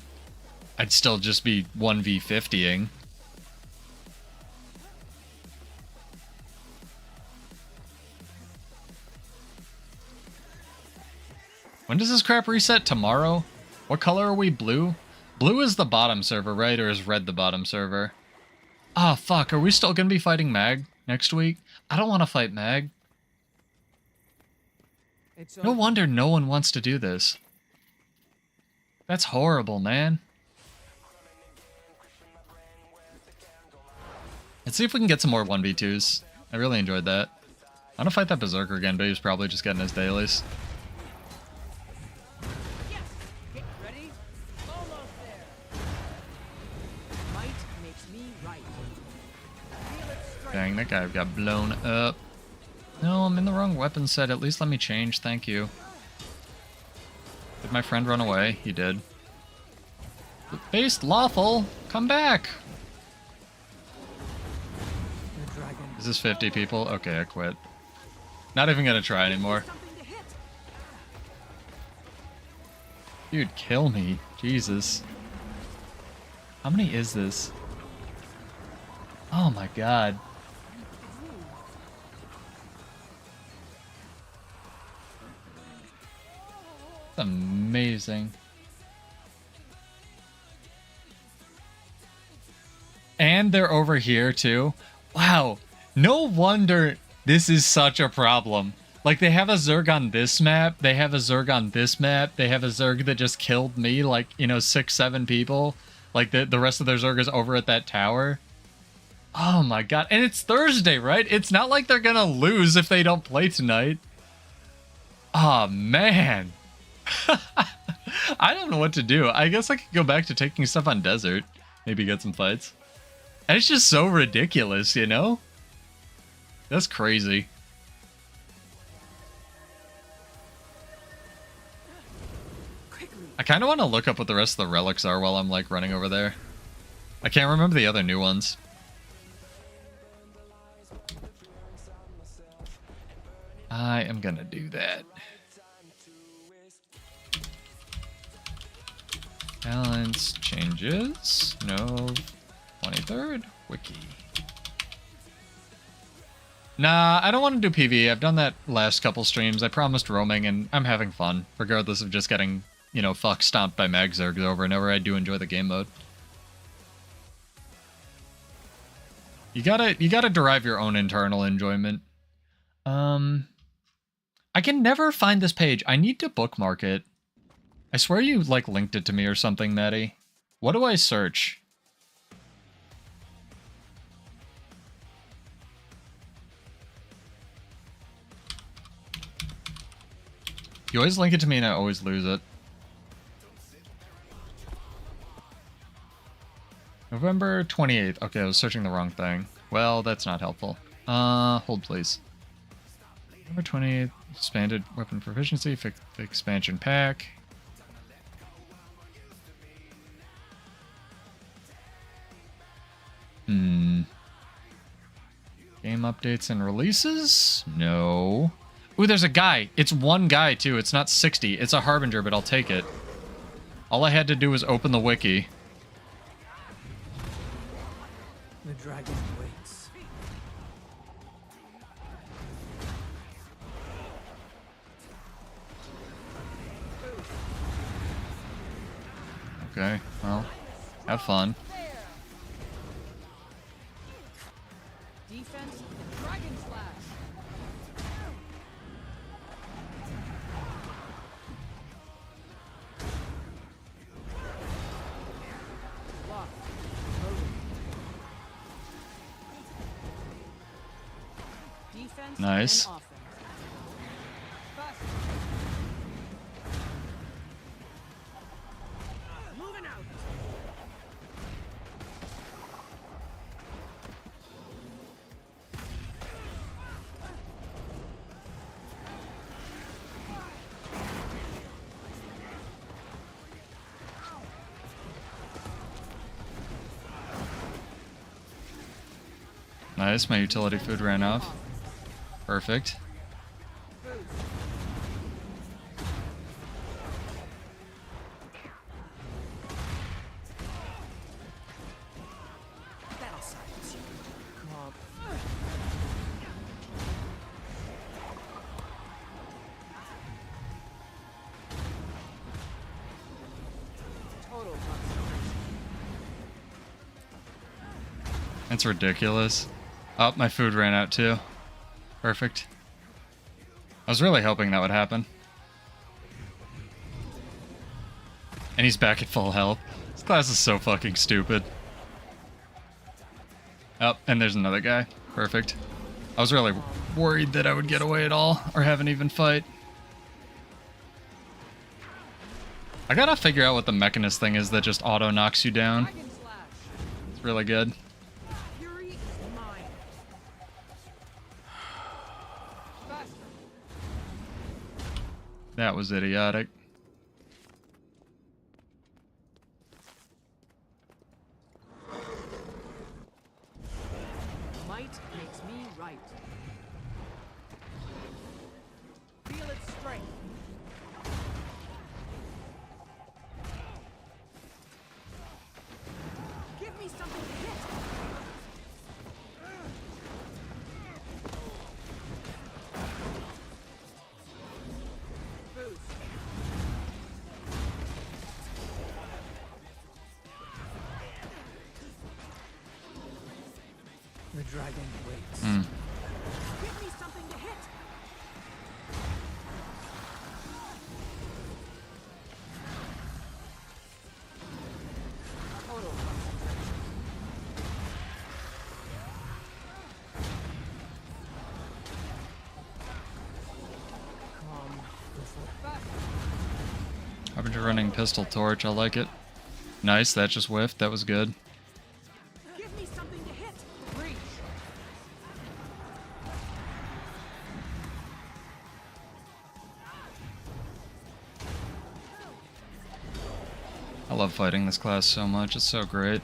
I'd still just be 1v50ing. When does this crap reset? Tomorrow? What color are we? Blue? Blue is the bottom server, right? Or is red the bottom server? Ah, fuck. Are we still going to be fighting Mag next week? I don't want to fight Mag. No wonder no one wants to do this. That's horrible, man. Let's see if we can get some more 1v2s. I really enjoyed that. I want to fight that Berserker again, but he was probably just getting his dailies. Dang, that guy got blown up. No, I'm in the wrong weapon set. At least let me change. Thank you. Did my friend run away? He did. Based lawful. Come back. Is this 50 people? Okay, I quit. Not even gonna try anymore. Dude, kill me. Jesus. How many is this? Oh my god. That's amazing. And they're over here too. Wow. No wonder this is such a problem. Like, they have a Zerg on this map, they have a Zerg on this map, they have a Zerg that just killed me, like, you know, 6-7 people. Like, the rest of their Zerg is over at that tower. Oh my god. And it's Thursday, right? It's not like they're gonna lose if they don't play tonight. Oh, man. I don't know what to do. I guess I could go back to taking stuff on desert. Maybe get some fights. And it's just so ridiculous, you know? That's crazy. I kind of want to look up what the rest of the relics are while I'm, like, running over there. I can't remember the other new ones. I am gonna do that. Balance changes. No. 23rd. Wiki. Nah, I don't want to do PvE. I've done that last couple streams. I promised roaming, and I'm having fun, regardless of just getting, you know, fuck stomped by mag Zergs over and over. I do enjoy the game mode. You gotta derive your own internal enjoyment. I can never find this page. I need to bookmark it. I swear you, like, linked it to me or something, Maddie. What do I search? You always link it to me and I always lose it. November 28th. Okay, I was searching the wrong thing. Well, that's not helpful. Hold please. November 28th. Expanded weapon proficiency. Expansion pack. Game updates and releases? No. Ooh, there's a guy. It's one guy, too. It's not 60. It's a Harbinger, but I'll take it. All I had to do was open the wiki. The dragon waits. Okay, well, have fun. Defense, Dragon Slash. Block. defense Nice. and offense. Faster. Moving out. Nice, my utility food ran off. Perfect. That'll silence you. Come on. Total concentration. That's ridiculous. Oh, my food ran out too. Perfect. I was really hoping that would happen. And he's back at full health. This class is so fucking stupid. Oh, and there's another guy. Perfect. I was really worried that I would get away at all, or have an even fight. I gotta figure out what the mechanist thing is that just auto knocks you down. Dragon slash. It's really good. Fury is mine. Faster. That was idiotic. Might makes me right. Feel its strength. Give me something to hit. Boost. The dragon waits. Give me something to hit. Total concentration. Calm before Faster. I've been running pistol torch. I like it. Nice. That just whiffed. That was good. Give me something to hit. Reach. I love fighting this class so much. It's so great.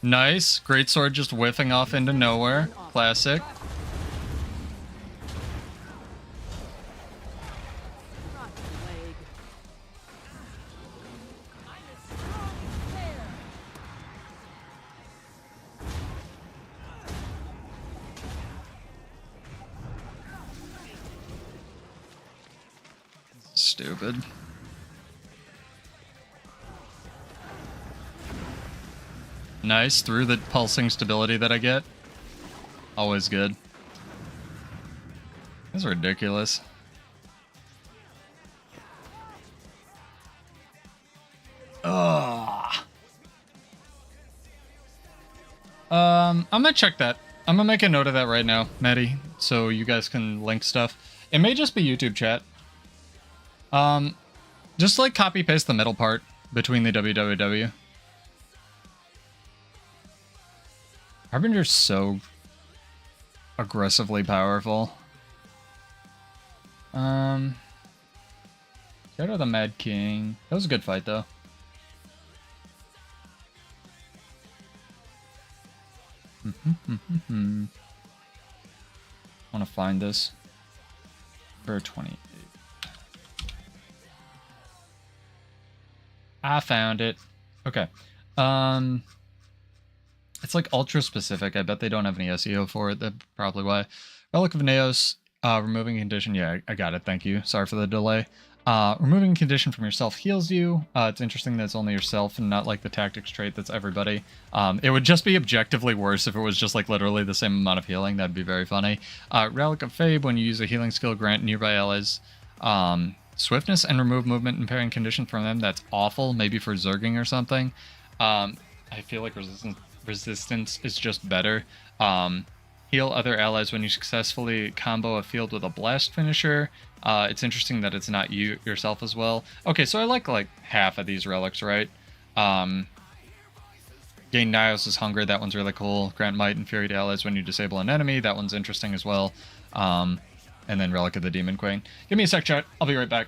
Nice. Great sword just whiffing off into nowhere. Classic. Rotten leg. I'm as strong as air. Stupid. Nice. Through the pulsing stability that I get. Always good. This is ridiculous. Ugh. I'm gonna check that. I'm gonna make a note of that right now, Maddie, so you guys can link stuff. It may just be YouTube chat. Just like copy paste the middle part between the WWW. Harbinger's so aggressively powerful. Shout out the Mad King. That was a good fight though. I want to find this for 28. I found it. Okay. It's like ultra specific. I bet they don't have any SEO for it. That's probably why. Relic of Neos, removing condition. Yeah, I got it. Thank you. Sorry for the delay. Removing condition from yourself heals you. It's interesting that it's only yourself and not like the tactics trait that's everybody. It would just be objectively worse if it was just like literally the same amount of healing. That'd be very funny. Relic of Fabe, when you use a healing skill, grant nearby allies Swiftness and remove movement impairing condition from them. That's awful. Maybe for Zerging or something. I feel like resistance is just better. Heal other allies when you successfully combo a field with a blast finisher. It's interesting that it's not you yourself as well. Okay, so I like half of these relics, right? Gain Nios' Hunger, that one's really cool. Grant Might and Fury to allies when you disable an enemy, that one's interesting as well. And then Relic of the Demon Queen. Give me a sec, chat. I'll be right back.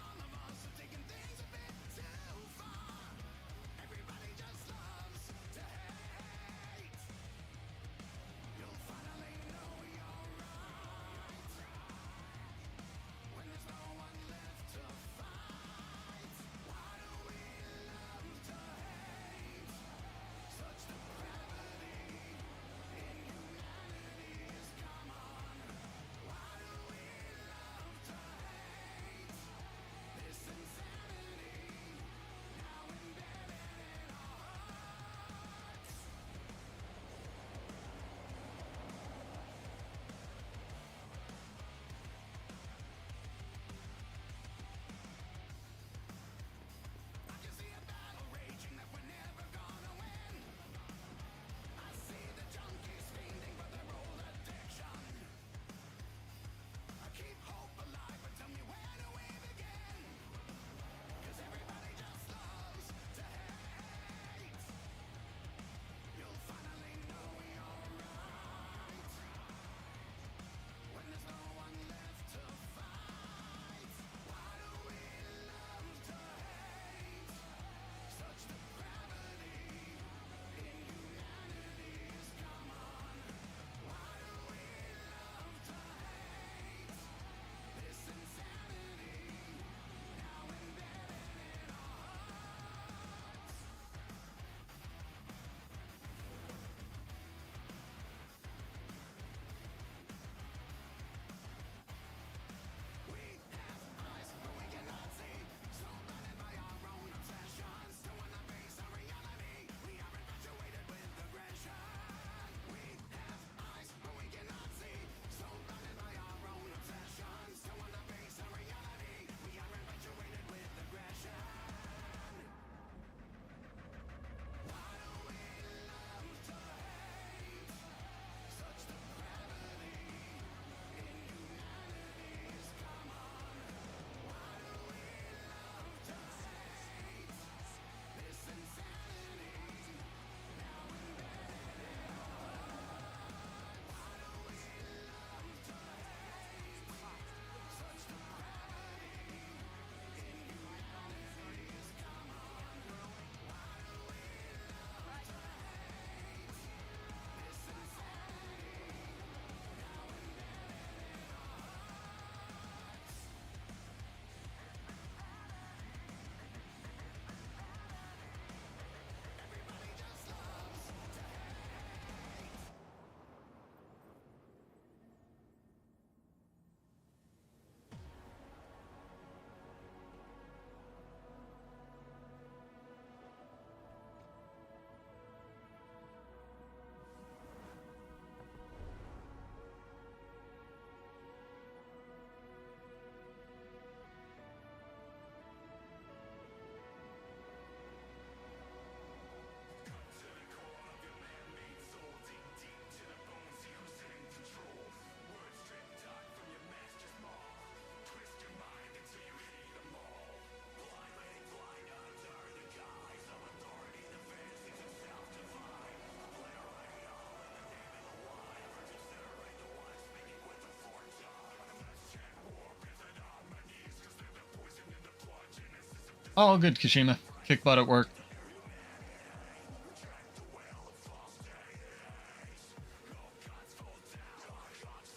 All good, Kashima. Kick butt at work.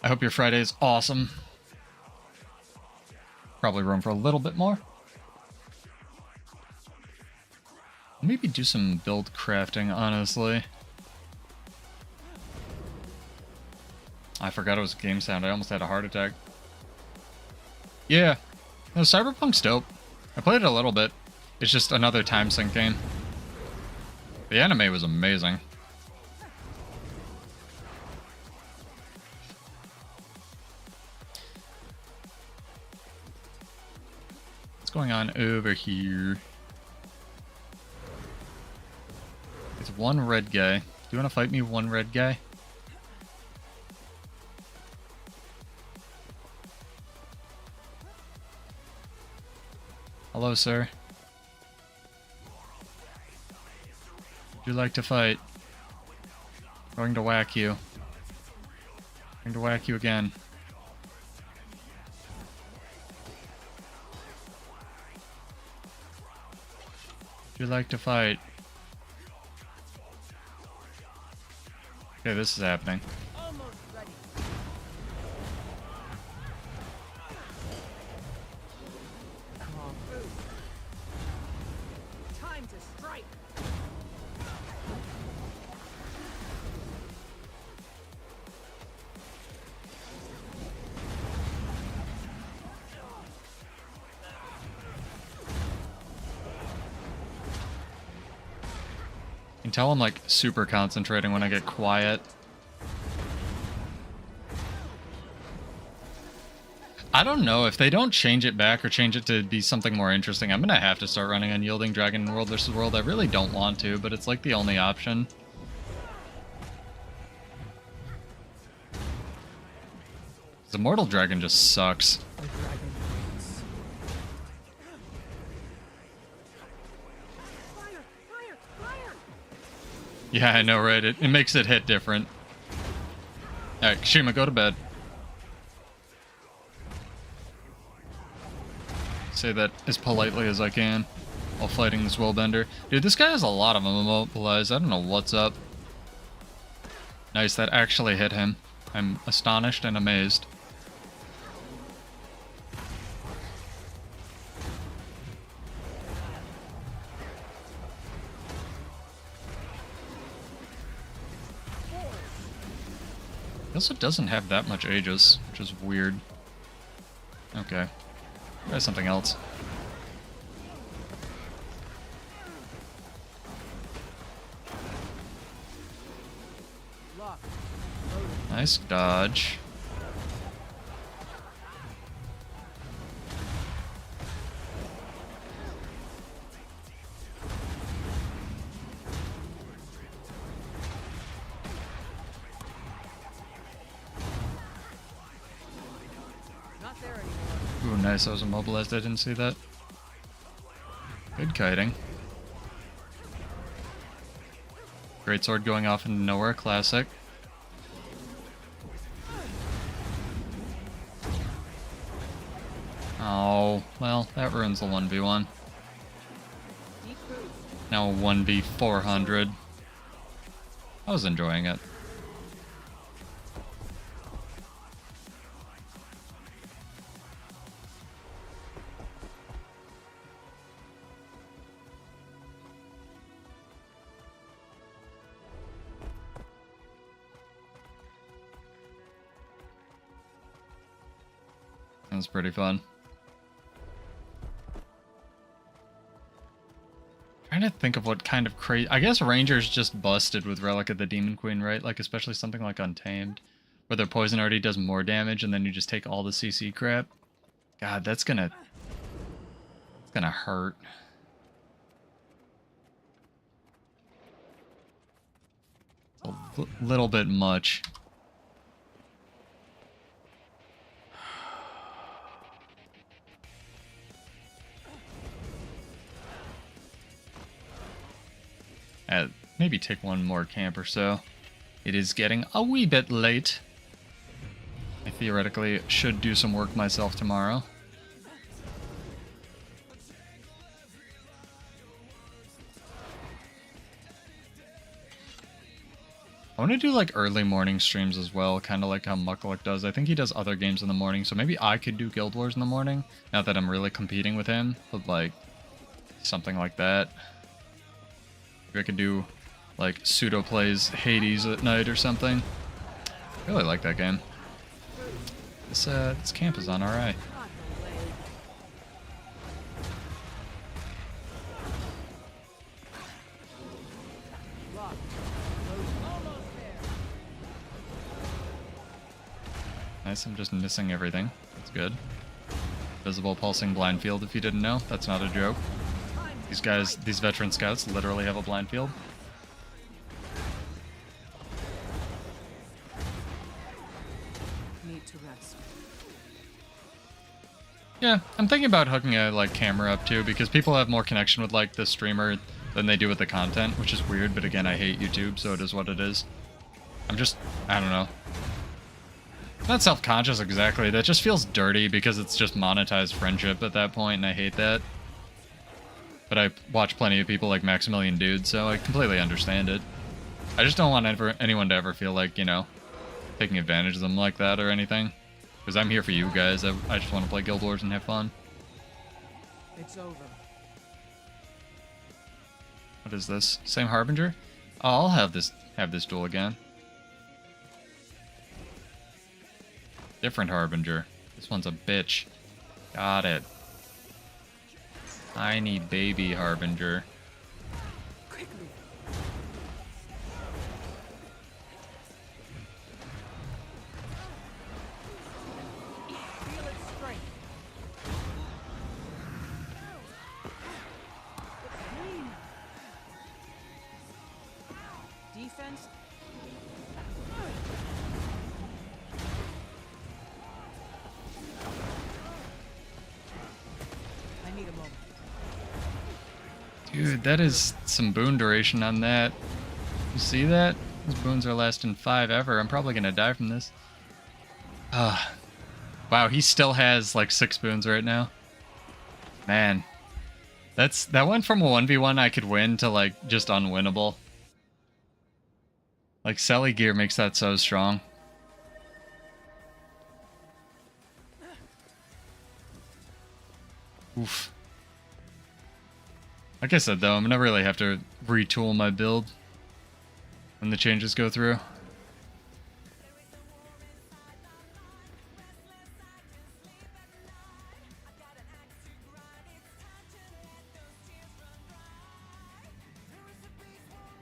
I hope your Friday is awesome. Probably room for a little bit more. Maybe do some build crafting, honestly. I forgot it was game sound. I almost had a heart attack. Yeah. No, Cyberpunk's dope. I played it a little bit. It's just another time sink game. The anime was amazing. going on over here? It's one red guy. Do you want to fight me, one red guy? Hello, sir. Would you like to fight? Going to whack you. Going to whack you again. Would you like to fight? Okay, this is happening. Almost ready. Come on, move. Time to strike. You can tell I'm like super concentrating when I get quiet. I don't know if they don't change it back or change it to be something more interesting. I'm gonna have to start running Unyielding Dragon in World vs. World. I really don't want to, but it's like the only option. The Immortal Dragon just sucks. The dragon waits. Fire! Fire! Fire! Yeah, I know, right? It makes it hit different. Alright, Kashima, go to bed. Say that as politely as I can while fighting this Willbender. Dude, this guy has a lot of them immobilized. I don't know what's up. Nice, that actually hit him. I'm astonished and amazed. He also doesn't have that much Aegis, which is weird. Okay. Try something else. Lock. Nice dodge. Not there anymore. Ooh, nice. I was immobilized. I didn't see that. Good kiting. Great sword going off into nowhere. Classic. Oh, well, that ruins the 1v1. Deep boost. Now 1v400. I was enjoying it. That was pretty fun. Trying to think of what kind of crazy... I guess Ranger's just busted with Relic of the Demon Queen, right? Like, especially something like Untamed, where their poison already does more damage, and then you just take all the CC crap. God, that's gonna... It's gonna hurt. A little bit much. Maybe take one more camp or so. It is getting a wee bit late. I theoretically should do some work myself tomorrow. I want to do like early morning streams as well, kind of like how Muckluck does. I think he does other games in the morning, so maybe I could do Guild Wars in the morning. Not that I'm really competing with him, but like something like that. Maybe I could do like pseudo plays Hades at night or something. I really like that game. This camp is on alright. Not the way. Lock. Almost there. Nice, I'm just missing everything. That's good. Visible pulsing blind field, if you didn't know. That's not a joke. These guys, these veteran scouts, literally have a blind field. Need to rest. Yeah, I'm thinking about hooking a like camera up too, because people have more connection with like the streamer than they do with the content, which is weird, but again, I hate YouTube, so it is what it is. I don't know. Not self-conscious exactly, that just feels dirty because it's just monetized friendship at that point, and I hate that. But I watch plenty of people like Maximilian Dude, so I completely understand it. I just don't want anyone to ever feel like, you know, taking advantage of them like that or anything. Because I'm here for you guys, I just want to play Guild Wars and have fun. It's over. What is this? Same Harbinger? Oh, I'll have this duel again. Different Harbinger. This one's a bitch. Got it. Tiny baby Harbinger. Quickly. Feel its strength. Defense. I need a moment. Dude, that is some boon duration on that. You see that? These boons are lasting 5 ever. I'm probably gonna die from this. Wow, he still has like 6 boons right now. Man. That went from a 1v1 I could win to like just unwinnable. Like Selly gear makes that so strong. Oof. Like I said though, I'm gonna really have to retool my build when the changes go through.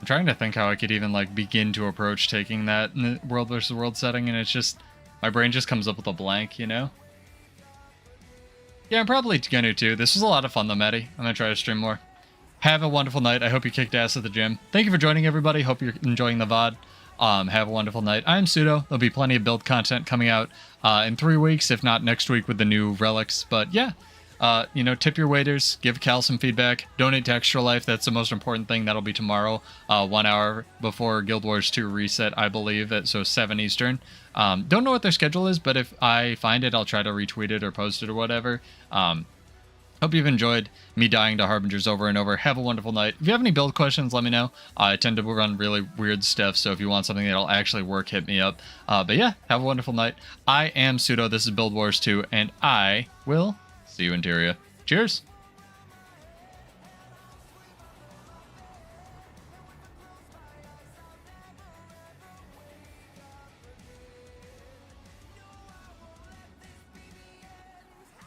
I'm trying to think how I could even like begin to approach taking that in the world versus world setting, and it's just my brain just comes up with a blank, you know? Yeah, I'm probably gonna too. This was a lot of fun though, Maddie. I'm gonna try to stream more. Have a wonderful night. I hope you kicked ass at the gym. Thank you for joining, everybody. Hope you're enjoying the VOD. Have a wonderful night. I'm Pseudo. There'll be plenty of build content coming out in 3 weeks, if not next week with the new relics. But yeah, you know, tip your waiters, give Cal some feedback, donate to Extra Life. That's the most important thing. That'll be tomorrow, 1 hour before Guild Wars 2 reset, I believe, so 7 Eastern. Don't know what their schedule is, but if I find it, I'll try to retweet it or post it or whatever. Hope you've enjoyed me dying to Harbingers over and over. Have a wonderful night. If you have any build questions, let me know. I tend to run really weird stuff, so if you want something that'll actually work, hit me up. But yeah, have a wonderful night. I am Pseudo. This is Build Wars 2, and I will see you in Tyria. Cheers!